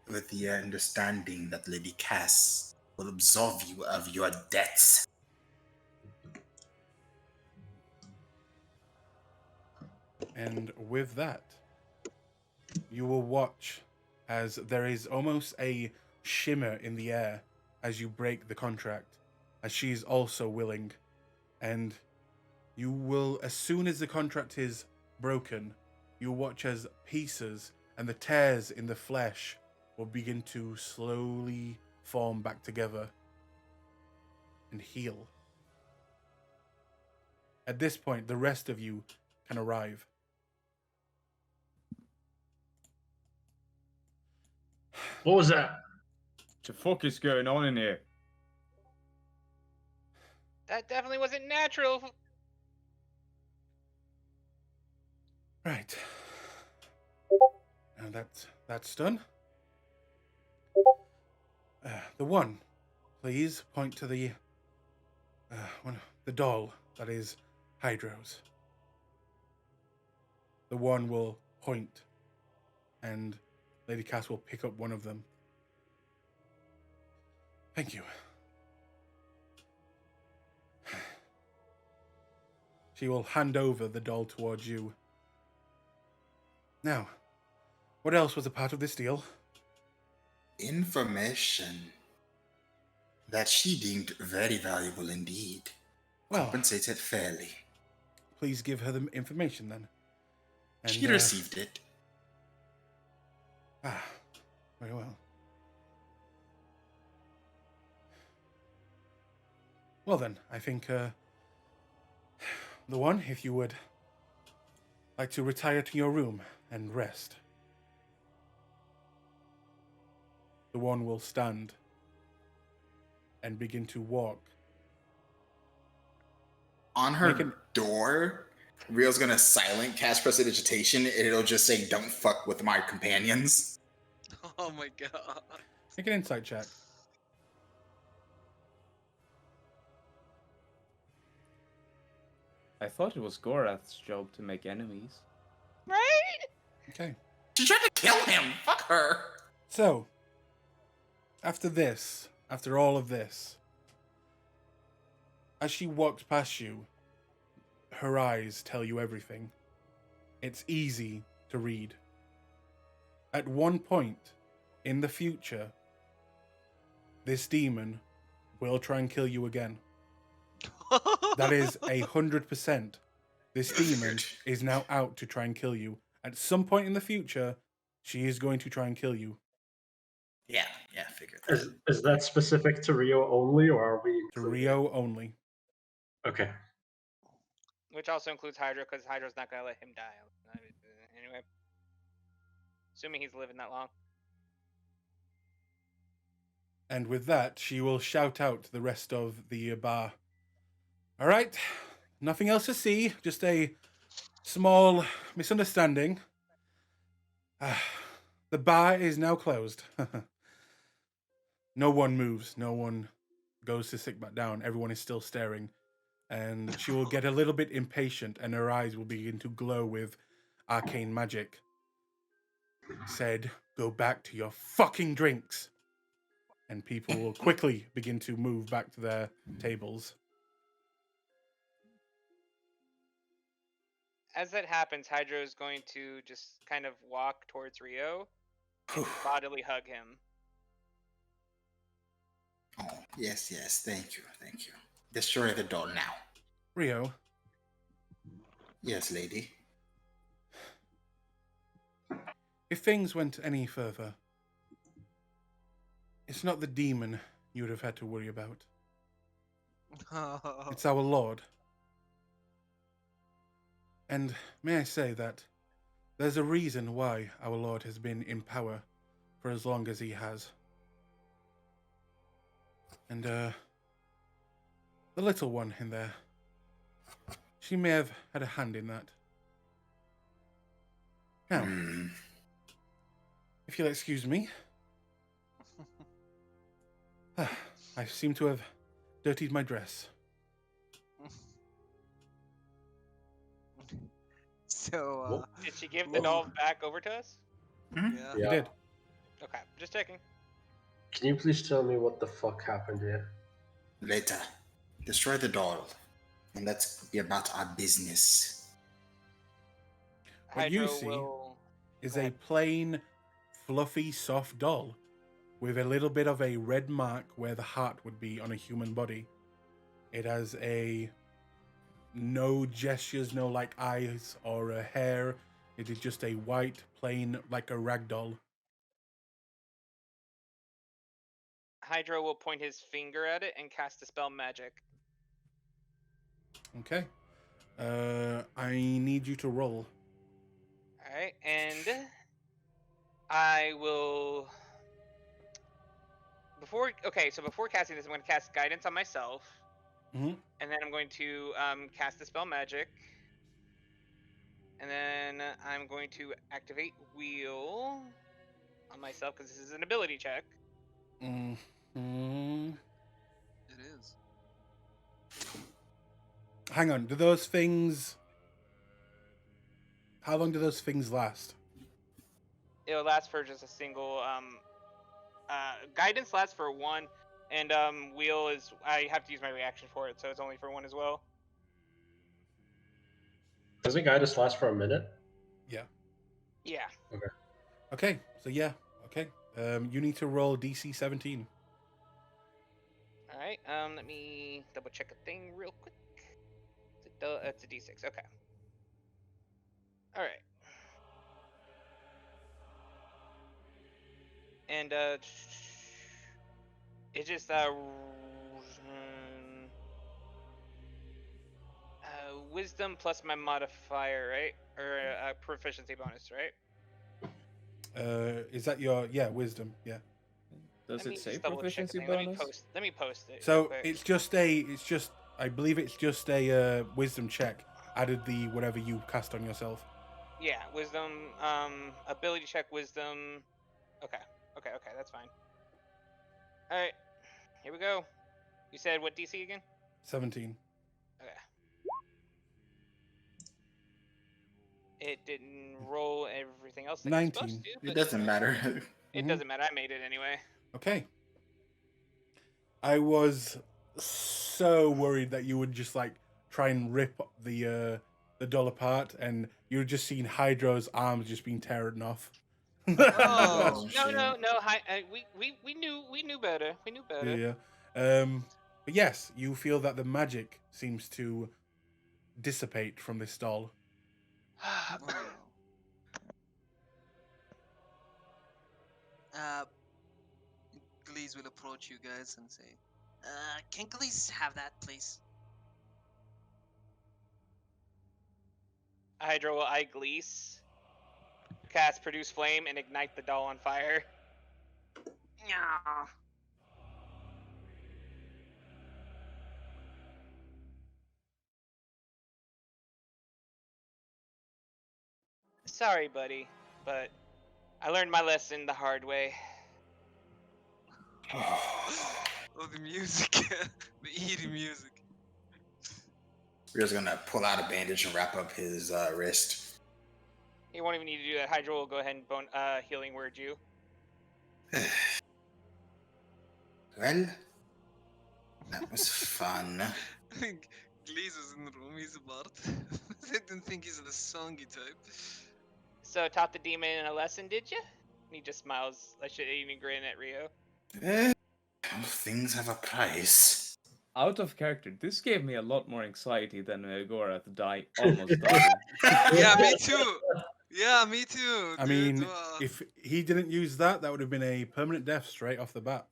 with the understanding that Lady Cass will absolve you of your debts. And with that, you will watch as there is almost a shimmer in the air as you break the contract, as she is also willing. And you will, as soon as the contract is broken, you watch as pieces and the tears in the flesh will begin to slowly form back together and heal. At this point, the rest of you can arrive. What was that? What the fuck is going on in here? That definitely wasn't natural. Right. Now that's done. The one, please point to the the doll that is Hydro's. The one will point, and Lady Cass will pick up one of them. Thank you. She will hand over the doll towards you. Now, what else was a part of this deal? Information that she deemed very valuable indeed. Well, Compensated fairly. please give her the information then. And, She received it. Very well. Well then, I think the one, if you would like to retire to your room and rest. The one will stand and begin to walk. On her door, Rio's gonna silent cast prestidigitation, and it'll just say, "Don't fuck with my companions." Oh my god. Make an insight check. I thought it was Gorath's job to make enemies. Right? Okay. She tried to kill him. Fuck her. So, after all of this, as she walks past you, her eyes tell you everything. It's easy to read. At one point in the future, this demon will try and kill you again. That is 100%. This demon is now out to try and kill you. At some point in the future, she is going to try and kill you. Yeah, figured that. Is that specific to Rio only, or are we To including- Rio only. Okay. Which also includes Hydra, because Hydra's not gonna let him die. Anyway, assuming he's living that long. And with that, she will shout out to the rest of the bar. All right, nothing else to see, just a small misunderstanding. The bar is now closed. No one moves, no one goes to sit back down. Everyone is still staring. And she will get a little bit impatient and her eyes will begin to glow with arcane magic. Said, go back to your fucking drinks. And people will quickly begin to move back to their tables. As that happens, Hydra is going to just kind of walk towards Rio and bodily hug him. Oh, yes, thank you. Destroy the doll now. Rio, Yes, lady. if things went any further, it's not the demon you would have had to worry about. It's our Lord. And may I say that there's a reason why our Lord has been in power for as long as he has. And, the little one in there, she may have had a hand in that. Now, if you'll excuse me, I seem to have dirtied my dress. So, Did she give the doll back over to us? yeah. You did. Okay, just checking. Can you please tell me what the fuck happened here? Later, destroy the doll, and let's be about our business. What you Hydra see will... is Go a ahead. plain, fluffy, soft doll with a little bit of a red mark where the heart would be on a human body. It has no gestures, no like eyes or a hair. It is just a white, plain, like a rag doll. Hydra will point his finger at it and cast a spell magic. Okay. I need you to roll. Alright, and I will... Before casting this, I'm going to cast Guidance on myself. Mhm. And then I'm going to cast the spell magic. And then I'm going to activate Wheel on myself, because this is an ability check. Mhm. It is. Hang on. Do those things... How long do those things last? It'll last for just a single... Guidance lasts for 1, and Wheel is... I have to use my reaction for it, so it's only for 1 as well. Doesn't Guidance last for a minute? Yeah. Yeah. Okay. So yeah. Okay. You need to roll DC 17. Alright, let me double check a thing real quick. It's a D6, okay. Alright. And, it's just, wisdom plus my modifier, right? Or a proficiency bonus, right? Is that your wisdom? Yeah. Does Let me it say just double check a proficiency thing. bonus? Let me post it. real So quick. it's just I believe it's just a wisdom check. Added the whatever you cast on yourself. Yeah, wisdom, ability check, wisdom. Okay, that's fine. Alright, here we go. You said what DC again? 17. Okay. It didn't roll everything else that it's 19. supposed to. It But doesn't matter. it doesn't matter. I made it anyway. Okay. I was so worried that you would just like try and rip the doll apart, and you're just seeing Hydro's arms just being teared off. Oh. No. We knew better. We knew better. Yeah. But yes, you feel that the magic seems to dissipate from this doll. Glees will approach you guys and say, can Glees have that, please? Hydra will eye Glees, cast Produce Flame, and ignite the doll on fire. Yeah. Sorry, buddy, but I learned my lesson the hard way. Oh, the music. The eerie music. We're just gonna pull out a bandage and wrap up his wrist. He won't even need to do that. Hydra will go ahead and healing word you. Well, that was fun. I think Glees is in the room. He's a bard. I didn't think he's the songy type. So taught the demon a lesson, did you? And he just smiles. I should even grin at Rio. All things have a price. Out of character, this gave me a lot more anxiety than Gorath almost dying. Yeah, me too. Yeah, me too. I dude. mean, if he didn't use that, that would have been a permanent death straight off the bat.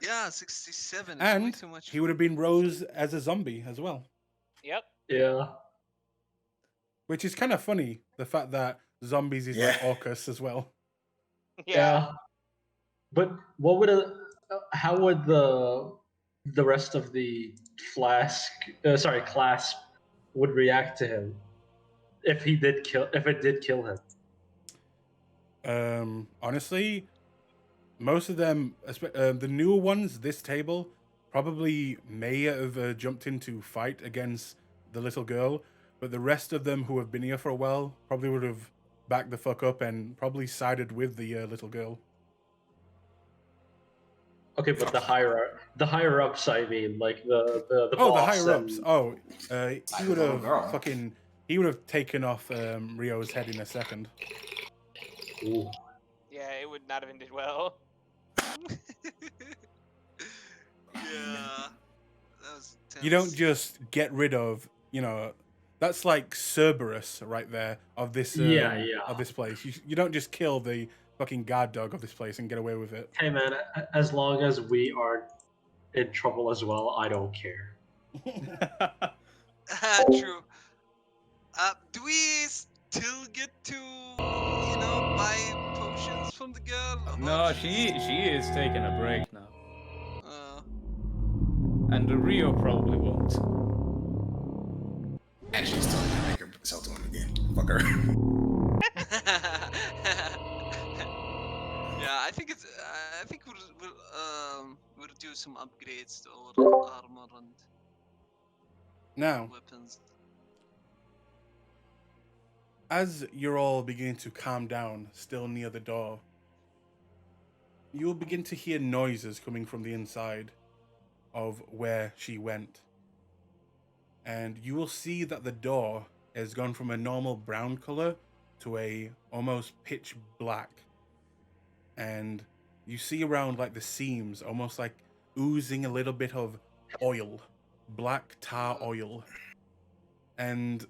Yeah, 67 is way And too much. he would have been rose as a zombie as well. Yep. Yeah. Which is kind of funny, the fact that zombies is like Orcus as well. Yeah. But what would how would the rest of the Clasp would react to him if it did kill him? Honestly, most of them, the newer ones, this table, probably may have jumped in to fight against the little girl, but the rest of them who have been here for a while probably would have backed the fuck up and probably sided with the little girl. Okay, but the higher ups, I mean, like the the boss higher ups. and... He would have taken off Rio's head in a second. Ooh. Yeah, it would not have ended well. Yeah. That was tense. You don't just get rid of, that's like Cerberus right there of this of this place. You don't just kill the fucking guard dog of this place and get away with it. Hey man, as long as we aren't in trouble as well, I don't care. True. Do we still get to, buy potions from the girl? Or No, not? she is taking a break now. Uh, And Rio probably won't. And she's still gonna make her sell to him again. Fuck her. yeah, I think we'll do some upgrades to our armor and Now, weapons. as you're all beginning to calm down, still near the door, you'll begin to hear noises coming from the inside of where she went. And you will see that the door has gone from a normal brown color to a almost pitch black. And you see around like the seams almost like oozing a little bit of oil, black tar oil. And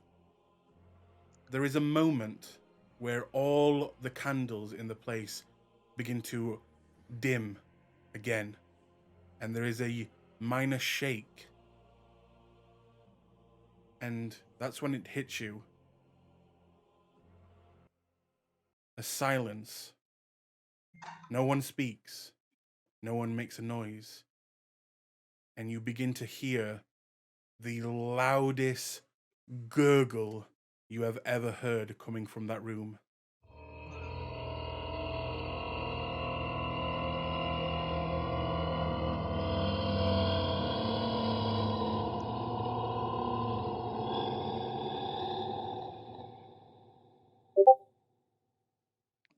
there is a moment where all the candles in the place begin to dim again. And there is a minor shake. And that's when it hits you. A silence. No one speaks. No one makes a noise. And you begin to hear the loudest gurgle you have ever heard coming from that room.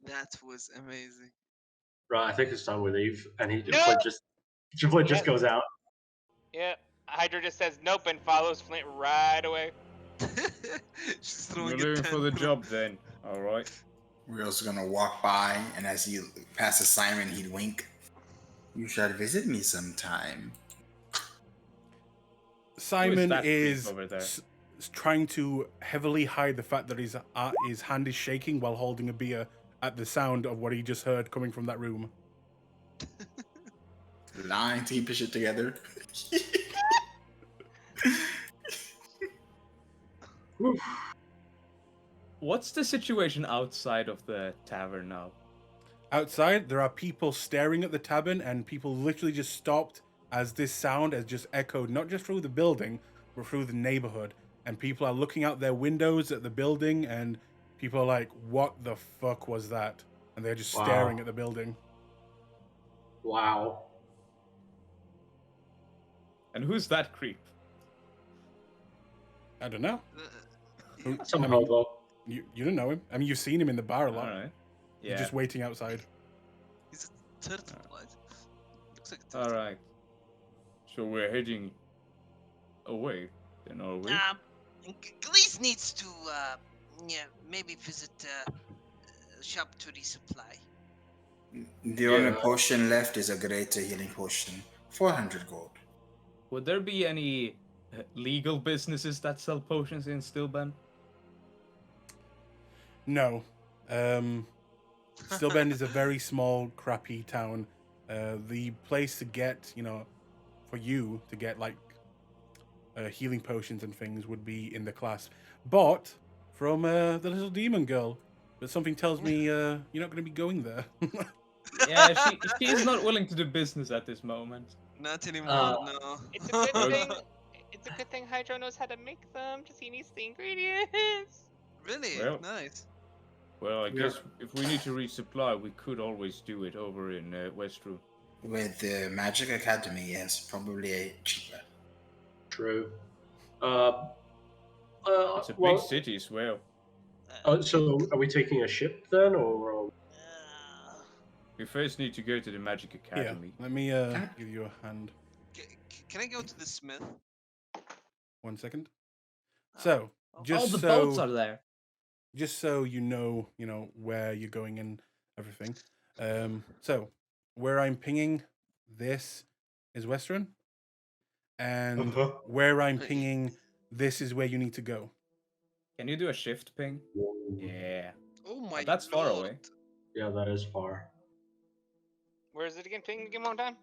That was amazing. Right, I think it's time we leave, and No! Triplet just goes out. Yep. Hydra just says nope and follows Flint right away. She's You're throwing a looking for the tantrum. job then. Alright. We're also gonna walk by, and as he passes Simon, he'd wink. You shall visit me sometime. Simon that creep is over there? trying to heavily hide the fact that his hand is shaking while holding a beer at the sound of what he just heard coming from that room. Lying to keep his shit together. What's the situation outside of the tavern now? Outside, there are people staring at the tavern, and people literally just stopped as this sound has just echoed not just through the building, but through the neighborhood. And people are looking out their windows at the building, and people are like, "What the fuck was that?" And they're just staring at the building. Wow. And who's that creep? I don't know. Who- Some I mean, hobo. you don't know him. I mean, you've seen him in the bar a lot. Alright. He's Yeah. just waiting outside. He's a turtle, right? Looks like a turtle. Alright. So we're heading away, then, are we? Glees needs to, maybe visit shop to resupply. The only potion left is a greater healing potion. 400 gold. Would there be any legal businesses that sell potions in Stillben? No. Stillbend is a very small, crappy town. The place to get, for you to get like healing potions and things would be in the Clasp. But from the little demon girl. But something tells me you're not going to be going there. Yeah, she is not willing to do business at this moment. Not anymore, no. It's a good thing. It's a good thing Hydro knows how to make them. Just he needs the ingredients. Really? Well. Nice. Well, I guess if we need to resupply, we could always do it over in Westrue. With the Magic Academy, yes, probably cheaper. True. It's a big city as well. So are we taking a ship then, or? We first need to go to the Magic Here, Academy. let me give you a hand. Can I go to the smith? 1 second. So, All just the so boats are there. just so you know where you're going and everything. So where I'm pinging this is Western, and where I'm pinging this is where you need to go. Can you do a shift ping? Yeah. Oh my That's far lord. away. Yeah, that is far. Where is it again? Ping again one time.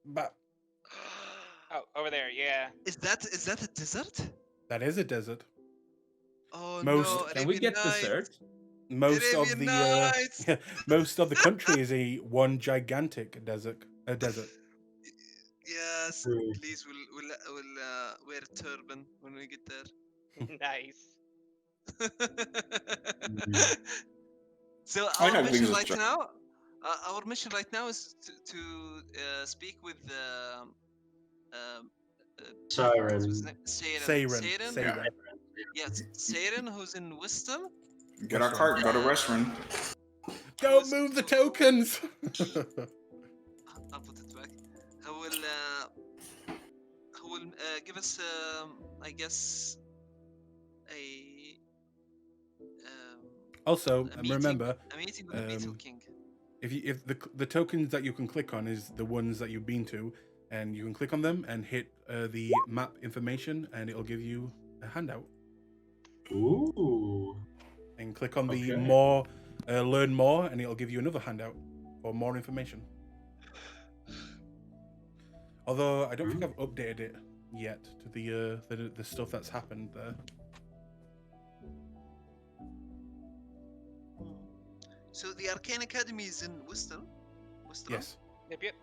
But Oh, over there. Yeah. Is that a desert? that is a desert. Oh Most- no, Can we Arabian get Nights. dessert? Most of Arabian the Nights. most of the country is one gigantic desert. A desert. Yes, Hmm. please, we'll wear a turban when we get there. Nice. So I our know mission things right are- now, our mission right now is to speak with Siren. what's his name? Seiren. Seiren. Yes, Seiren, who's in Wisdom. Get our cart, go to restaurant. Don't move the tokens. I'll put it back. Who will give us, I guess, a Also, a meeting, remember, a meeting with the Beetle King. if the tokens that you can click on is the ones that you've been to, and you can click on them and hit the map information, and it'll give you a handout. Ooh. And click on the Okay. more, learn more, and it'll give you another handout for more information. Although I don't think I've updated it yet to the stuff that's happened there. So the Arcane Academy is in Wisdom. Yes. Yep.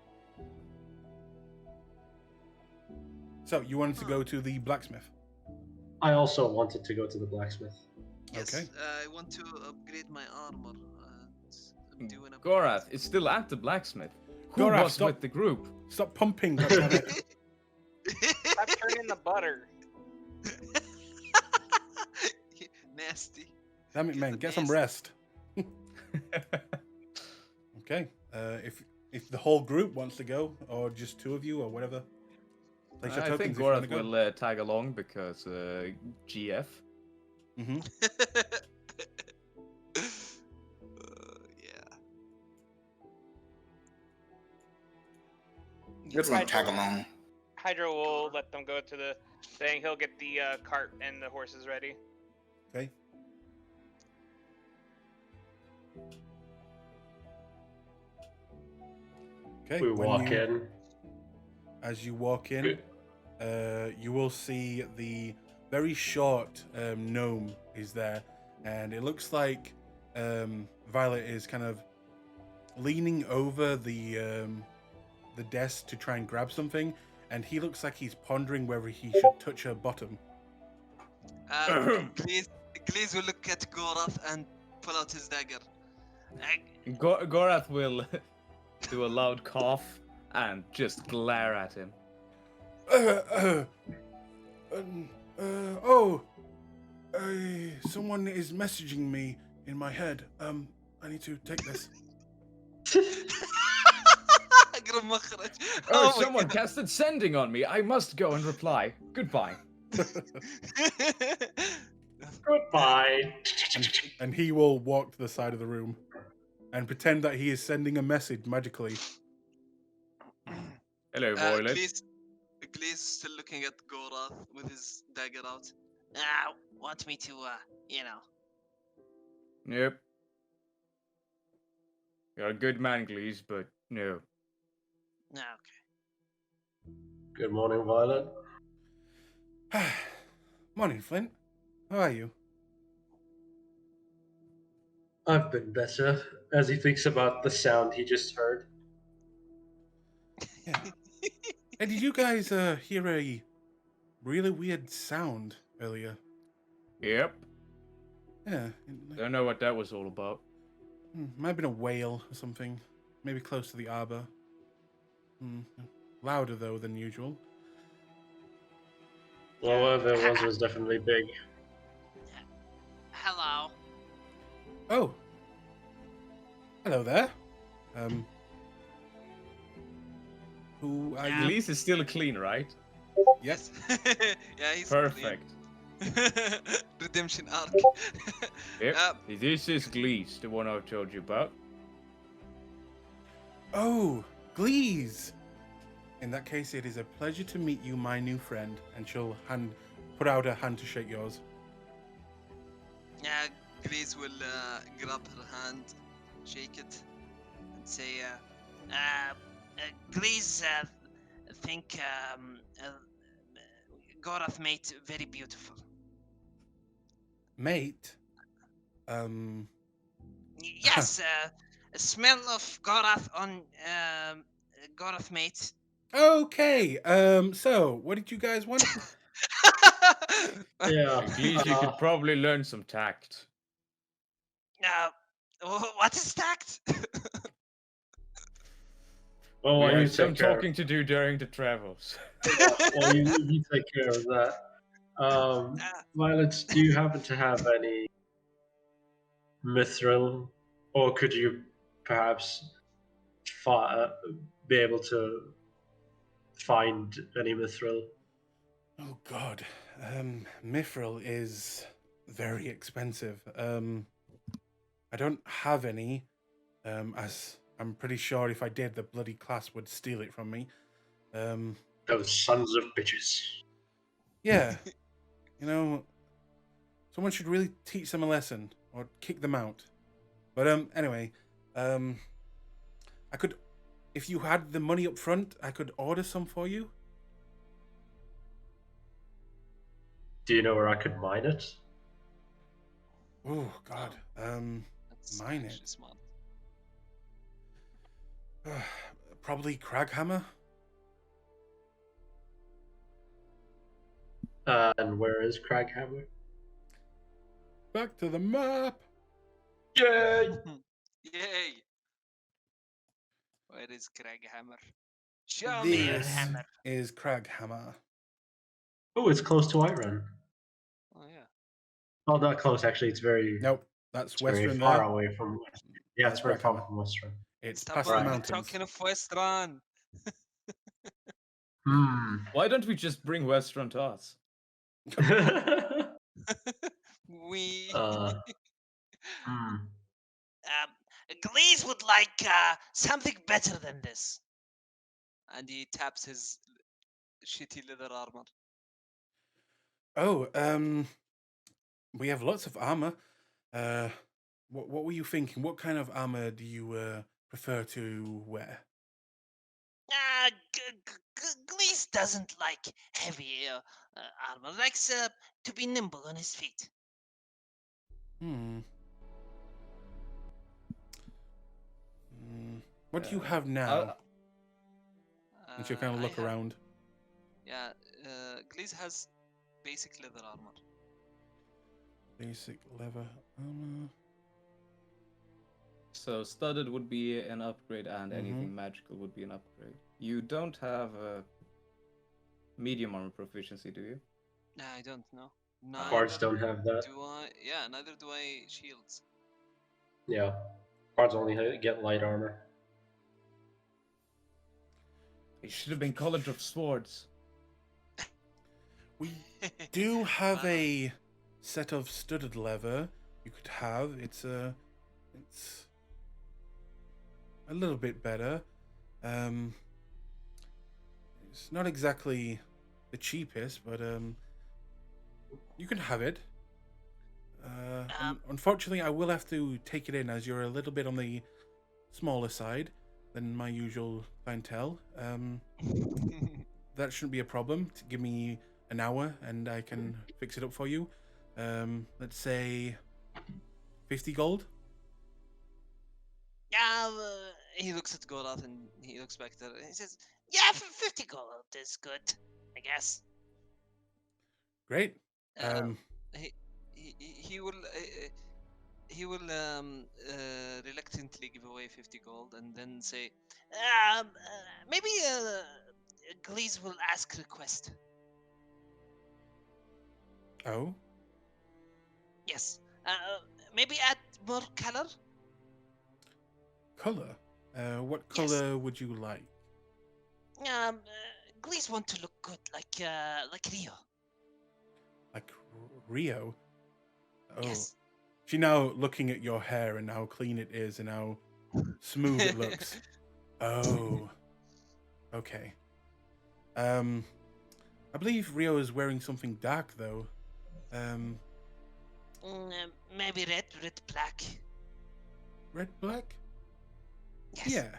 So you wanted to go to the blacksmith. I also wanted to go to the blacksmith. Yes, Okay. I want to upgrade my armor. I'm doing a Gorath is still at the blacksmith. Who Gorath, was stop. with the group? Stop pumping. goddammit. Stop turning the butter. Nasty. Damn it, man. the Get some nasty. rest. Okay. If the whole group wants to go, or just two of you, or whatever, Place your I tokens think if you want Gorath to go. will tag along because GF. Mm-hmm. Yeah. Good one, tag along. Hydra will let them go to the thing. He'll get the cart and the horses ready. Okay. Okay. We walk in. As you walk in, you will see the very short gnome is there, and it looks like Violet is kind of leaning over the desk to try and grab something, and he looks like he's pondering whether he should touch her bottom. Glees will look at Gorath and pull out his dagger. Gorath will do a loud cough and just glare at him. Someone is messaging me in my head. I need to take this. Oh, someone casted sending on me. I must go and reply. Goodbye. Goodbye. And he will walk to the side of the room and pretend that he is sending a message magically. Hello, Violet. Glees still looking at Gorath with his dagger out. Want me to, Yep. You're a good man, Glees, but no. Okay. Good morning, Violet. Morning, Flint. How are you? I've been better. As he thinks about the sound he just heard. Yeah. Hey, did you guys hear a really weird sound earlier? Yep. Yeah. Don't know what that was all about. Might have been a whale or something. Maybe close to the arbor. Louder, though, than usual. Well, whatever it was definitely big. Hello. Oh. Hello there. Who are you? Glees is still clean, right? Yes. Yeah, he's Perfect. Redemption arc. Yep. This is Glees, the one I told you about. Oh, Glees. In that case, it is a pleasure to meet you, my new friend. And she'll put out her hand to shake yours. Glees will grab her hand, shake it, and say, Glees, think Gorath mate very beautiful. Mate? Yes, smell of Gorath on Gorath mate. Okay. So, what did you guys want? Yeah. Glees, you could probably learn some tact. What is tact? Well, We while you have some take care, talking to do during the travels. while you take care of that, Violet, do you happen to have any mithril, or could you perhaps be able to find any mithril? Oh God, mithril is very expensive. I don't have any. As I'm pretty sure if I did, the bloody Clasp would steal it from me. Those sons of bitches. Yeah, someone should really teach them a lesson or kick them out. But anyway, I could, if you had the money up front, I could order some for you. Do you know where I could mine it? Oh God, mine it. Smart. Probably Craghammer. And where is Craghammer? Back to the map. Yay! Yay! Where is Craghammer? Show me your This hammer. is Craghammer. Oh, it's close to Iron. Oh yeah. Well, not close actually. It's very Nope, that's very Western far there. away from. Yeah, it's very far Craghammer. from Western. It's Stop past the right. mountains. talking of Western. Why don't we just bring Westron to us? We. Hmm. Glees would like something better than this. And he taps his shitty leather armor. Oh, we have lots of armor. What were you thinking? What kind of armor do you prefer to wear? Glees doesn't like heavy armor. Likes to be nimble on his feet. Hmm. What do you have now? And she'll kind of look around. Yeah, Glees has basic leather armor. Basic leather armor. So studded would be an upgrade, and anything magical would be an upgrade. You don't have a medium armor proficiency, do you? I don't know. Cards don't have that. Do I? Yeah, neither do I shields. Yeah. Cards only get light armor. They should have been colored of swords. We do have a set of studded leather you could have. It's a little bit better. It's not exactly the cheapest, but you can have it. Unfortunately, I will have to take it in as you're a little bit on the smaller side than my usual clientele. That shouldn't be a problem. Give me an hour and I can fix it up for you. Let's say 50 gold. Yeah, he looks at Gorath and he looks back at her and he says, "Yeah, 50 gold is good, I guess." Great. He will reluctantly give away 50 gold and then say, maybe Glees will ask request. Oh? Yes. Maybe add more color? Color? What color would you like? Glees want to look good, like Rio. Like Rio? Oh. Yes. She now looking at your hair and how clean it is and how smooth it looks. Oh. Okay. I believe Rio is wearing something dark though. Maybe red black. Red black? Yes. Yeah.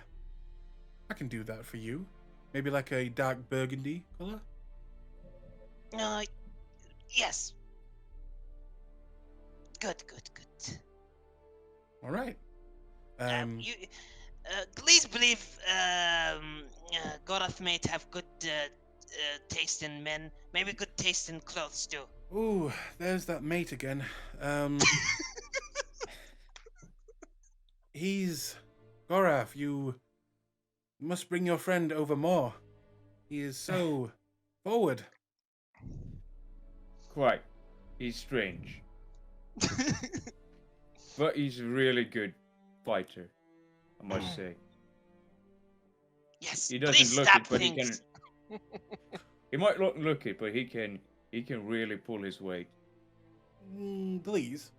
I can do that for you. Maybe like a dark burgundy color? Yes. Good. All right. Please believe Gorath might have good taste in men, maybe good taste in clothes too. Ooh, there's that mate again. He's Gorath. You must bring your friend over more. He is so forward. Quite. He's strange. But he's a really good fighter, I must say. Yes. He doesn't look it, but he can. He might not look it, but he can really pull his weight. Please.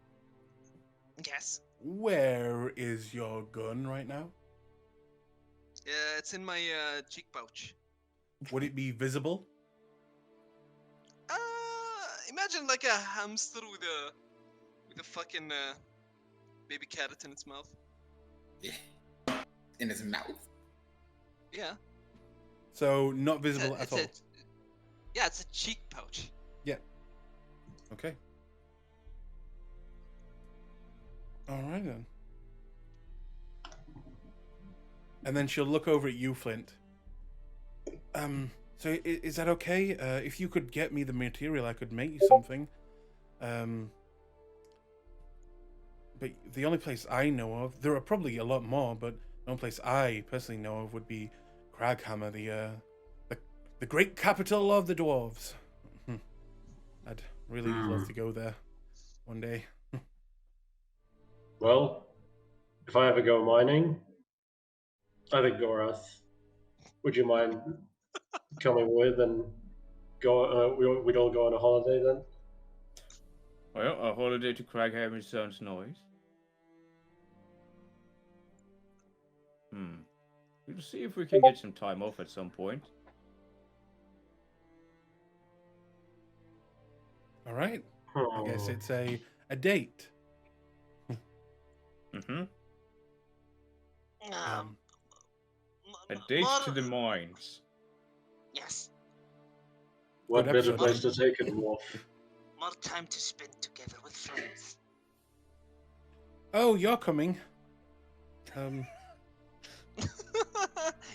Yes. Where is your gun right now? It's in my cheek pouch. Would it be visible? Imagine like a hamster with a fucking baby carrot in its mouth. In his mouth? Yeah. So not visible at all. It's a cheek pouch. Yeah. Okay. All right then. And then she'll look over at you, Flint. So is that okay? If you could get me the material, I could make you something. But the only place I know of, there are probably a lot more, but the only place I personally know of would be Craghammer, the great capital of the dwarves. I'd really love to go there one day. Well, if I ever go mining, I think Gorath, would you mind coming with and go. We'd all go on a holiday then. Well, a holiday to Craghaven sounds nice. We'll see if we can get some time off at some point. All right. I guess it's a date. A date to the mines. Yes, What Good better episode. place to take it, Wolf? more time to spend together with friends. Oh, you're coming.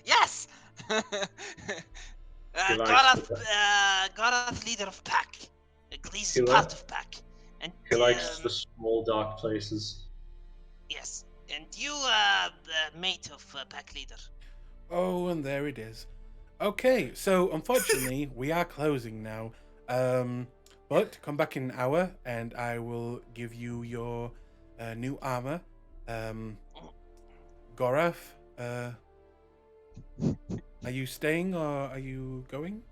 Yes! He likes Gorath, leader of pack. Glees He is li- part of pack. And He likes the small, dark places. yes, and you, the mate of pack leader. Oh, and there it is. Okay, so unfortunately, we are closing now. But come back in an hour, and I will give you your new armor. Gorath, are you staying or are you going?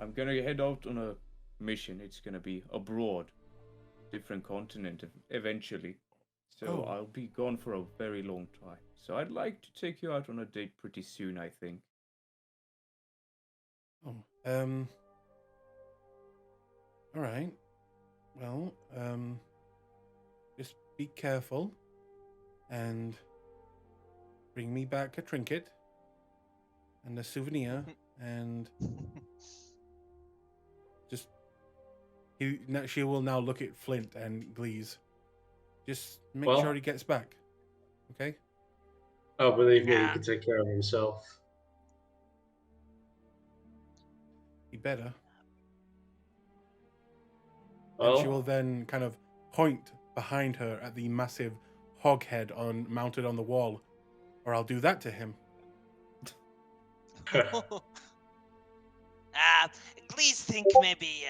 I'm gonna head out on a mission. It's gonna be abroad, different continent eventually. So Oh. I'll be gone for a very long time. So I'd like to take you out on a date pretty soon, I think. Oh, all right. Well, just be careful and bring me back a trinket and a souvenir and just she will now look at Flint and Glees. Just make Well- sure he gets back. Okay? Oh, believe me, he Yeah. can take care of himself. He better. Well, And she will then kind of point behind her at the massive hog head mounted on the wall. Or I'll do that to him. Please think maybe,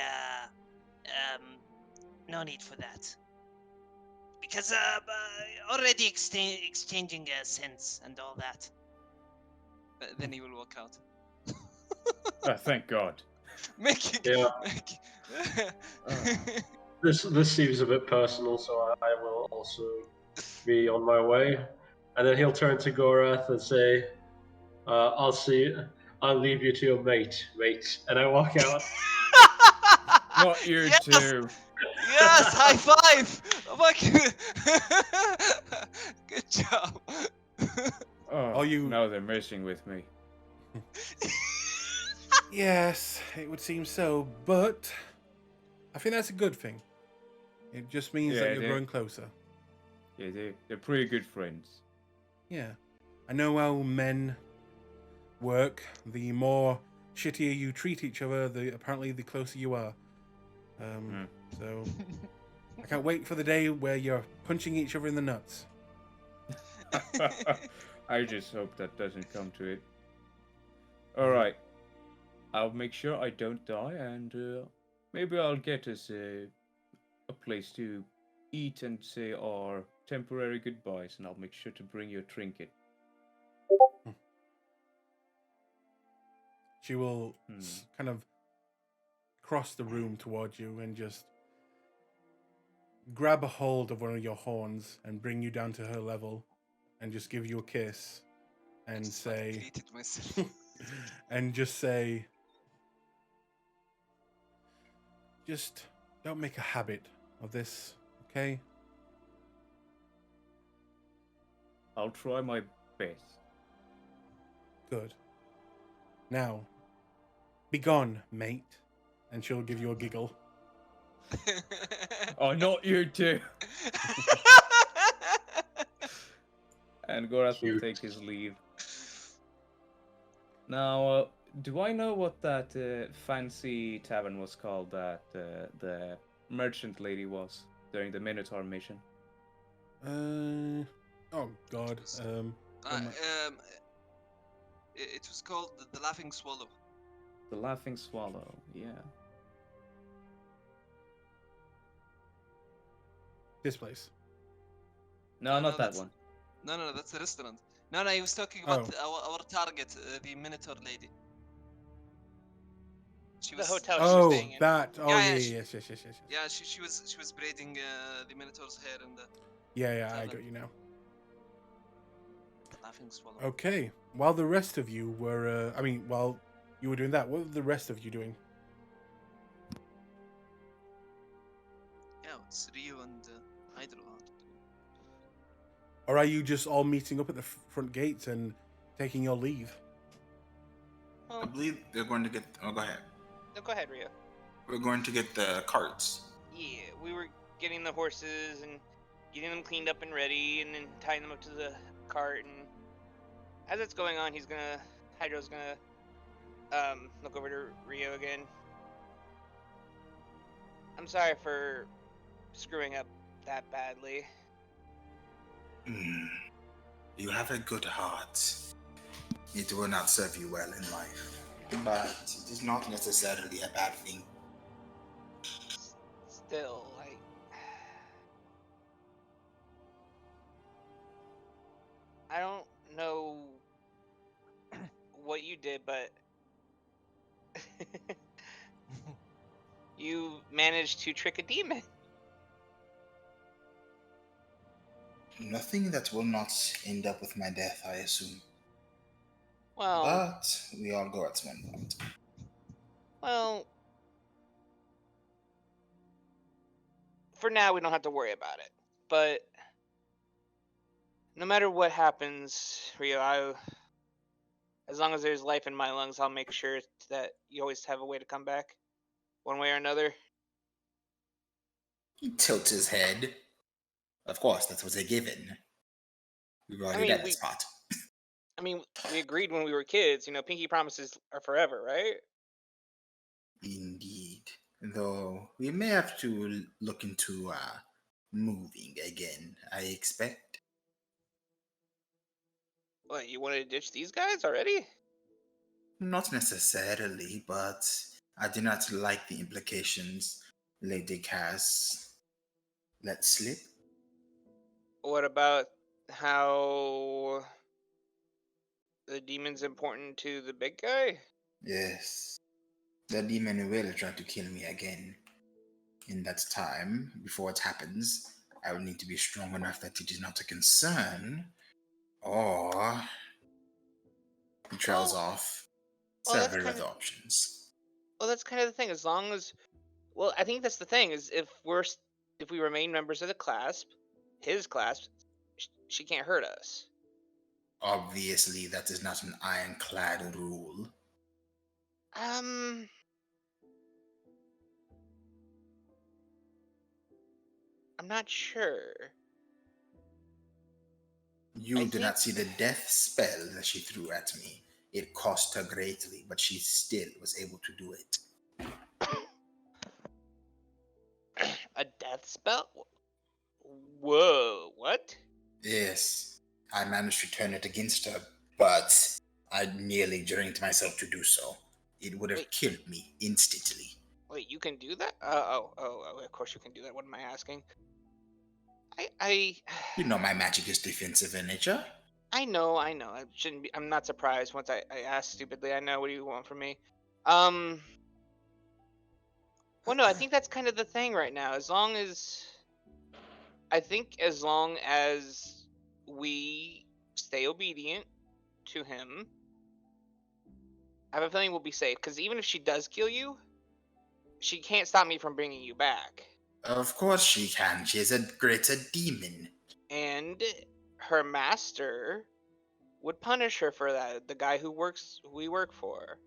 no need for that. Because, already exchanging sense and all that. Then he will walk out. Thank God. Making. Yeah. Making... this seems a bit personal, so I will also be on my way. And then he'll turn to Gorath and say, I'll leave you to your mate. And I walk out. Not you Yes! too. Yes, high five! Oh my god. Good job. Oh, you- now they're messing with me. Yes, it would seem so, but I think that's a good thing. It just means Yeah, that it you're is. growing closer. Yeah, they're pretty good friends. Yeah. I know how men work. The more shittier you treat each other, apparently the closer you are. So I can't wait for the day where you're punching each other in the nuts. I just hope that doesn't come to it. Alright. I'll make sure I don't die, and maybe I'll get us a place to eat and say our temporary goodbyes, and I'll make sure to bring you a trinket. She will kind of cross the room towards you and just grab a hold of one of your horns and bring you down to her level and just give you a kiss and Just fucking say hated myself. and just say, just don't make a habit of this, okay? I'll try my best. Good. Now, be gone, mate. And she'll give you a giggle. Oh, not you too! And Gorath will Cute. take his leave. Now, do I know what that fancy tavern was called that the merchant lady was during the Minotaur mission? Oh God. It was called the Laughing Swallow. The Laughing Swallow, yeah. This place. No, No, not that that's- one. No, that's the restaurant. No, he was talking about our target, the Minotaur lady. She The was. hotel she was Oh, staying in. that. Oh, Yeah, yeah, yeah, yeah, she- yes. Yeah, she was braiding the Minotaur's hair in the Yeah, I Tavern. got you now. laughing swallow. Okay. While the rest of you were, while you were doing that, what were the rest of you doing? Yeah, it's Ryu and Hydro. Or are you just all meeting up at the front gates and taking your leave? I Well, believe they're going to get. Oh, go ahead. no, go ahead, Rio. We're going to get the carts. Yeah, we were getting the horses and getting them cleaned up and ready, and then tying them up to the cart. And as it's going on, Hydro's gonna look over to Rio again. I'm sorry for screwing up that badly. You have a good heart. It will not serve you well in life, but it is not necessarily a bad thing. Still, I don't know what you did, but you managed to trick a demon. Nothing that will not end up with my death, I assume. Well, But we all go at one point. well, for now we don't have to worry about it. But no matter what happens, Rio, as long as there's life in my lungs, I'll make sure that you always have a way to come back, one way or another. He tilts his head. Of course, that was a given. We've already mean, done this part. We agreed when we were kids. Pinky promises are forever, right? Indeed. Though we may have to look into moving again, I expect. What, you want to ditch these guys already? Not necessarily, but I do not like the implications Lady Cass let slip. What about how the demon's important to the big guy? Yes, the demon will try to kill me again. In that time, before it happens, I will need to be strong enough that it is not a concern, or he trails off. well, that's Several kind other of options. well, that's kind of the thing. As long as, I think that's the thing is if we remain members of the Clasp, his Clasp, she can't hurt us. Obviously, that is not an ironclad rule. I'm not sure. You did not see the death spell that she threw at me. It cost her greatly, but she still was able to do it. A death spell? Whoa, what? Yes, I managed to turn it against her, but I nearly drank myself to do so. It would have killed me instantly. Wait, you can do that? Of course you can do that. What am I asking? I You know my magic is defensive in nature. I know. I shouldn't be. I'm not surprised once I asked stupidly. I know what do you want from me. Well, no, I think that's kind of the thing right now. As long as we stay obedient to him, I have a feeling we'll be safe. Because even if she does kill you, she can't stop me from bringing you back. Of course she can. She is a greater demon. And her master would punish her for that. The guy who we work for.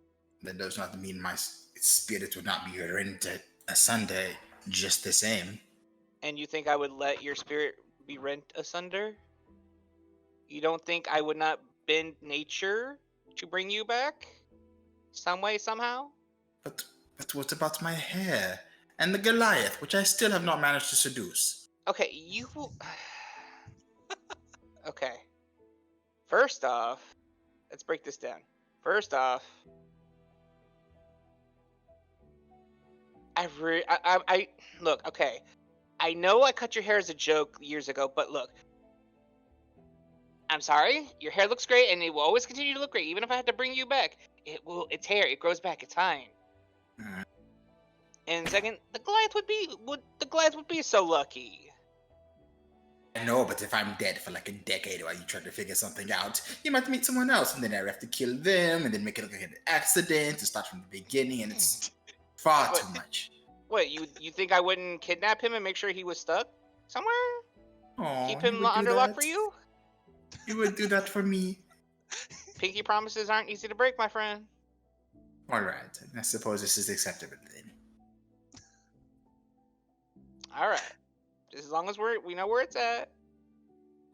That does not mean my spirit would not be rent asunder just the same. And you think I would let your spirit be rent asunder? You don't think I would not bend nature to bring you back? Some way, somehow? But what about my hair? And the Goliath, which I still have not managed to seduce. Okay, you will... Okay. First off, let's break this down. First off, look, okay. I know I cut your hair as a joke years ago, but look. I'm sorry, your hair looks great and it will always continue to look great, even if I have to bring you back. It's hair, it grows back, it's fine. And second, the Goliath would be so lucky. I know, but if I'm dead for like a decade while you try to figure something out, you might meet someone else, and then I have to kill them, and then make it look like an accident, to start from the beginning, and it's far too much. What, you think I wouldn't kidnap him and make sure he was stuck somewhere? Aw, Keep you him would do under lock that? for you? You would do that for me? Pinky promises aren't easy to break, my friend. Alright, I suppose this is acceptable then. Alright. As long as we know where it's at.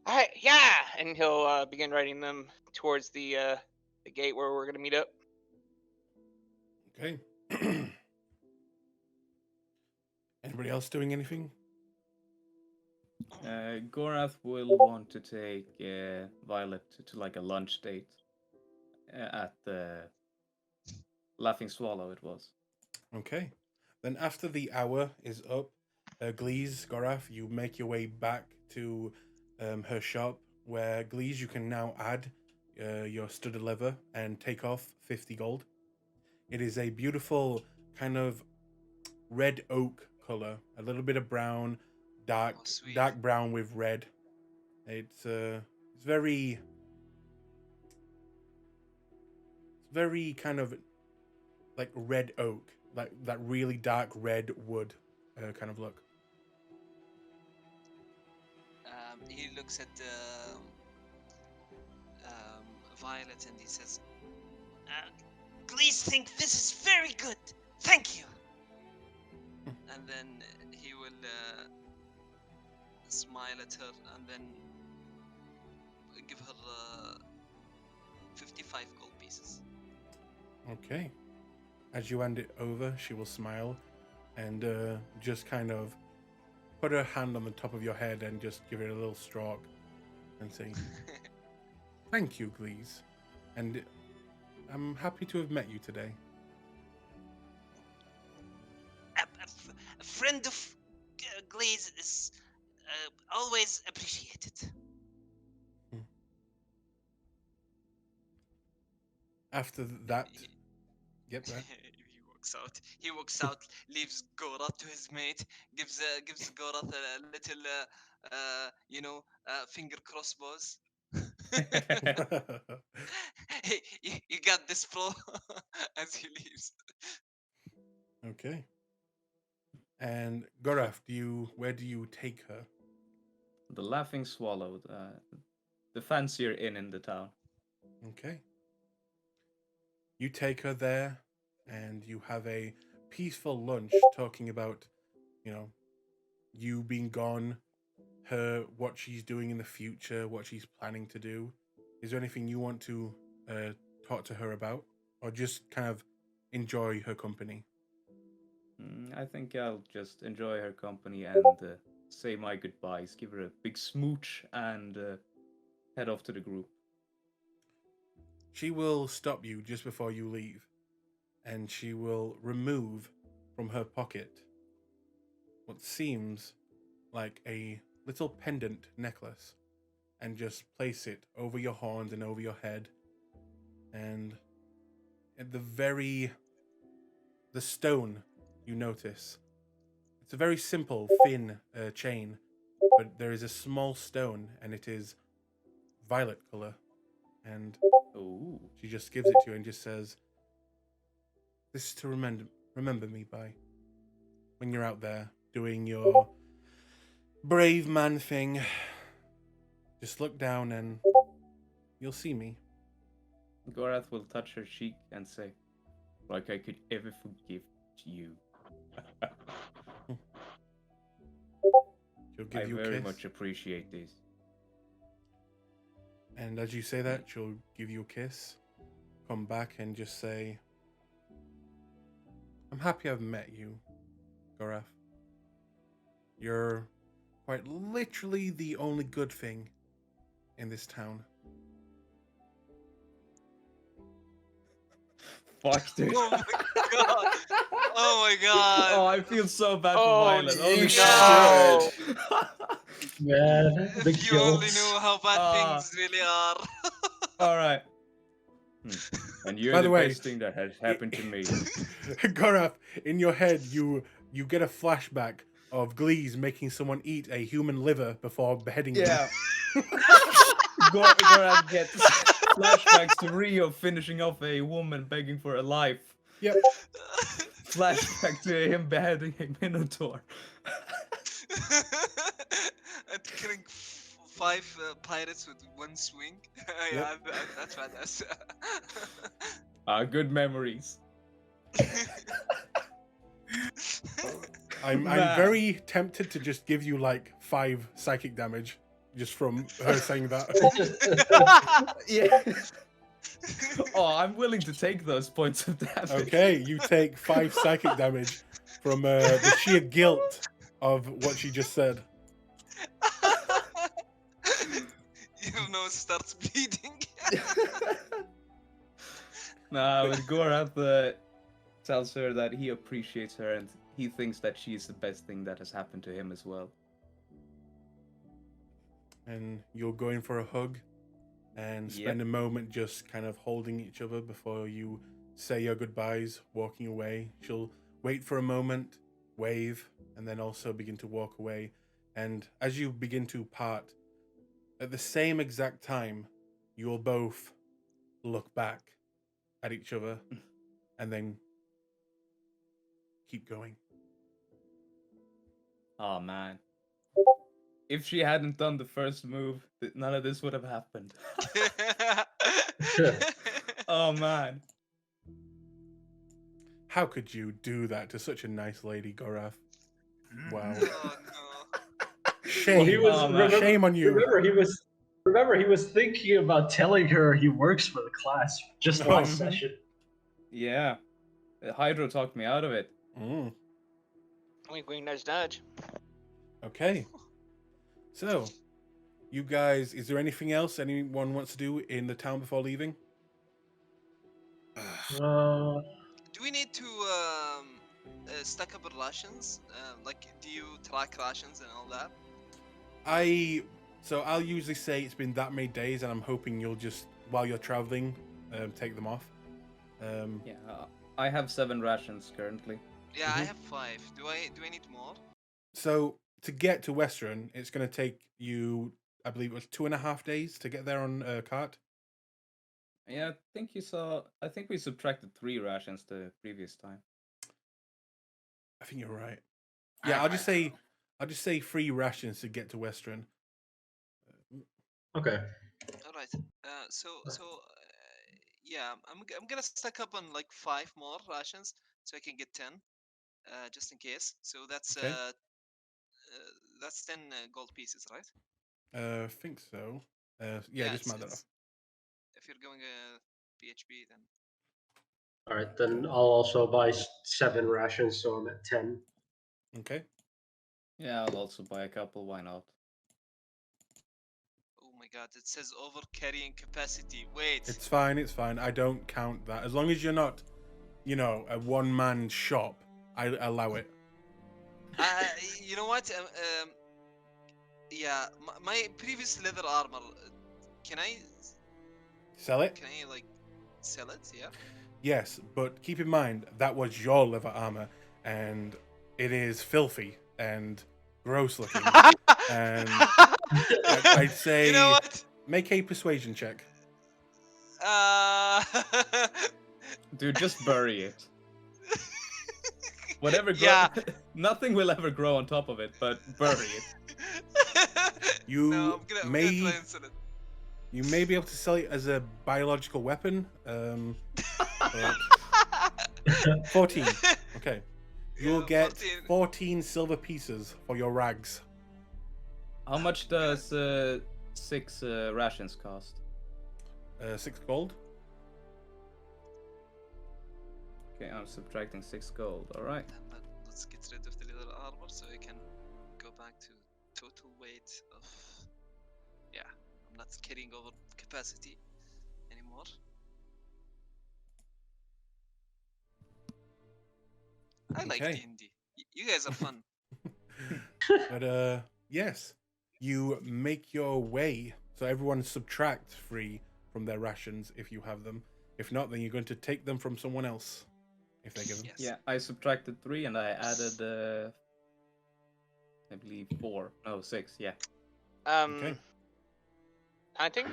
Alright, yeah! And he'll begin riding them towards the gate where we're gonna meet up. Okay. Anybody else doing anything? Gorath will want to take Violet to like a lunch date at the Laughing Swallow. It was. Okay. Then after the hour is up, Glees, Gorath, you make your way back to her shop, where Glees, you can now add your studded leather and take off 50 gold. It is a beautiful kind of red oak color, a little bit of brown, dark brown with red. It's very kind of like red oak, like that really dark red wood kind of look. He looks at Violet and he says, "Please think this is very good. Thank you." And then he will smile at her and then give her 55 gold pieces. Okay. As you hand it over, she will smile and just kind of put her hand on the top of your head and just give it a little stroke and say, "Thank you, Glees. And I'm happy to have met you today." A friend of Glaze is always appreciated. After that, yep, right. He walks out, leaves Gorath to his mate, gives Gorath a little, finger crossbows. Hey, you got this, bro. As he leaves. Okay. And Gorath, where do you take her? The Laughing Swallow, the fancier inn in the town. Okay. You take her there, and you have a peaceful lunch talking about, you being gone, her, what she's doing in the future, what she's planning to do. Is there anything you want to talk to her about, or just kind of enjoy her company? I think I'll just enjoy her company and say my goodbyes, give her a big smooch, and head off to the group. She will stop you just before you leave, and she will remove from her pocket what seems like a little pendant necklace and just place it over your horns and over your head. And at the stone, you notice, it's a very simple, thin chain, but there is a small stone, and it is violet color. And she just gives it to you and just says, "This is to remember me by when you're out there doing your brave man thing. Just look down and you'll see me." Gorath will touch her cheek and say, "Like I could ever forgive you." She'll give you a very kiss. much appreciate this. And as you say that, she'll give you a kiss, come back and just say, "I'm happy I've met you, Gorath. You're quite literally the only good thing in this town." Fuck, dude. Oh my god! Oh my god! Oh, I feel so bad for Violet. You Holy should. Man, the If you only guilt. knew how bad things really are. All right. And you're By the the way, best thing that has happened to me. Gorath, in your head, you get a flashback of Glees making someone eat a human liver before beheading them. Gorath gets flashbacks to Rio finishing off a woman begging for a life. Yep. Flashback to him beheading a minotaur. And killing 5 pirates with one swing. Yeah, that's badass. Good memories. I'm very tempted to just give you like 5 psychic damage just from her saying that. Yeah. Oh, I'm willing to take those points of damage. Okay, you take 5 psychic damage from the sheer guilt of what she just said. Your nose starts bleeding. Nah, but Gorath tells her that he appreciates her and he thinks that she is the best thing that has happened to him as well. And you're going for a hug and spend a moment just kind of holding each other before you say your goodbyes, walking away. She'll wait for a moment, wave, and then also begin to walk away. And as you begin to part, at the same exact time, you'll both look back at each other and then keep going. Oh man. If she hadn't done the first move, none of this would have happened. Oh man. How could you do that to such a nice lady, Gorath? Wow. Oh no. Shame. Well, he was, Shame on you. Remember, he was thinking about telling her he works for the Clasp just last session. Yeah. Hydro talked me out of it. Mm. Wink, wink, nudge, nudge. Okay. So, you guys, is there anything else anyone wants to do in the town before leaving? Uh, Do we need to stack up our rations? Like, do you track rations and all that? I'll usually say it's been that many days, and I'm hoping you'll just, while you're traveling, take them off. Yeah, I have 7 rations currently. Yeah, I have 5. Do I need more? So to get to Western, it's going to take you, I believe it was 2.5 days to get there on a cart. Yeah, I think we subtracted 3 rations the previous time. I think you're right. Yeah, I'll just say 3 rations to get to Western. okay. All right. Yeah, I'm gonna stack up on like 5 more rations so I can get 10, just in case. So that's Okay. that's 10 gold pieces, right? I think so. Yeah, just mark that off. If you're going PHB, then. All right, then I'll also buy 7 rations, so I'm at 10. Okay. Yeah, I'll also buy a couple, why not? Oh my god, it says over carrying capacity. Wait. It's fine. I don't count that. As long as you're not, a one-man shop, I allow it. You know what? Yeah, my previous leather armor. Can I Sell it? Can I sell it? Yeah. Yes, but keep in mind that was your leather armor, and it is filthy and gross looking. And I'd say, you know what? Make a persuasion check. Dude, just bury it. Whatever nothing will ever grow on top of it, but bury it. I'm gonna try and sell it. You may be able to sell it as a biological weapon. 14. Okay. You'll get 14 silver pieces for your rags. How much does 6 rations cost? 6 gold. Okay, I'm subtracting 6 gold. All right. Let's get rid of the leather armor so I can go back to total weight of. Yeah, I'm not carrying over capacity anymore. I like D&D. You guys are fun. But yes, you make your way. So everyone subtract 3 from their rations if you have them, If not, then you're going to take them from someone else if they're given. Yes. Yeah, I subtracted 3 and I added, I believe 4. No, 6. Yeah. Okay. Hunting.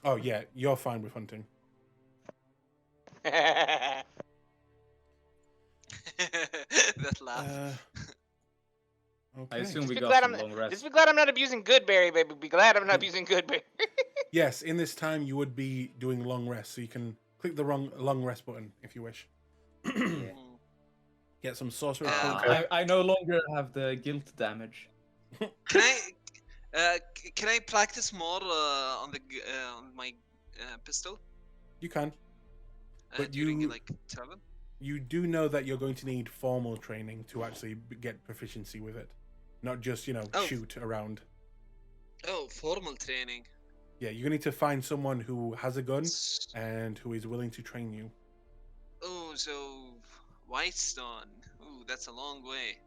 Oh yeah, you're fine with hunting. That laugh. Okay. I assume we Be got glad some I'm long rest. just be glad I'm not abusing Goodberry, baby. Be glad I'm not abusing Goodberry. Yes, in this time you would be doing long rest, so you can click the long rest button if you wish. Yeah. Get some sorcerer Uh, points. I no longer have the guilt damage. Can I practice more on on my pistol You can. But during you- like travel? You do know that you're going to need formal training to actually get proficiency with it, not just Oh. shoot around. Oh, formal training. Yeah, you're going to need to find someone who has a gun S- and who is willing to train you. Oh, so Whitestone. Ooh, that's a long way.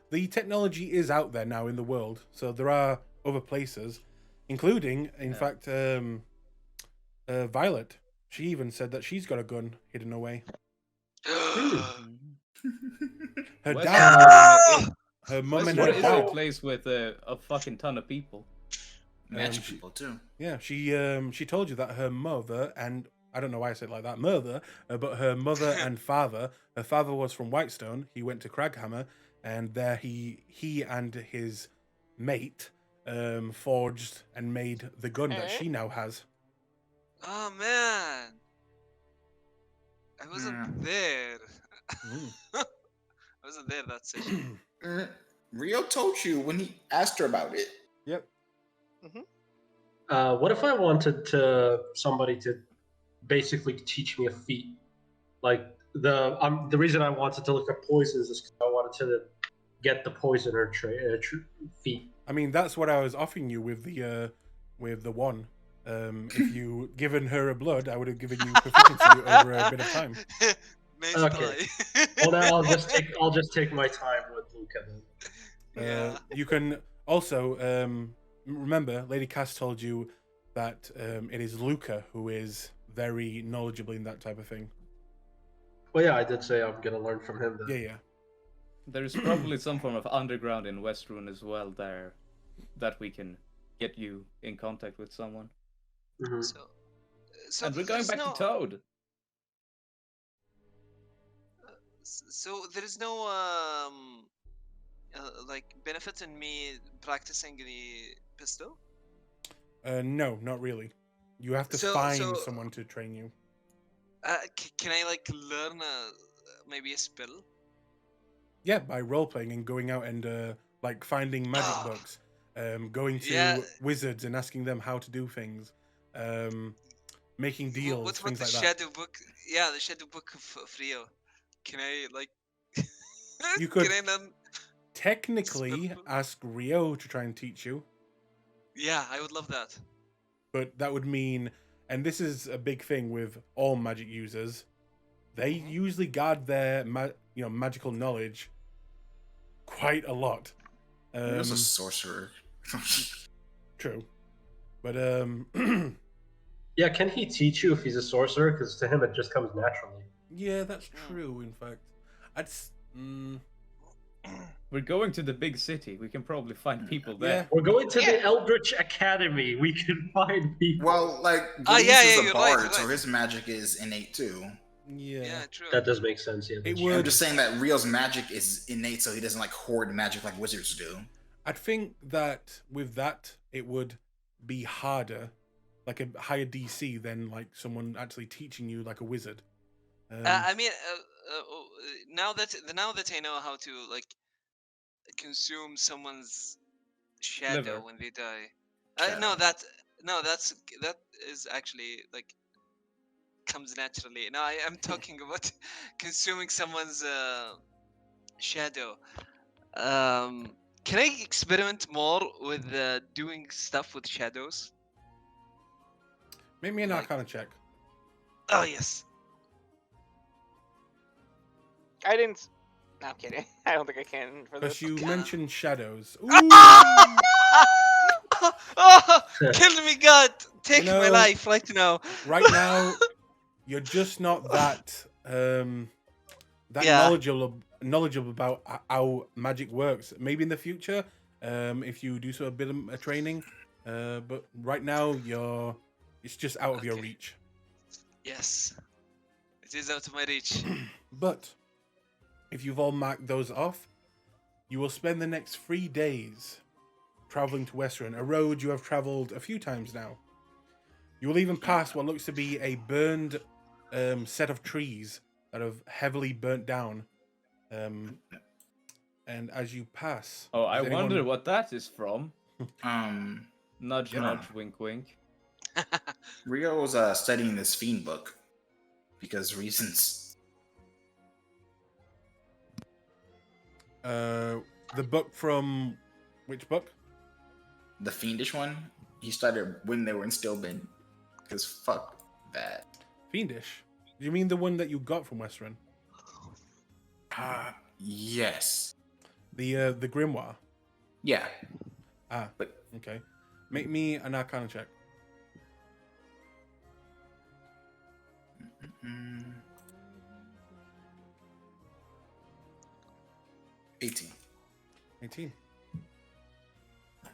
The technology is out there now in the world, so there are other places, including, in Yeah. fact, Violet. She even said that she's got a gun hidden away. Her West dad, Westwood her mum and is her a dad. place with a fucking ton of people. Magic she- people too. Yeah, she told you that her mother and I don't know why I said it like that, mother, but her mother and father. Her father was from Whitestone. He went to Craghammer, and there he and his mate forged and made the gun that she now has. Oh man, I wasn't there. Mm. I wasn't there that session. Rio told you when he asked her about it. Yep. What if I wanted somebody to basically teach me a feat? Like the reason I wanted to look at poisons is because I wanted to get the poisoner feat. I mean, that's what I was offering you with the one. If you given her a blood, I would have given you proficiency over a bit of time. Nice Okay. try. Well, now I'll just take my time with Luca then. Yeah. You can also remember, Lady Cass told you that it is Luca who is very knowledgeable in that type of thing. Well, yeah, I did say I'm gonna learn from him then. Yeah. There's probably some form of underground in Westruun as well there that we can get you in contact with someone. Mhm. So And we're going there's back no, to Toad. So there is no like benefit in me practicing the pistol. No, not really. You have to So- find so- someone to train you. Can I like learn maybe a spell? Yeah, by role playing and going out and like finding magic books, going to Yeah. wizards and asking them how to do things, making deals, What about things the like that. shadow book? Yeah, the shadow book of Rio. Can I like? You could- Can I learn? Technically, Spell- ask Rio to try and teach you, Yeah, I would love that. but that would mean, and this is a big thing with all magic users, they usually guard their magical knowledge quite a lot. Rio's a sorcerer. True, but Yeah, can he teach you if he's a sorcerer? Because to him it just comes naturally. yeah, that's true. In fact, I'd. We're going to the big city. We can probably find people there. Yeah. We're going to Yeah. the Eldritch Academy. We can find people. Well, like Ah, Luis yeah, is yeah, a you're right, bard, you're so right. his magic is innate too. Yeah. Yeah, true. That does make sense. Yeah, It that's would- true. I'm just saying that Rio's magic is innate, so he doesn't like hoard magic like wizards do. I'd think that with that, it would be harder, like a higher DC than like someone actually teaching you like a wizard. I mean, now that I know how to like consume someone's shadow Liver. when they die. Shadow. That is actually like comes naturally. No, I'm talking about consuming someone's shadow. Can I experiment more with doing stuff with shadows? Make me an like- Arcana check. Oh yes. I didn't. No, I'm kidding. I don't think I can for Because this. you Okay. mentioned shadows. Ooh! Oh, kill me, God! Take my know- life right now. Right now, You're just not that that Yeah. knowledgeable about how magic works. Maybe in the future, if you do a bit of training, but right now it's just out of your Okay. reach. Yes. It is out of my reach. But if you've all marked those off, you will spend the next 3 days traveling to Westerun, a road you have traveled a few times now. You will even pass what looks to be a burned set of trees that have heavily burnt down. And as you pass, Oh, I does anyone- wonder what that is from. Nudge, Yeah. nudge, wink, wink. Rio was studying this fiend book because reasons. The book from which book? The fiendish one, he started when they were in Stillbin. Because fuck that. Fiendish. Do you mean the one that you got from Westerun? Yes. The grimoire. Yeah. But okay. Make me an Arcana check. Mm, 18. 18.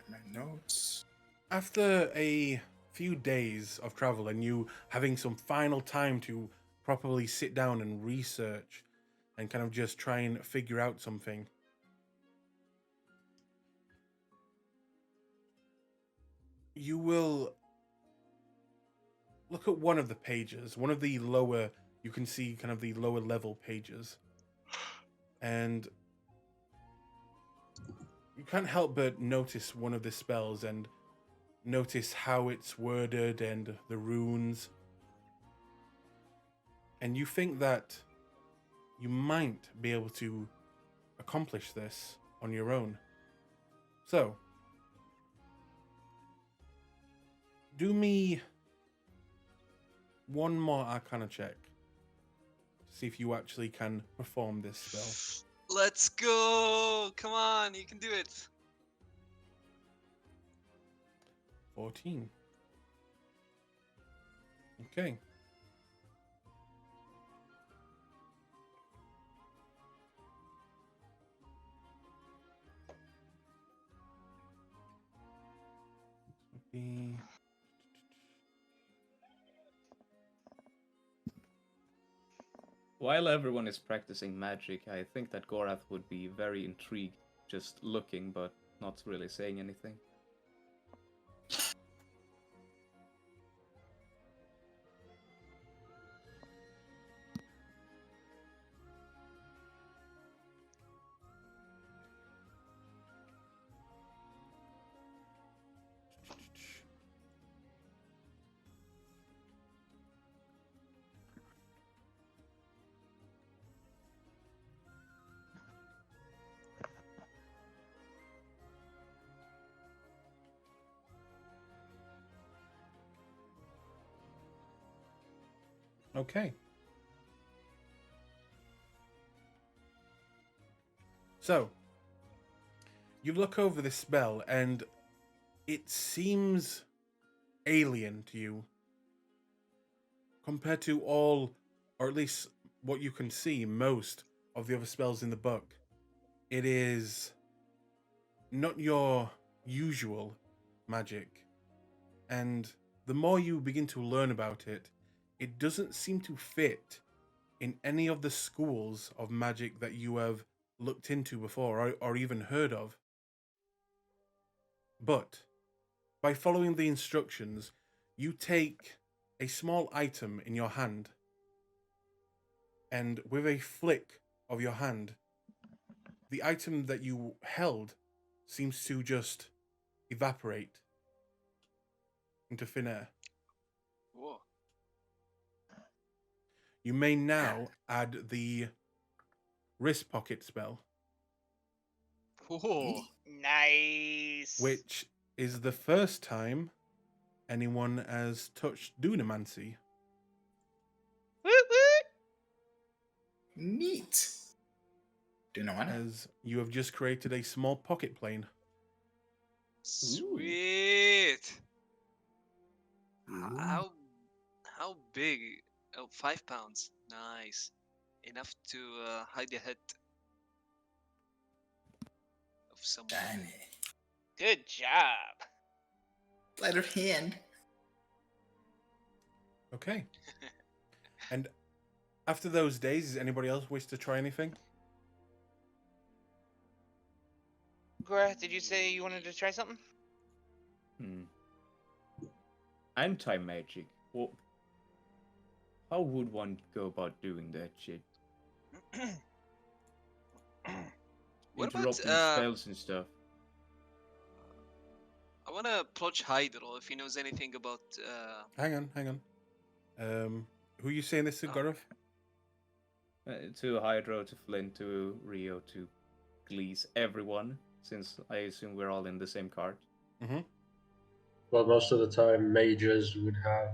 My notes. After a few days of travel and you having some final time to properly sit down and research and kind of just try and figure out something, you will look at one of the pages, one of the lower, you can see kind of the lower level pages, and you can't help but notice one of the spells and notice how it's worded and the runes. And you think that you might be able to accomplish this on your own. So, do me one more Arcana check to see if you actually can perform this spell. Let's go! Come on, you can do it. 14. Okay. Be While everyone is practicing magic, I think that Gorath would be very intrigued, just looking but not really saying anything. okay. So, you look over this spell and it seems alien to you compared to all, or at least what you can see, most of the other spells in the book. It is not your usual magic. And the more you begin to learn about it, it doesn't seem to fit in any of the schools of magic that you have looked into before or even heard of. But by following the instructions, you take a small item in your hand, and with a flick of your hand, the item that you held seems to just evaporate into thin air. Whoa. You may now add the wrist pocket spell, Whoa. Nice. which is the first time anyone has touched Dunamancy, Woot woot. Neat. Do you know what? as you have just created a small pocket plane. Sweet. Ooh. How big Oh, £5. Nice. Enough to hide the head of someone. Shiny. Good job. Sleight of hand. Okay. And after those days, does anybody else wish to try anything? Gora, did you say you wanted to try something? Anti-magic. Well, how would one go about doing that shit? What about Interrupting spells and stuff. I wanna approach Hydro if he knows anything about Hang on. Who are you saying this to, Oh. Goroth? To Hydro, to Flint, to Rio, to Glees, everyone, since I assume we're all in the same cart. Mm-hmm. Well, most of the time, mages would have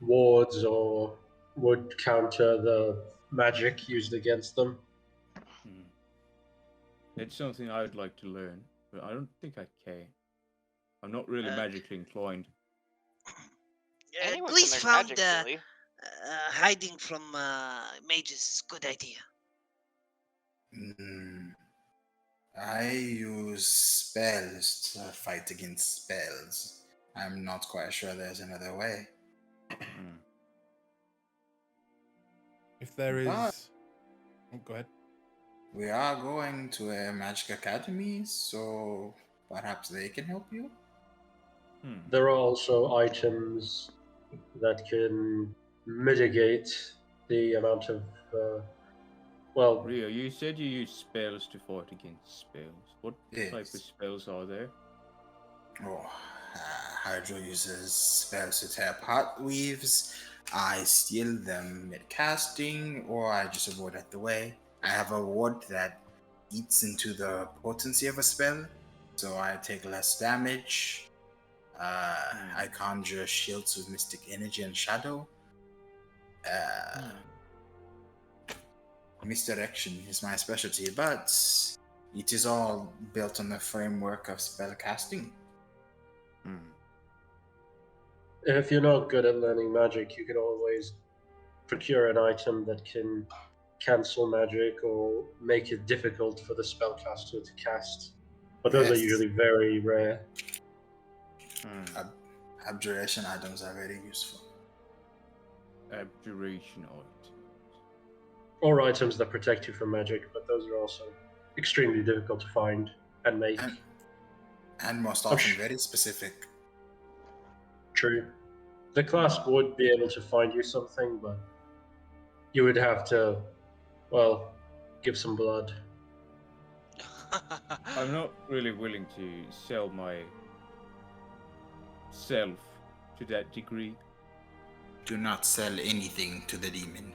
wards or would counter the magic used against them. It's something I would like to learn, but I don't think I can. I'm not really magically inclined. Anyone Glees can learn found magic, really. hiding from mages is a good idea. I use spells to fight against spells. I'm not quite sure there's another way. If there is... But- Oh, go ahead. We are going to a magic academy, so perhaps they can help you? There are also items that can mitigate the amount of, Rio, you said you use spells to fight against spells. What type of Yes. spells are there? Oh, Hydro uses spells to tear apart weaves. I steal them mid casting, or I just avoid out the way. I have a ward that eats into the potency of a spell, so I take less damage. I conjure shields with mystic energy and shadow. Misdirection is my specialty, but it is all built on the framework of spell casting. if you're not good at learning magic, you can always procure an item that can cancel magic or make it difficult for the spellcaster to cast. But those are Yes. usually very rare. Abjuration items are very useful. Abjuration items. Or items that protect you from magic, but those are also extremely difficult to find and make. And most Oh, often very specific. True. The Clasp would be able to find you something, but you would have to, well, give some blood. I'm not really willing to sell my self to that degree. Do not sell anything to the demon.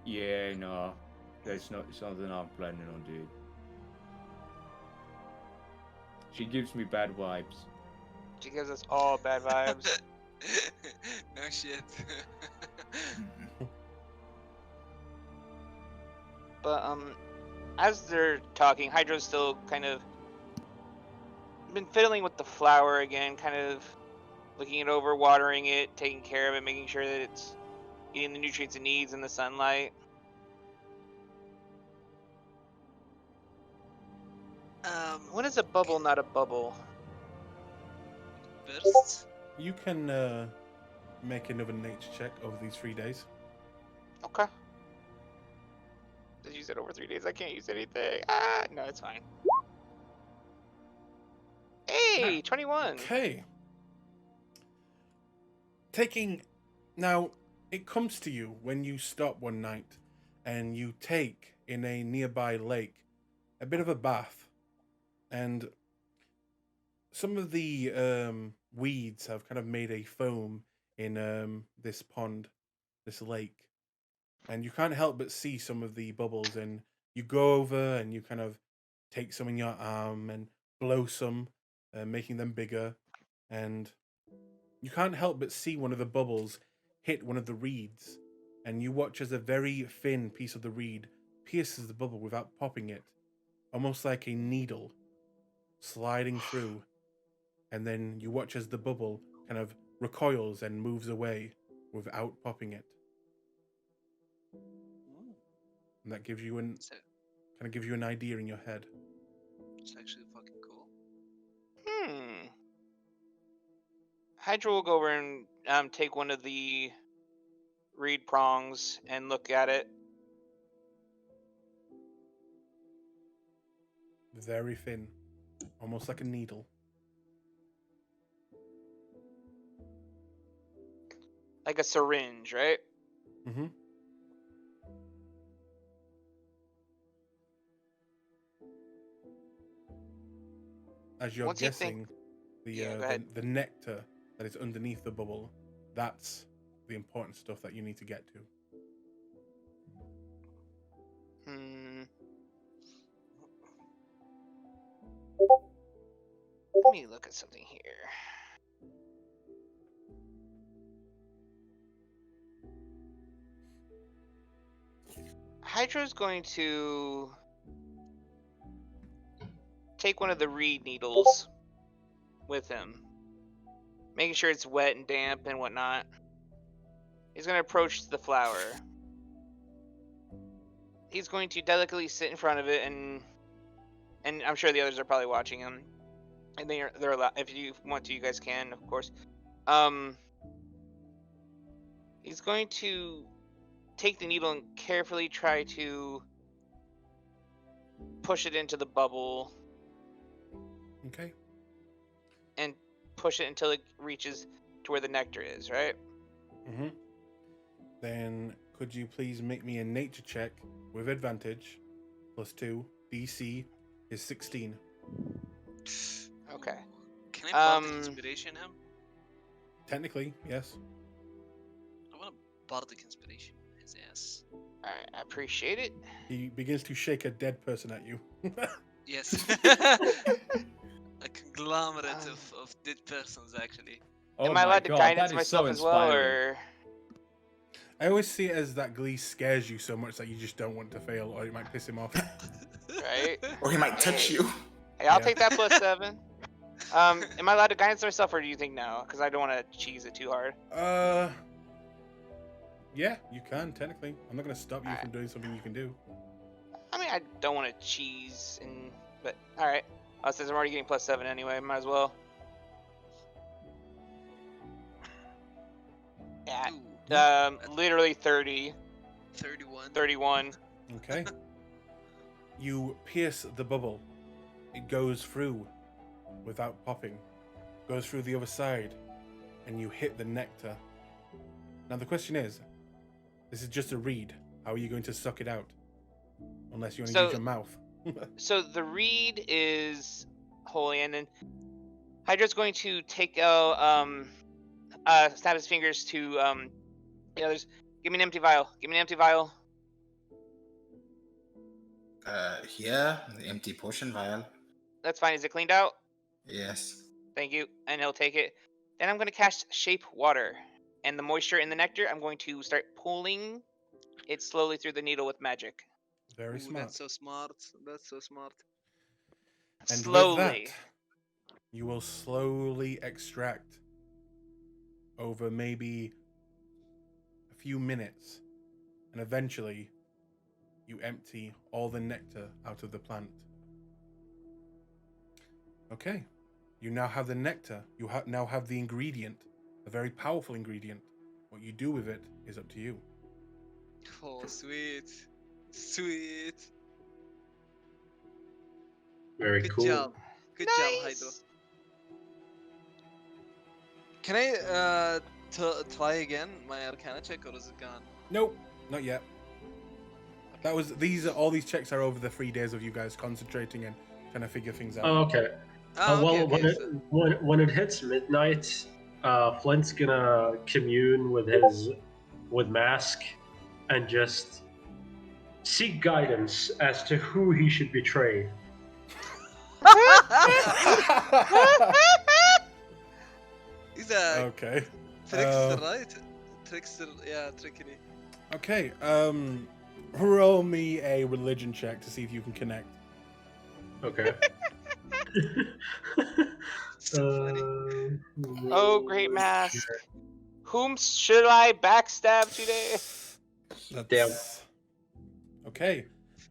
Yeah, no, that's not something I'm planning on doing. She gives me bad vibes. She gives us all bad vibes. No shit. But as they're talking, Hydro's still kind of been fiddling with the flower again, kind of looking it over, watering it, taking care of it, making sure that it's getting the nutrients it needs in the sunlight. When is a bubble not a bubble? Burst. You can make another nature check over these 3 days. Okay. Just use it over 3 days. I can't use anything. No, it's fine. Hey, 21. Okay. Now, it comes to you when you stop one night and you take in a nearby lake a bit of a bath, and some of the weeds have kind of made a foam in this pond, this lake, and you can't help but see some of the bubbles, and you go over and you kind of take some in your arm and blow some, making them bigger, and you can't help but see one of the bubbles hit one of the reeds, and you watch as a very thin piece of the reed pierces the bubble without popping it, almost like a needle sliding through, and then you watch as the bubble kind of recoils and moves away, without popping it. And that gives you So kind of gives you an idea in your head. it's actually fucking cool. Hydra will go over and take one of the reed prongs and look at it. Very thin, almost like a needle. Like a syringe, right? Mm-hmm. As you're What's he think? guessing, Yeah, go ahead. the nectar that is underneath the bubble, that's the important stuff that you need to get to. Let me look at something here. Hydra's going to take one of the reed needles with him, making sure it's wet and damp and whatnot. He's going to approach the flower. He's going to delicately sit in front of it, and I'm sure the others are probably watching him. And they're allowed, if you want to, you guys can, of course. He's going to take the needle and carefully try to push it into the bubble. Okay. And push it until it reaches to where the nectar is, right? Mm-hmm. Then could you please make me a nature check with advantage, +2, DC is 16. Okay. Can I bardic inspiration him? Technically, yes. I want to bardic inspiration his ass. Alright, I appreciate it. He begins to shake a dead person at you. Yes. A conglomerate of dead persons, actually. Oh Am I allowed to guidance that is myself so as well, inspiring. or? I always see it as that Glee scares you so much that you just don't want to fail, or it might piss him off. Right? Or he might touch you. Hey, I'll Yeah. take that +7. Am I allowed to guidance myself, or do you think no? Because I don't want to cheese it too hard. Yeah, you can, technically. I'm not going to stop you Alright. from doing something you can do. I mean, I don't want to cheese, but alright. Since I'm already getting +7 anyway, might as well. Yeah, Ooh, literally 30, 31. 31. Okay. You pierce the bubble. It goes through without popping. Goes through the other side. And you hit the nectar. Now the question is, this is just a reed. How are you going to suck it out? Unless you only use your mouth. So the reed is holy, and then Hydra's going to take out, snap his fingers to the others. Give me an empty vial. Give me an empty vial. Here, the empty potion vial. That's fine. Is it cleaned out? Yes. Thank you. And he'll take it. Then I'm going to cast Shape Water. And the moisture in the nectar, I'm going to start pulling it slowly through the needle with magic. Very Ooh, smart. that's so smart. That's so smart. And Slowly. with that, you will slowly extract over maybe a few minutes, and eventually you empty all the nectar out of the plant. Okay, you now have the nectar. You now have the ingredient, a very powerful ingredient. What you do with it is up to you. Oh, sweet. Sweet. Very Good cool. job. Good job, Nice. Hydro. Can I try again my Arcana check, or is it gone? Nope, not yet. That was all these checks are over the 3 days of you guys concentrating and trying to figure things out. Oh, okay. Oh, Well, okay, when it hits midnight, Flint's gonna commune with Mask and just seek guidance as to who he should betray. He's a Okay. trickster, right? Trickster, yeah, trickily. Okay. Roll me a religion check to see if you can connect. Okay. So funny. Oh, great mask. Whom should I backstab today? Damn. Okay.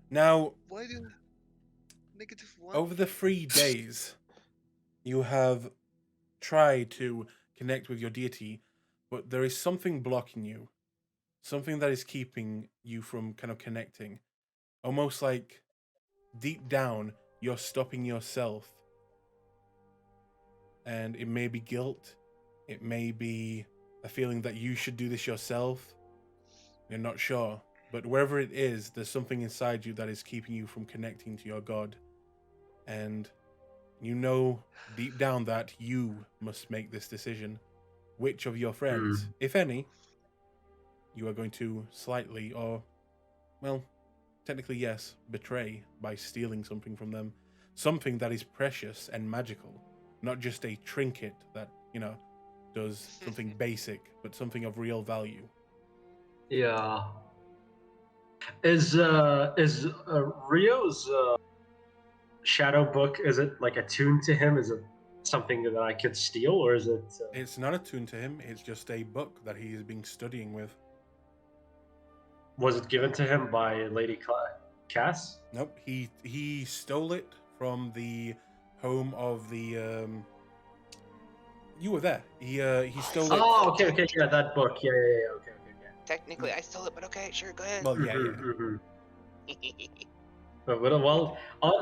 Now, Why do -1? over the 3 days, you have tried to connect with your deity, but there is something blocking you. Something that is keeping you from kind of connecting. Almost like deep down, you're stopping yourself. And it may be guilt. It may be a feeling that you should do this yourself. You're not sure. But wherever it is, there's something inside you that is keeping you from connecting to your god. And you know deep down that you must make this decision. Which of your friends, if any, you are going to slightly, or, well, technically yes, betray by stealing something from them. Something that is precious and magical. Not just a trinket that, does something basic, but something of real value. Yeah. Is Rio's shadow book? Is it like attuned to him? Is it something that I could steal, or is it? It's not attuned to him. It's just a book that he has been studying with. Was it given to him by Lady Cass? Nope. He stole it from the home of the. You were there. He stole it. Oh, okay, yeah, that book. Yeah, okay. Technically, I stole it, but okay, sure, go ahead. Well, yeah. Well,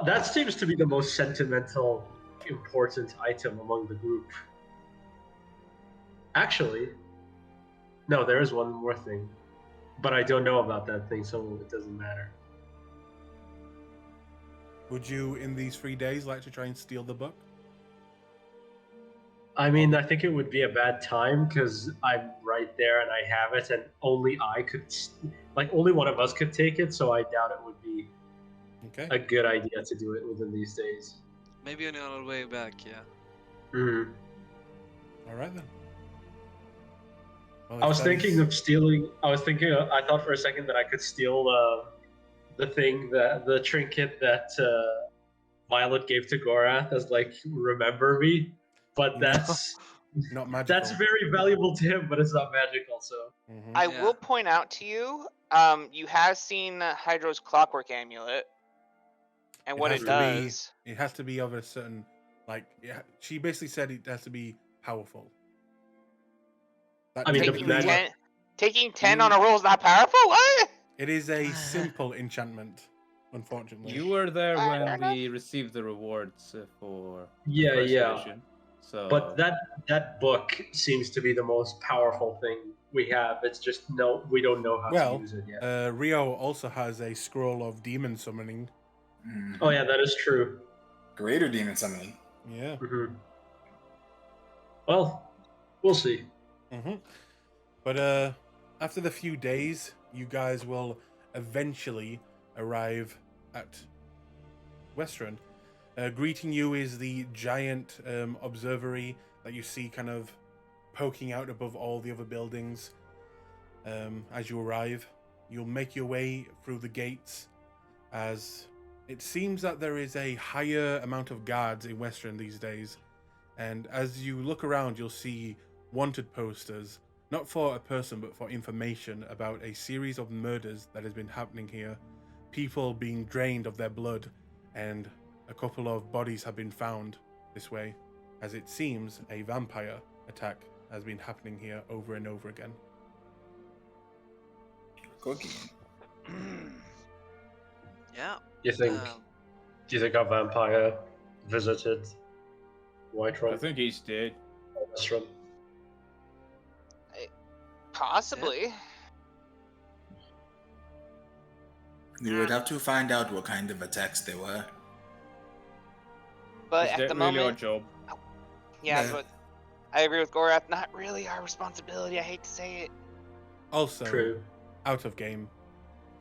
that seems to be the most sentimental, important item among the group. Actually, no, there is one more thing, but I don't know about that thing, so it doesn't matter. Would you, in these 3 days, like to try and steal the book? I mean, I think it would be a bad time because I'm right there and I have it, and only I could, only one of us could take it. So I doubt it would be a good idea to do it within these days. Maybe on our way back, yeah. All right then. Well, I was thinking of stealing. I thought for a second that I could steal the trinket that Violet gave to Gorath as remember me. But that's not magical. That's very valuable to him, but it's not magical. So I will point out to you, you have seen Hydra's clockwork amulet, and what it does. It has to be of a certain, she basically said it has to be powerful. I mean, taking 10 on a roll is not powerful. What? It is a simple enchantment. Unfortunately, you were there when we received the rewards for first edition. So... But that book seems to be the most powerful thing we have. It's just we don't know how to use it yet. Rio also has a scroll of demon summoning. Oh yeah, that is true. Greater demon summoning. Yeah. Well, we'll see. But after the few days, you guys will eventually arrive at Westruun. Greeting you is the giant observatory that you see kind of poking out above all the other buildings. As you arrive, you'll make your way through the gates, as it seems that there is a higher amount of guards in Westruun these days. And as you look around, you'll see wanted posters, not for a person, but for information about a series of murders that has been happening here. People being drained of their blood, and a couple of bodies have been found this way, as it seems a vampire attack has been happening here over and over again. Cookie. Yeah. Do you think our vampire visited Whiterun? I think he's dead. Westruun? Possibly. You would have to find out what kind of attacks they were. But Is at that the really moment, our job? yeah, but I agree with Gorath. Not really our responsibility. I hate to say it. Also, True. Out of game,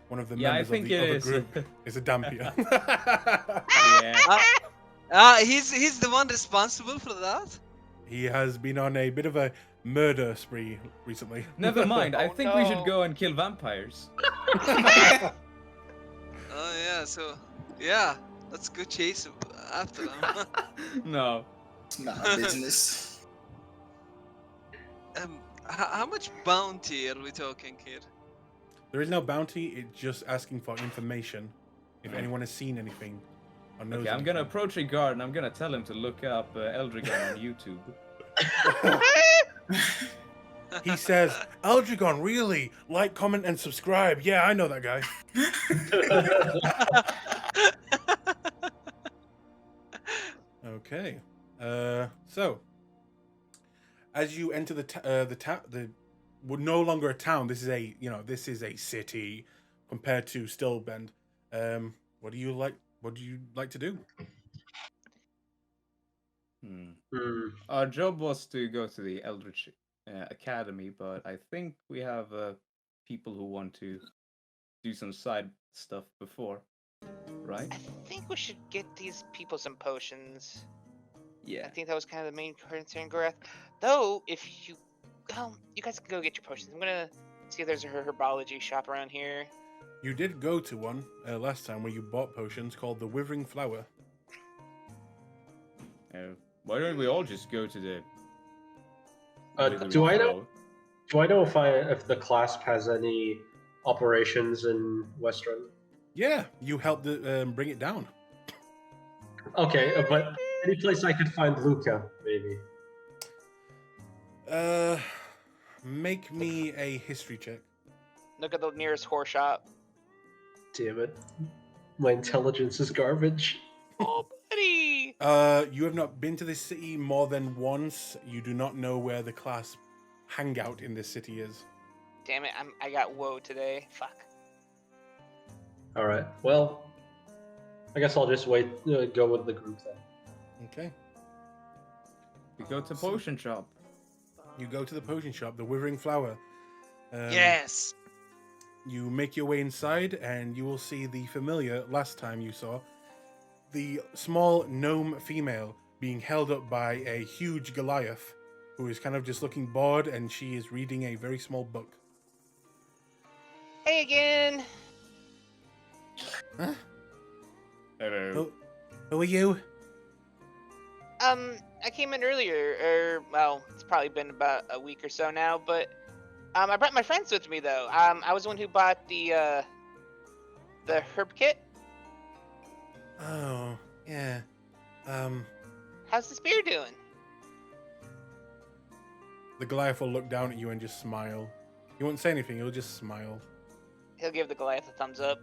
one of the Yeah, members I think of the it other is. group is a Dampier. Yeah. He's the one responsible for that. He has been on a bit of a murder spree recently. Never mind. I Oh, think we should no. go and kill vampires. Oh yeah, so yeah, let's go chase after them. No. It's not our business. How much bounty are we talking here? There is no bounty. It's just asking for information. If anyone has seen anything or knows Okay, I'm gonna anything. approach a guard and I'm gonna tell him to look up Eldrigon on YouTube. He says, Eldrigon, really? Like, comment, and subscribe. Yeah, I know that guy. Okay. So, as you enter the well, no longer a town. This is a city compared to Stillbend. What do you like? What do you like to do? Our job was to go to the Eldritch Academy, but I think we have people who want to do some side stuff before, right? I think we should get these people some potions. Yeah. I think that was kind of the main concern, Gorath. Though, if you, you guys can go get your potions. I'm gonna see if there's a herbology shop around here. You did go to one last time where you bought potions called the Withering Flower. Why don't we all just go to the? Do I know? Do I know if the Clasp has any operations in Western? Yeah, you helped bring it down. Okay, but any place I could find Luca, maybe. Make me a history check. Look at the nearest horse shop. Damn it. My intelligence is garbage. Oh, buddy! You have not been to this city more than once. You do not know where the Clasp hangout in this city is. Damn it! I got woe today. Fuck. All right. Well, I guess I'll just wait. Go with the group then. Okay. We go to potion shop. You go to the potion shop, the Withering Flower. Yes. You make your way inside, and you will see the familiar last time you saw. The small gnome female being held up by a huge Goliath, who is kind of just looking bored, and she is reading a very small book. Hey again. Huh? Hello. Who are you? I came in earlier, well, it's probably been about a week or so now, but I brought my friends with me though. I was the one who bought the herb kit. Oh, yeah. How's the spear doing? The Goliath will look down at you and just smile. He won't say anything, he'll just smile. He'll give the Goliath a thumbs up.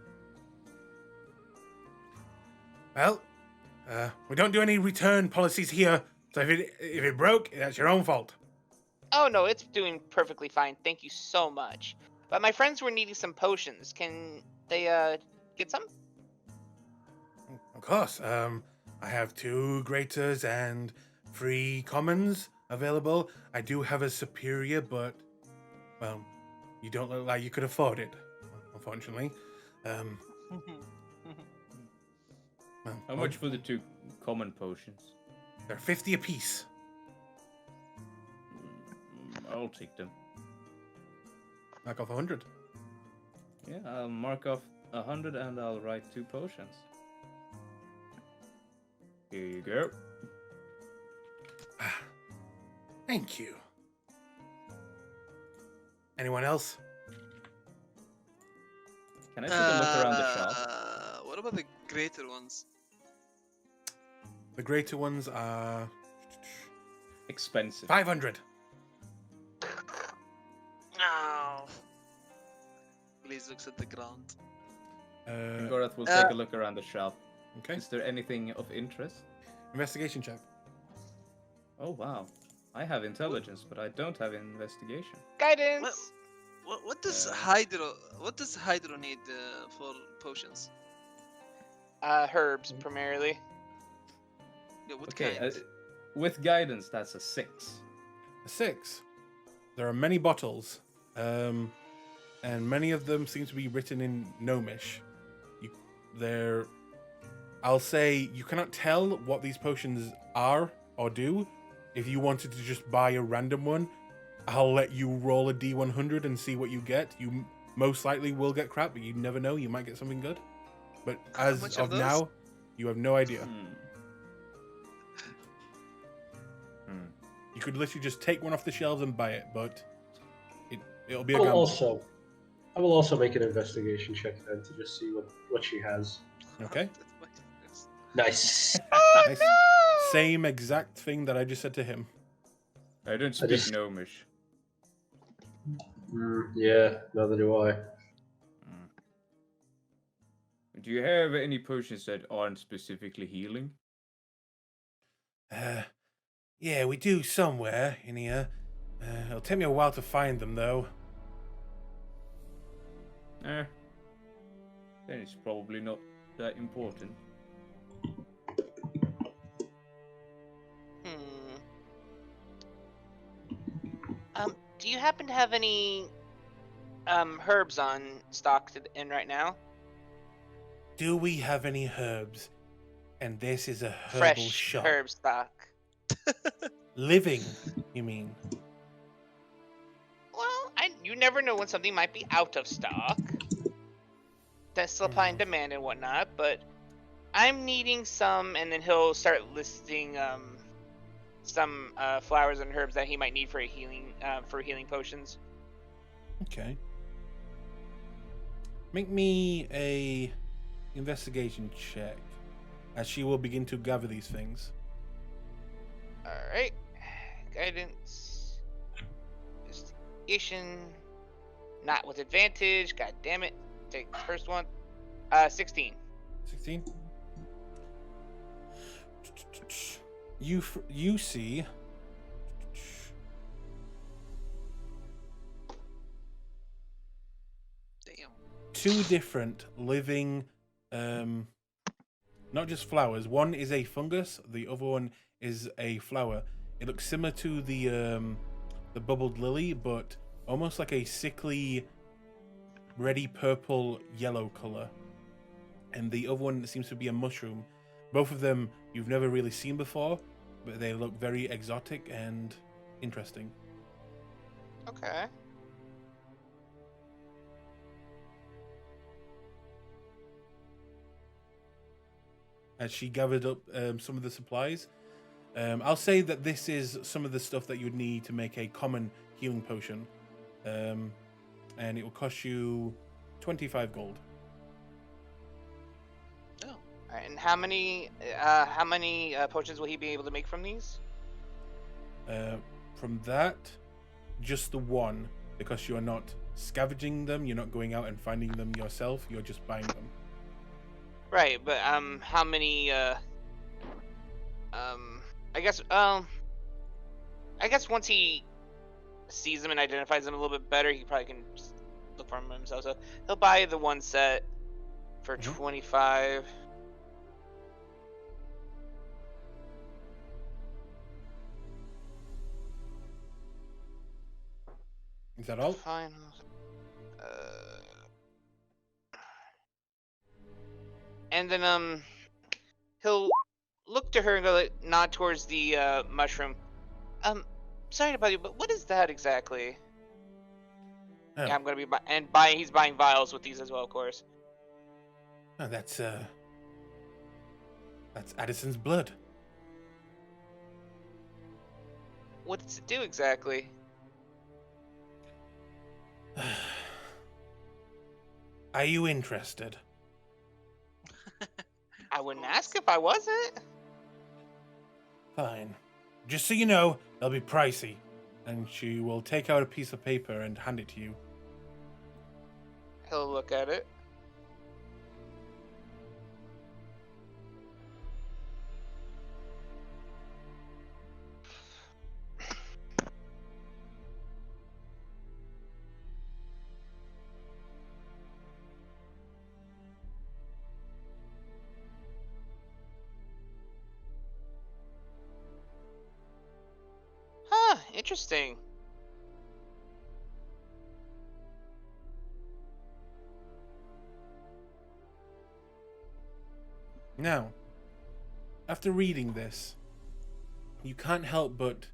Well, we don't do any return policies here, so if it broke, that's your own fault. Oh no, it's doing perfectly fine. Thank you so much. But my friends were needing some potions. Can they get some? Of course. I have 2 graters and 3 commons available. I do have a superior, but, well, you don't look like you could afford it, unfortunately. Well, How much for the 2 common potions? They're 50 apiece. I'll take them. Knock off 100. Yeah, I'll mark off 100 and I'll write 2 potions. Here you go. Thank you. Anyone else? Can I take a look around the shop? What about the greater ones? The greater ones are Expensive. 500. No. Please looks at the ground. Gorath will take a look around the shop. Okay. Is there anything of interest? Investigation check. Oh wow. I have intelligence, but I don't have investigation. Guidance. What does Hydro need for potions? Herbs primarily. Yeah, what Okay, kind? with guidance, that's a 6. A 6. There are many bottles, and many of them seem to be written in Gnomish. I'll say you cannot tell what these potions are or do. If you wanted to just buy a random one, I'll let you roll a D100 and see what you get. You most likely will get crap, but you never know. You might get something good. But as much of are those? now, you have no idea. You could literally just take one off the shelves and buy it, but It'll be I a will gamble. also make an investigation check then to just see what she has. Okay. Nice. Nice. Same exact thing that I just said to him. I don't I speak just- Gnomish. Yeah, neither do I. Do you have any potions that aren't specifically healing? Yeah, we do somewhere in here. It'll take me a while to find them, though. Then it's probably not that important. Do you happen to have any herbs on stock in right now? Do we have any herbs? And this is a herbal Fresh shop. herb stock. Living, you mean? Well, you never know when something might be out of stock. That's supply and demand and whatnot, but I'm needing some, and then he'll start listing some flowers and herbs that he might need for healing potions. Okay. Make me a investigation check, as she will begin to gather these things. Alright. Guidance. Investigation. Not with advantage. God damn it. Take the first one. 16. 16. You see. Damn. Two different living, not just flowers. One is a fungus. The other one is a flower. It looks similar to the bubbled lily, but almost like a sickly, reddy purple yellow color. And the other one seems to be a mushroom. Both of them you've never really seen before, but they look very exotic and interesting. Okay. As she gathered up some of the supplies, I'll say that this is some of the stuff that you'd need to make a common healing potion, and it will cost you 25 gold. Oh. Alright, and how many potions will he be able to make from these? From that, just the one, because you are not scavenging them, you're not going out and finding them yourself, you're just buying them. Right, but how many I guess once he sees them and identifies them a little bit better, he probably can just look for them himself. So he'll buy the one set for 25. Is that all? Fine. And then he'll look to her and go like, nod towards the mushroom. Sorry to bother you, but what is that exactly? Oh. Yeah, I'm gonna be he's buying vials with these as well, of course. Oh, that's Addison's blood. What does it do exactly? Are you interested? I wouldn't ask if I wasn't. Fine. Just so you know, they'll be pricey. And she will take out a piece of paper and hand it to you. He'll look at it. Huh, interesting. Now, after reading this, you can't help but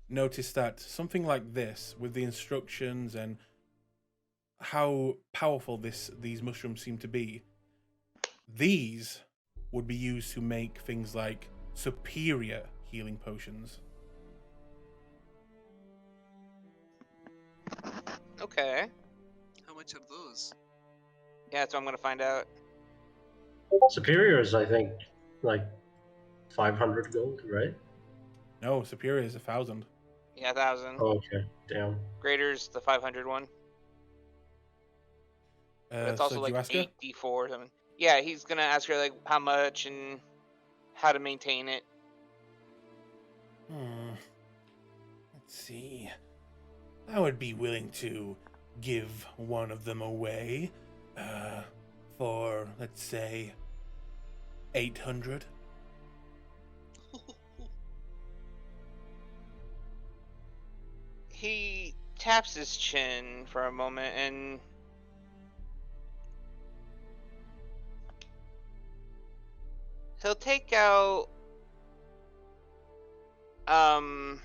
notice that something like this, with the instructions and how powerful these mushrooms seem to be, these would be used to make things like superior healing potions. Okay. How much are those? Yeah, that's what I'm gonna find out. Superiors, I think, like 500 gold, right? No, superior is 1,000. Yeah, 1,000. Oh, okay, damn. Greater's the 500 one. But it's also So do you like ask her? 8d4 or something. Yeah, he's gonna ask her like how much and how to maintain it. Let's see. I would be willing to give one of them away for, let's say, 800. He taps his chin for a moment and he'll take out no,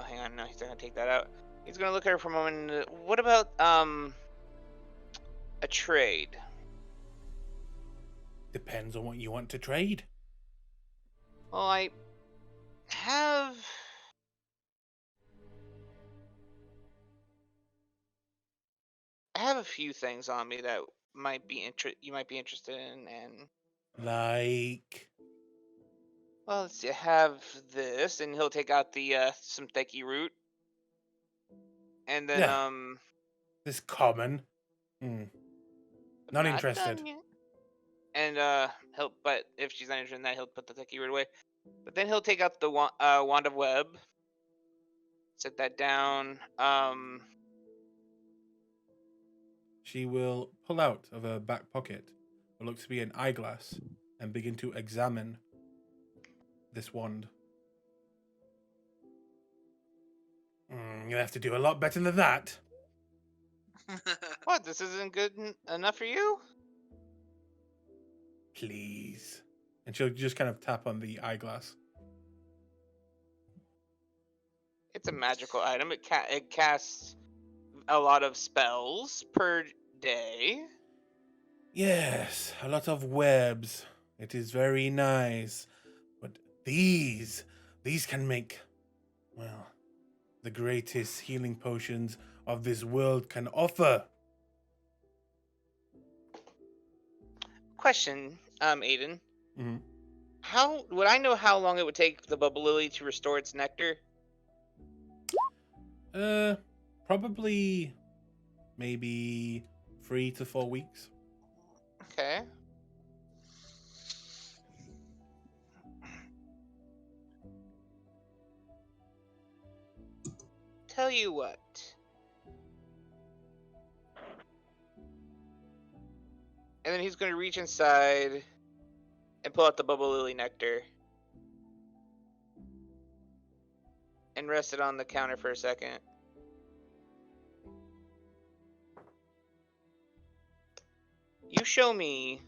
hang on, no, he's not gonna take that out. He's gonna look at her for a moment. What about a trade? Depends on what you want to trade. Well, I have a few things on me that might be you might be interested in, and Like, well, let's see. I have this, and he'll take out the some theki root, and then yeah, this common. Not I'm interested. done yet. And he'll, but if she's not interested in that, he'll put the theki root away. But then he'll take out the wand of web, set that down. She will pull out of her back pocket what looks to be an eyeglass and begin to examine this wand. You'll have to do a lot better than that. What? This isn't good enough for you? Please. And she'll just kind of tap on the eyeglass. It's a magical item. It casts a lot of spells per day. Yes, a lot of webs. It is very nice. But these can make, well, the greatest healing potions of this world can offer. Question, Aiden. Mm-hmm. How would I know how long it would take the bubble lily to restore its nectar? Probably maybe 3 to 4 weeks. Okay. Tell you what. And then he's going to reach inside and pull out the bubble lily nectar. And rest it on the counter for a second. You show me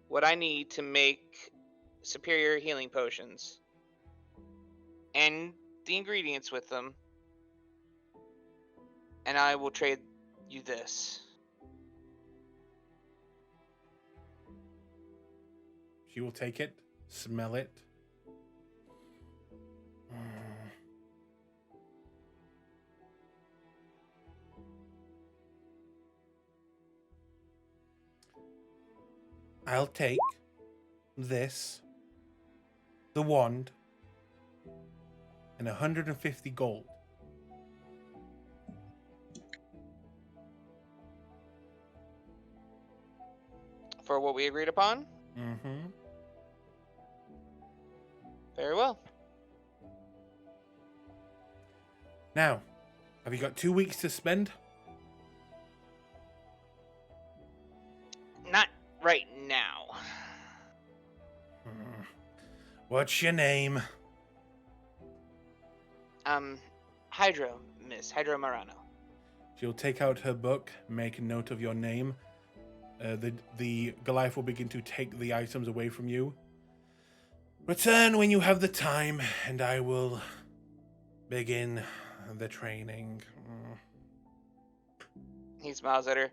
what I need to make superior healing potions. And the ingredients with them. And I will trade you this. She will take it, smell it. I'll take this, the wand, and 150 gold. For what we agreed upon? Mm-hmm. Very well. Now, have you got 2 weeks to spend? Not right now. What's your name? Hydro, Miss Hydro Marano. She'll take out her book, make a note of your name. The Goliath will begin to take the items away from you. Return when you have the time, and I will begin the training. He smiles at her.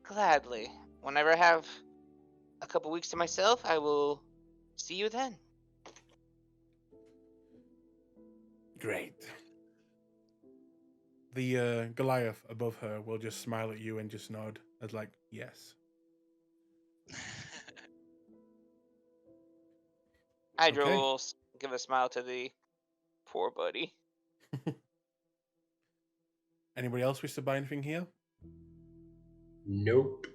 Gladly. Whenever I have a couple weeks to myself, I will see you then. Great. the Goliath above her will just smile at you and just nod as like, yes. Hydra Okay. will give a smile to the poor buddy. Anybody else wish to buy anything here? Nope.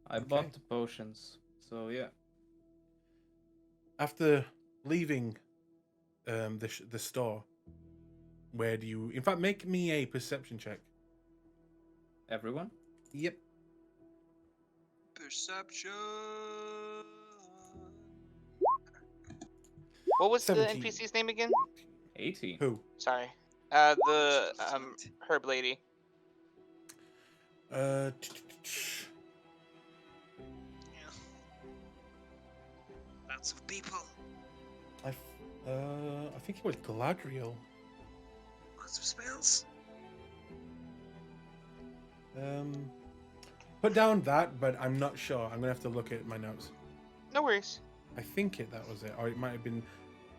I bought the potions, so yeah. After leaving the store, where do you... In fact, make me a perception check. Everyone? Yep. Perception. What was 17. the NPC's name again? 18. Who? Sorry. The Excellent. herb lady. Uh, Yeah. Lots of people. I think it was Galadriel. Lots of spells. Put down that, but I'm not sure. I'm gonna have to look at my notes. No worries. I think that was it, or it might have been.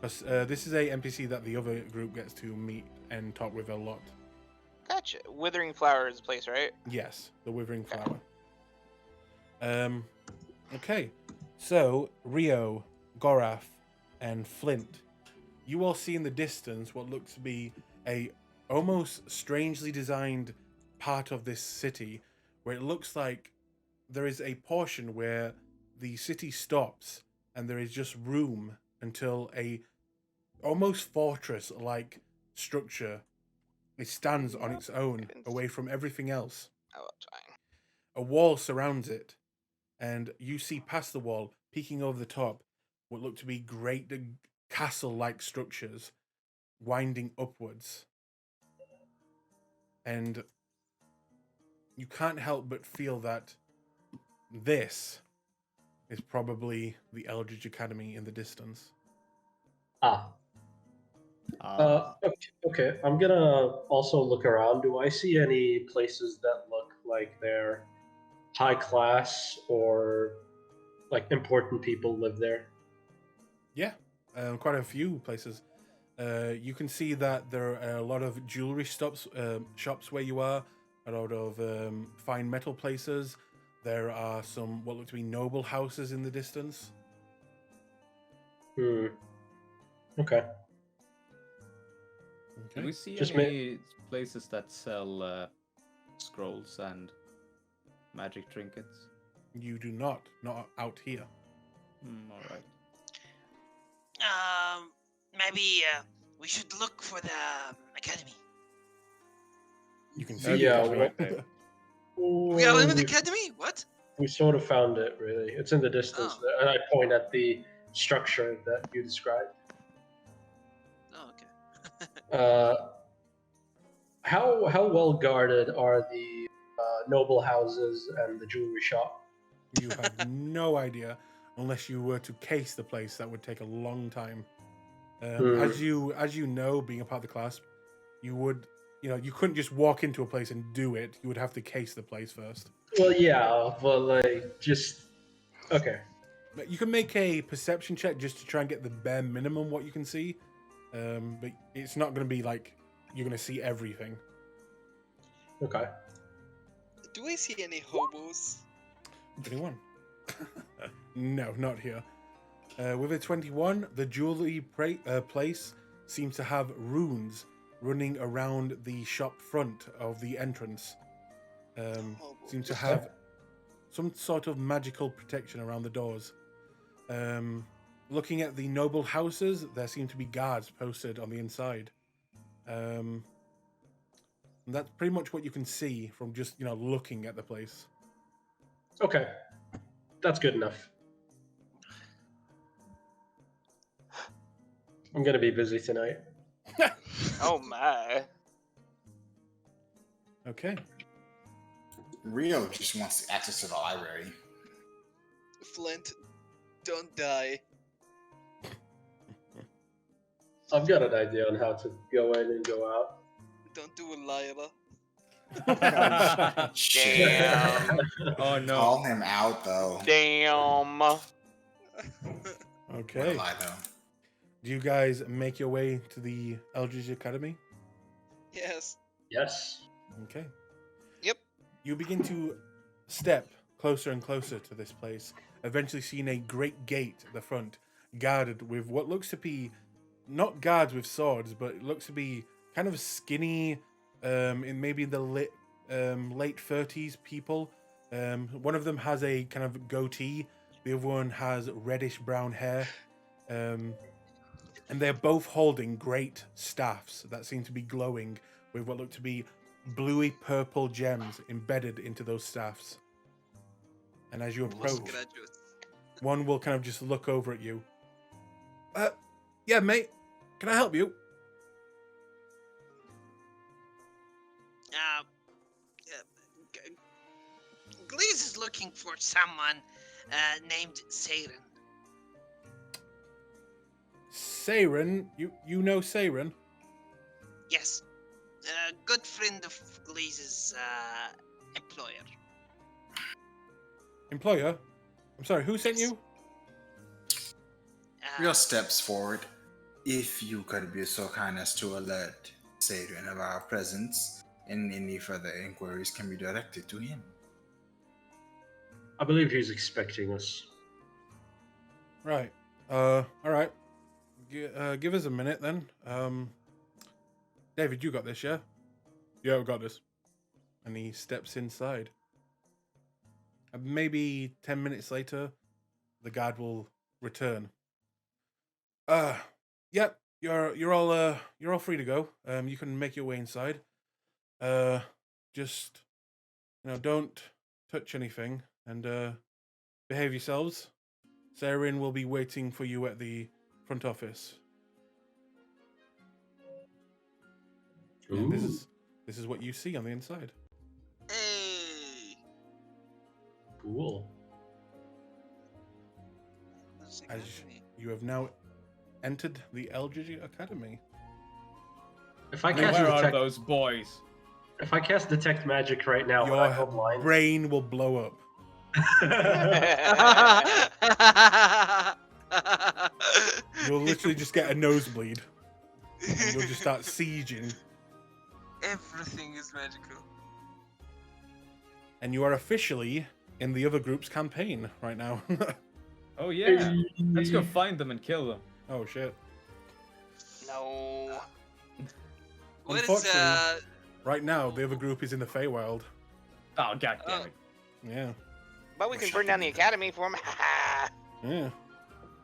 Because this is a NPC that the other group gets to meet and talk with a lot. Gotcha. Withering Flower is the place, right? Yes, the Withering Flower. Okay, so Rio, Gorath, and Flint, you all see in the distance what looks to be a almost strangely designed part of this city, where it looks like there is a portion where the city stops and there is just room until a almost fortress-like structure. It stands on its own, away from everything else. Oh, that's fine. A wall surrounds it, and you see past the wall, peeking over the top, what look to be great castle-like structures winding upwards. And you can't help but feel that this is probably the Eldritch Academy in the distance. Okay. I'm gonna also look around. Do I see any places that look like they're high class or like important people live there? Yeah, quite a few places. You can see that there are a lot of jewelry shops where you are, a lot of fine metal places. There are some what look to be noble houses in the distance. Okay. Do we see Just any places that sell scrolls and magic trinkets? You do not out here. All right. Maybe we should look for the academy. You can see Yeah, the academy. We are in an we- academy? What? We sort of found it, really. It's in the distance, Oh. there, and I point at the structure that you described. Oh, okay. How well guarded are the noble houses and the jewelry shop? You have no idea unless you were to case the place. That would take a long time. As you know, being a part of the Clasp, you couldn't just walk into a place and do it. You would have to case the place first. Well, yeah, but like just okay. But you can make a perception check just to try and get the bare minimum what you can see. But it's not going to be like you're going to see everything. Okay. Do I see any hobos? 21. No, not here. With a 21, the jewelry place seems to have runes running around the shop front of the entrance. Seems to have some sort of magical protection around the doors. Looking at the noble houses, there seem to be guards posted on the inside. And that's pretty much what you can see from just looking at the place. Okay. That's good enough. I'm gonna be busy tonight. Oh my. Okay. Rio just wants access to the library. Flint, don't die. I've got an idea on how to go in and go out. Don't do a Lyra. Damn. Oh no. Call him out though. Damn. What Okay. a lie though. Do you guys make your way to the Eldritch Academy? Yes. Yes. Okay. Yep. You begin to step closer and closer to this place, eventually seeing a great gate at the front, guarded with what looks to be not guards with swords, but it looks to be kind of skinny, in maybe the late 30s people. One of them has a kind of goatee, the other one has reddish brown hair. And they're both holding great staffs that seem to be glowing with what look to be bluey purple gems embedded into those staffs. And as you approach, Postgraduate. one will kind of just look over at you. Yeah, mate, can I help you? Glees is looking for someone named Saren. Saren? You know Saren? Yes. A good friend of Glees's employer. Employer? I'm sorry, who sent Yes. you? Real steps forward. If you could be so kind as to alert Sadrian of our presence, and any further inquiries can be directed to him. I believe he's expecting us. Right. Alright. Give us a minute then. David, you got this, yeah? Yeah, we got this. And he steps inside. Maybe 10 minutes later, the guard will return. Yep, you're all free to go. You can make your way inside. Just don't touch anything and behave yourselves. Saren will be waiting for you at the front office. And this is what you see on the inside. Hey. Cool. As you have now entered the Eldrigon Academy. If I Where cast are detect, those boys? if I cast detect magic right now, would I go Your blind? brain will blow up. You'll literally just get a nosebleed. And you'll just start sieging. Everything is magical. And you are officially in the other group's campaign right now. Oh yeah. Let's go find them and kill them. Oh shit. No. What is Unfortunately- Right now, the other group is in the Feywild. Oh god damn it. Yeah. But we can burn down the academy for him. Yeah.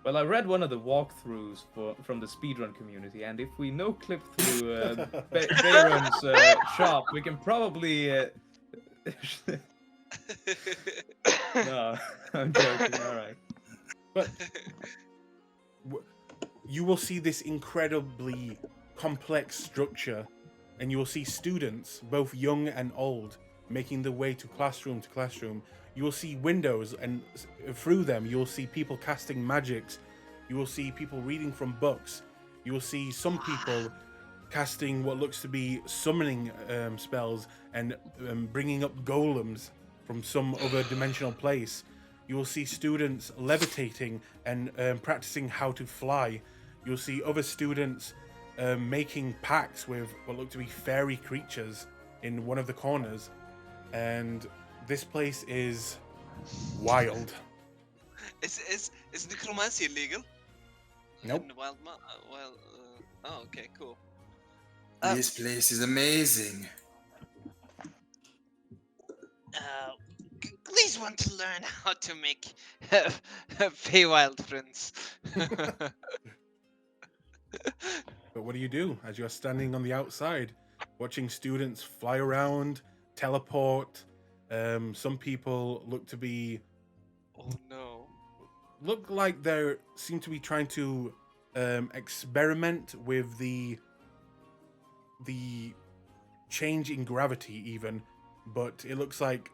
Well, I read one of the walkthroughs from the speedrun community, and if we no-clip through Bayron's shop, we can probably... No, I'm joking, alright. But you will see this incredibly complex structure, and you will see students, both young and old, making their way to classroom to classroom. You will see windows, and through them you will see people casting magics. You will see people reading from books. You will see some people casting what looks to be summoning spells and bringing up golems from some other dimensional place. You will see students levitating and practicing how to fly. You'll see other students making pacts with what look to be fairy creatures in one of the corners. And this place is wild. Is necromancy illegal? Nope. In Wild oh, okay, cool. This place is amazing. Glees want to learn how to make Feywild friends. But what do you do as you're standing on the outside, watching students fly around, teleport? Some people look to be Oh no. look like they seem to be trying to experiment with the change in gravity even, but it looks like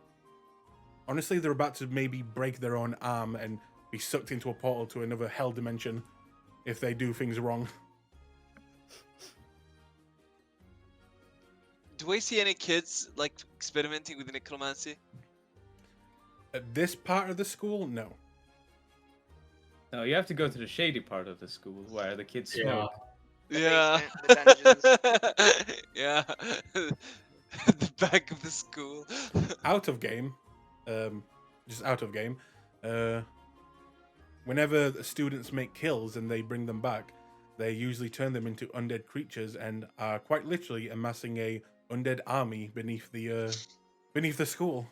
honestly they're about to maybe break their own arm and be sucked into a portal to another hell dimension if they do things wrong. Do I see any kids like experimenting with necromancy? At this part of the school, no. No, you have to go to the shady part of the school where the kids smoke. The Yeah. basement, the dungeons. Yeah. the back of the school. Out of game, just out of game, whenever the students make kills and they bring them back, they usually turn them into undead creatures and are quite literally amassing a undead army beneath the school.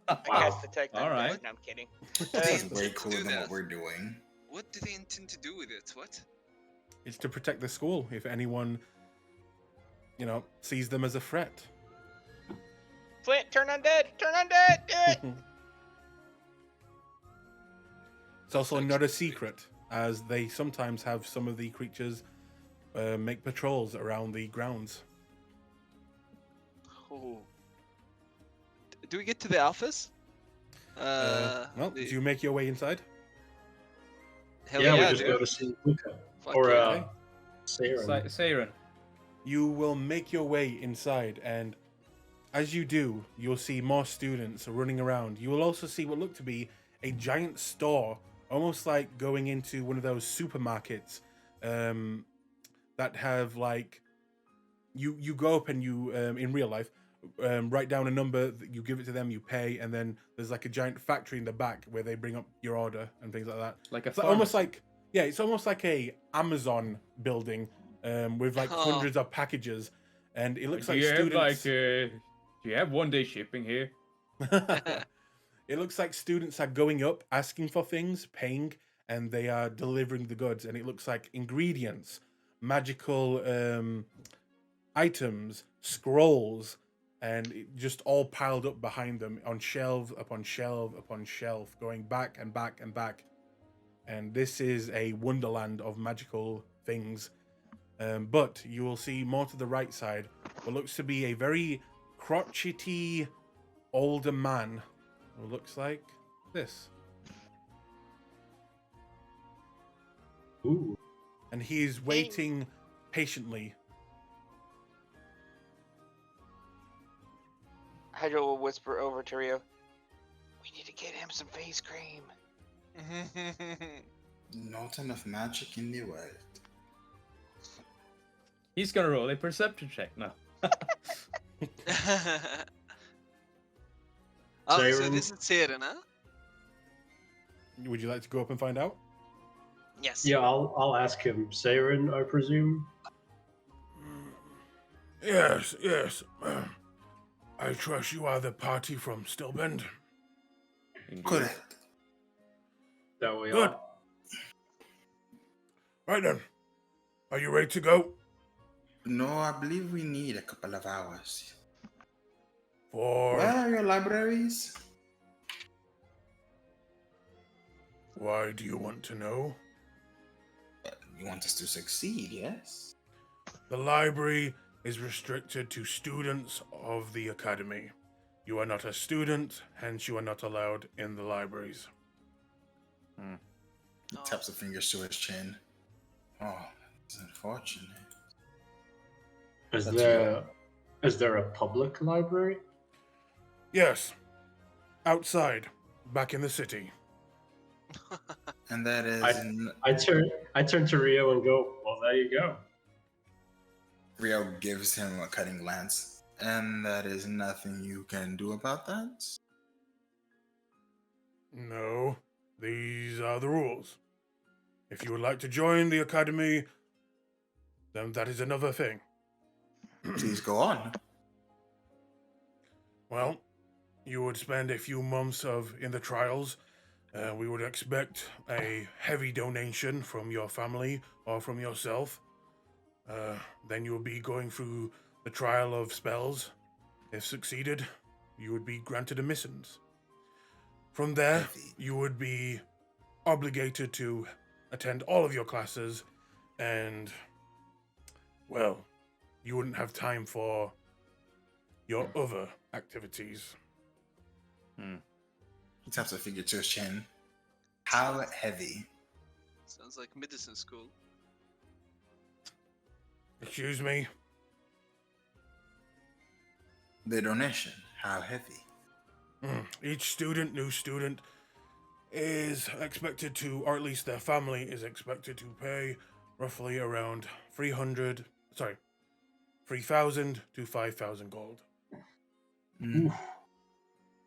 I cast detect All undead. right. No, I'm kidding. This is They way intend to cooler do than what that. we're doing. What do they intend to do with it? What? It's to protect the school if anyone, sees them as a threat. Flint, turn undead! Turn undead! Do it! It's also not a secret, as they sometimes have some of the creatures make patrols around the grounds. Oh. Do we get to the office? Do you make your way inside? Hell Yeah, yeah, we just dude. go to see Luca. Fuck Or yeah. Saren. Saren. You will make your way inside, and as you do, you'll see more students running around. You will also see what look to be a giant store, almost like going into one of those supermarkets that have like you go up and you in real life write down a number, you give it to them, you pay, and then there's like a giant factory in the back where they bring up your order and things like that. Like a It's almost pharmacy. like it's almost like a Amazon building with like Oh. hundreds of packages, and it looks Do like you students. have do you have 1-day shipping here? It looks like students are going up, asking for things, paying, and they are delivering the goods. And it looks like ingredients, magical items, scrolls, and it just all piled up behind them on shelf upon shelf upon shelf, going back and back and back. And this is a wonderland of magical things. But you will see more to the right side what looks to be a very crotchety older man who looks like this. Ooh. And he is waiting patiently. Hydra will whisper over to Rio. We need to get him some face cream. Not enough magic in the world. He's gonna roll a perception check now. Oh, so Siren. this is Saren, huh? Would you like to go up and find out? Yes. Yeah, I'll ask him. Saren, I presume. Yes. I trust you are the party from Stillbend. Correct. That we Good. are. Right then. Are you ready to go? No, I believe we need a couple of hours. For Where are your libraries? why do you want to know? You want us to succeed, yes? The library is restricted to students of the academy. You are not a student, hence you are not allowed in the libraries. He taps a finger to his chin. Oh, it's unfortunate. Is That's there a public library? Yes. Outside, back in the city. And that is... I turn to Rio and go, well, there you go. Rio gives him a cutting glance. And that is nothing you can do about that? No, these are the rules. If you would like to join the academy, then that is another thing. Please go on. Well, you would spend a few months in the trials. We would expect a heavy donation from your family or from yourself. Then you will be going through the trial of spells. If succeeded, you would be granted admittance. From there, Heavy. you would be obligated to attend all of your classes, and, well, you wouldn't have time for your other activities. He taps a finger to his chin. How heavy? Sounds like medicine school. Excuse me? The donation. How heavy? Each student, new student, is expected to, or at least their family is expected to pay roughly around 3,000 to 5,000 gold. Mm.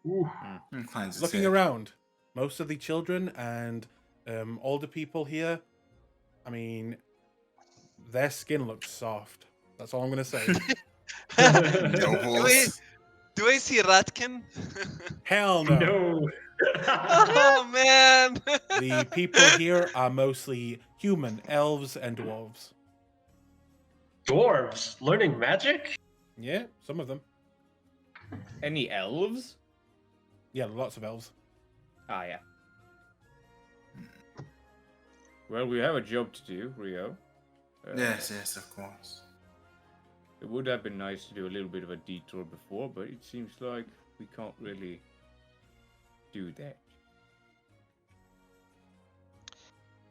Ooh. Inclines its Looking head. around, most of the children and older people here, I mean, their skin looks soft. That's all I'm gonna say. Nobles. Do I see Ratkin? Hell no. No. Oh man! The people here are mostly human, elves, and dwarves. Dwarves learning magic? Yeah, some of them. Any elves? Yeah, lots of elves. Ah, yeah. Well, we have a job to do, Rio. Yes, of course. It would have been nice to do a little bit of a detour before, but it seems like we can't really do that.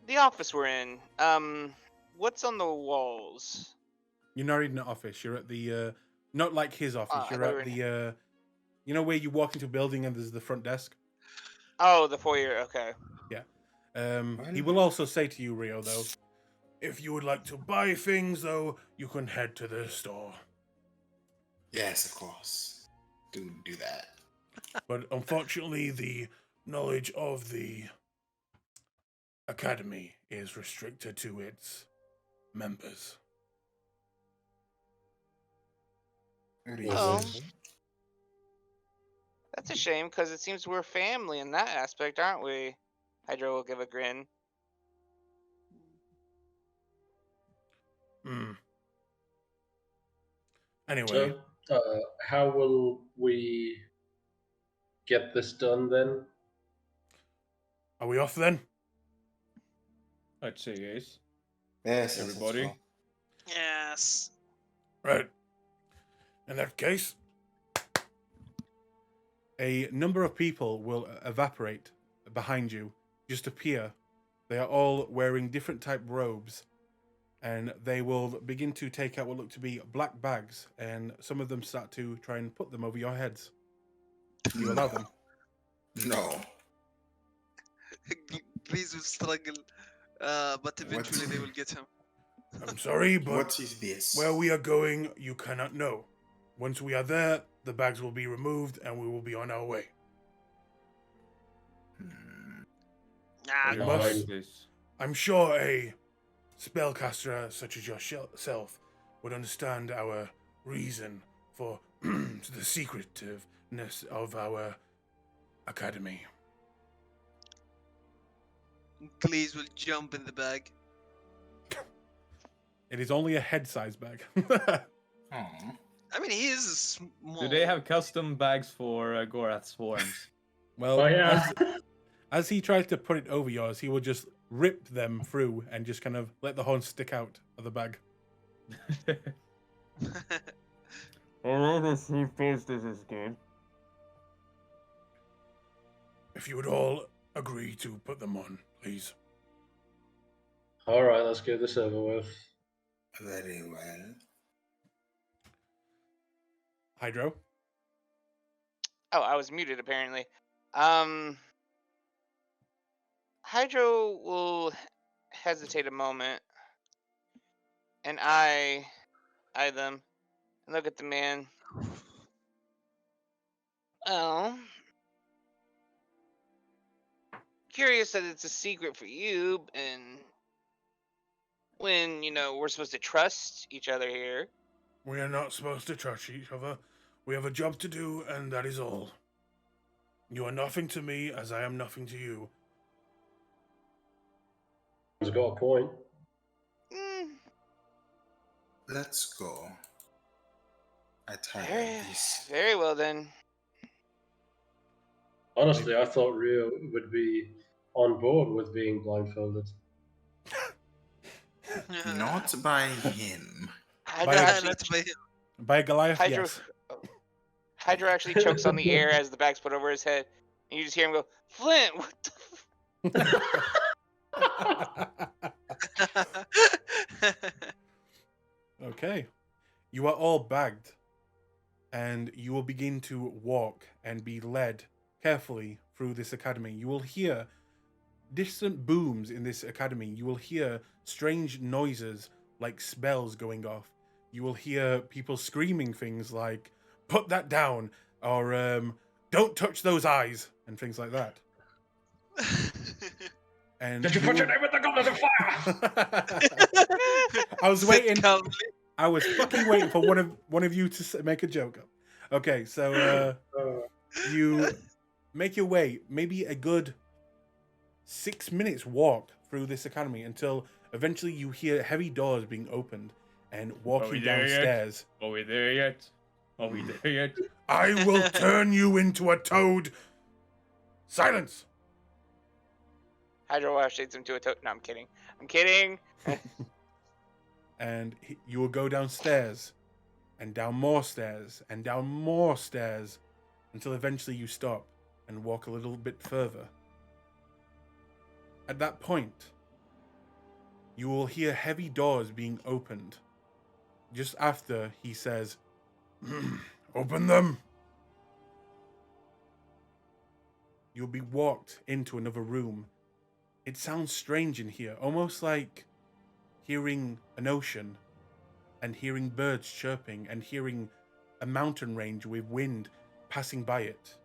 The office we're in. What's on the walls? You're not in the office. You're at the, not like his office. I You're thought at we the, you know where you walk into a building and there's the front desk? Oh, the foyer. Okay. He will also say to you, Rio, though, if you would like to buy things, though, you can head to the store. Yes, of course. Do that. But unfortunately, the knowledge of the academy is restricted to its members. Oh. That's a shame, because it seems we're family in that aspect, aren't we? Hydro will give a grin. Anyway, So, how will we get this done then? are we off then? I'd say yes. Yes, Everybody? let's go. Yes. Right. In that case, a number of people will evaporate behind you, just appear. They are all wearing different type robes, and they will begin to take out what look to be black bags, and some of them start to try and put them over your heads. You allow them. No. Please will struggle, but eventually they will get him. I'm sorry, but What is this? where we are going, you cannot know. Once we are there, the bags will be removed, and we will be on our way. Ah, You must- Like this. I'm sure a spellcaster such as yourself would understand our reason for the secretiveness of our academy. Please will jump in the bag. It is only a head-size bag. Aw. I mean, he is a small. Do they have custom bags for Gorath's horns? Well, Oh yeah. as he tries to put it over yours, he will just rip them through and just kind of let the horns stick out of the bag. Alright, I suppose this is good. If you would all agree to put them on, please. All right, let's get this over with. Very well. Hydro? Oh, I was muted apparently. Hydro will hesitate a moment, and eye them, and look at the man. Oh, curious that it's a secret for you, and when we're supposed to trust each other here. We are not supposed to trust each other. We have a job to do, and that is all. You are nothing to me, as I am nothing to you. He's got a point. Let's go. I tired Very, of this. very well then. Honestly, I thought Rio would be on board with being blindfolded. Not by him. Hydro By- actually, Not by him. By Goliath, Hydro, yes. Hydro actually chokes on the air as the bag's put over his head, and you just hear him go, "Flint, what the?" Okay. You are all bagged, and you will begin to walk and be led carefully through this academy. You will hear distant booms in this academy. You will hear strange noises like spells going off. You will hear people screaming things like, "Put that down! or don't touch those eyes, and things like that. And Did you put your name in the goblet of fire? I was Sit waiting. calmly. I was fucking waiting for one of you to make a joke. Okay, so you make your way, maybe a good 6 minutes walk through this academy until eventually you hear heavy doors being opened and walking downstairs. Are we there yet? Are we there yet? I will turn you into a toad. Silence. Hydro shades him to a toad. No, I'm kidding. I'm kidding. And you will go downstairs and down more stairs and down more stairs until eventually you stop and walk a little bit further. At that point, you will hear heavy doors being opened. Just after he says, "Open them." You'll be walked into another room. It sounds strange in here, almost like hearing an ocean and hearing birds chirping and hearing a mountain range with wind passing by it.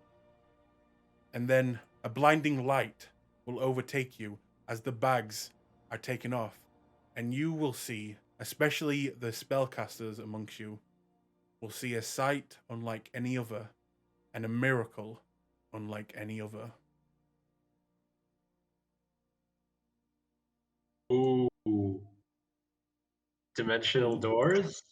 And then a blinding light will overtake you as the bags are taken off, and you will see, especially the spellcasters amongst you, will see a sight unlike any other and a miracle unlike any other. Ooh. Dimensional doors?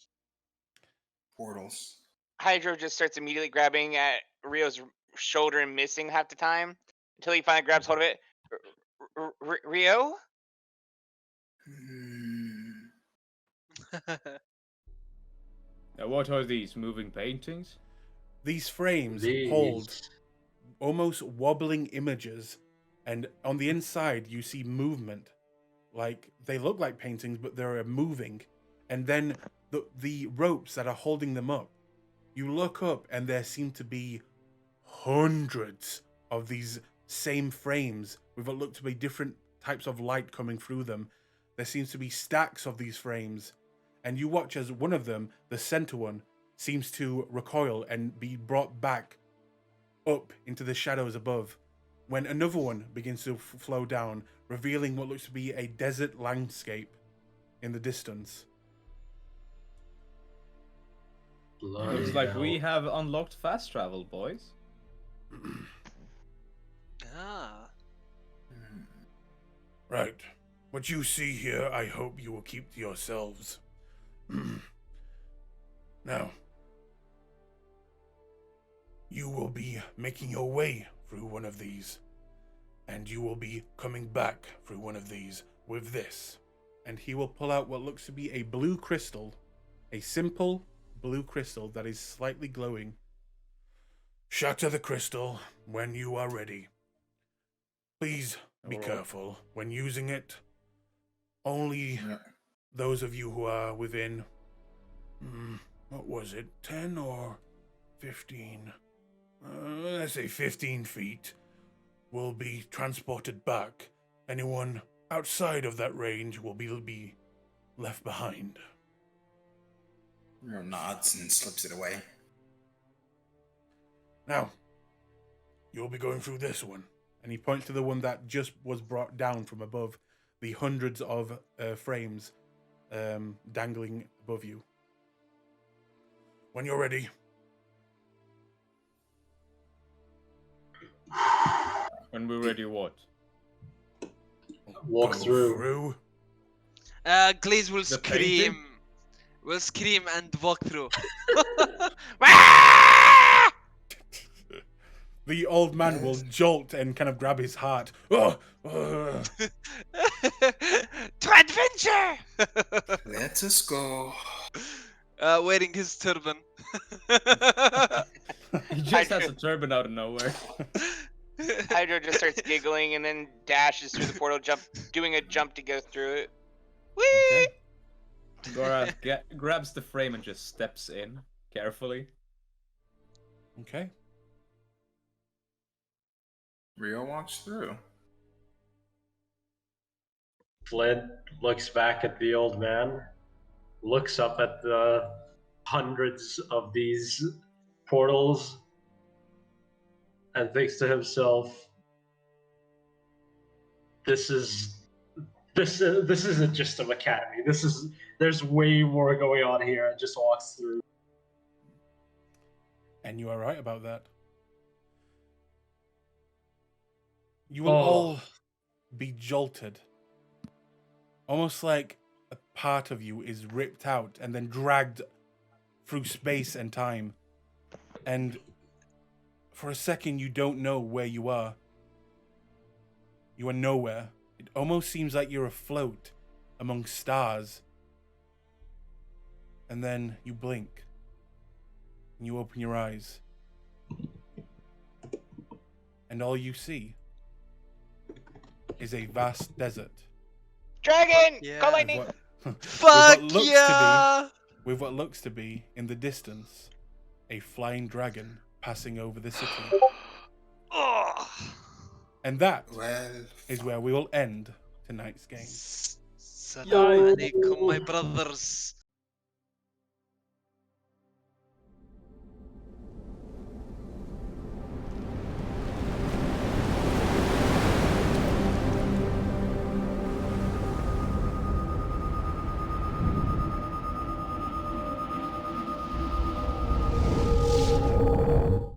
Portals. Hydro just starts immediately grabbing at Rio's shoulder and missing half the time until he finally grabs hold of it. Rio? Now, what are these moving paintings? These frames hold almost wobbling images, and on the inside you see movement. Like, they look like paintings, but they're moving. And then the ropes that are holding them up, you look up and there seem to be hundreds of these same frames with what look to be different types of light coming through them. There seems to be stacks of these frames, and you watch as one of them, the center one, seems to recoil and be brought back up into the shadows above, when another one begins to flow down, revealing what looks to be a desert landscape in the distance. Looks like we have unlocked fast travel, boys. Ah. Right. What you see here, I hope you will keep to yourselves. Now, you will be making your way through one of these, and you will be coming back through one of these with this. And he will pull out what looks to be a blue crystal, a simple blue crystal that is slightly glowing. Shatter the crystal when you are ready. Please be careful when using it. Only those of you who are within, what was it, 10 or 15? Let's say 15 feet will be transported back. Anyone outside of that range will be left behind. Rio nods and slips it away. Now, you'll be going through this one. And he points to the one that just was brought down from above, the hundreds of frames dangling above you. When you're ready. When we're ready, what? Walk through. Glaze will The scream. painting? Will scream and walk through. The old man will jolt and kind of grab his heart. Oh, To adventure! Let us go. Wearing his turban. He just has a turban out of nowhere. Hydro just starts giggling and then dashes through the portal, doing a jump to go through it. Whee! Okay. Gorath grabs the frame and just steps in carefully. Okay. Rio walks through. Flint looks back at the old man, looks up at the hundreds of these portals, and thinks to himself, this isn't just an academy. There's way more going on here, and just walks through. And you are right about that. You will all be jolted. Almost like a part of you is ripped out and then dragged through space and time. And for a second, you don't know where you are. You are nowhere. It almost seems like you're afloat among stars. And then you blink. And you open your eyes. And all you see is a vast desert. Dragon! Yeah. Call lightning! Fuck With what looks to be, in the distance, a flying dragon passing over the city. Oh. And that Well, is where we will end tonight's game. Salam alaikum, my brothers.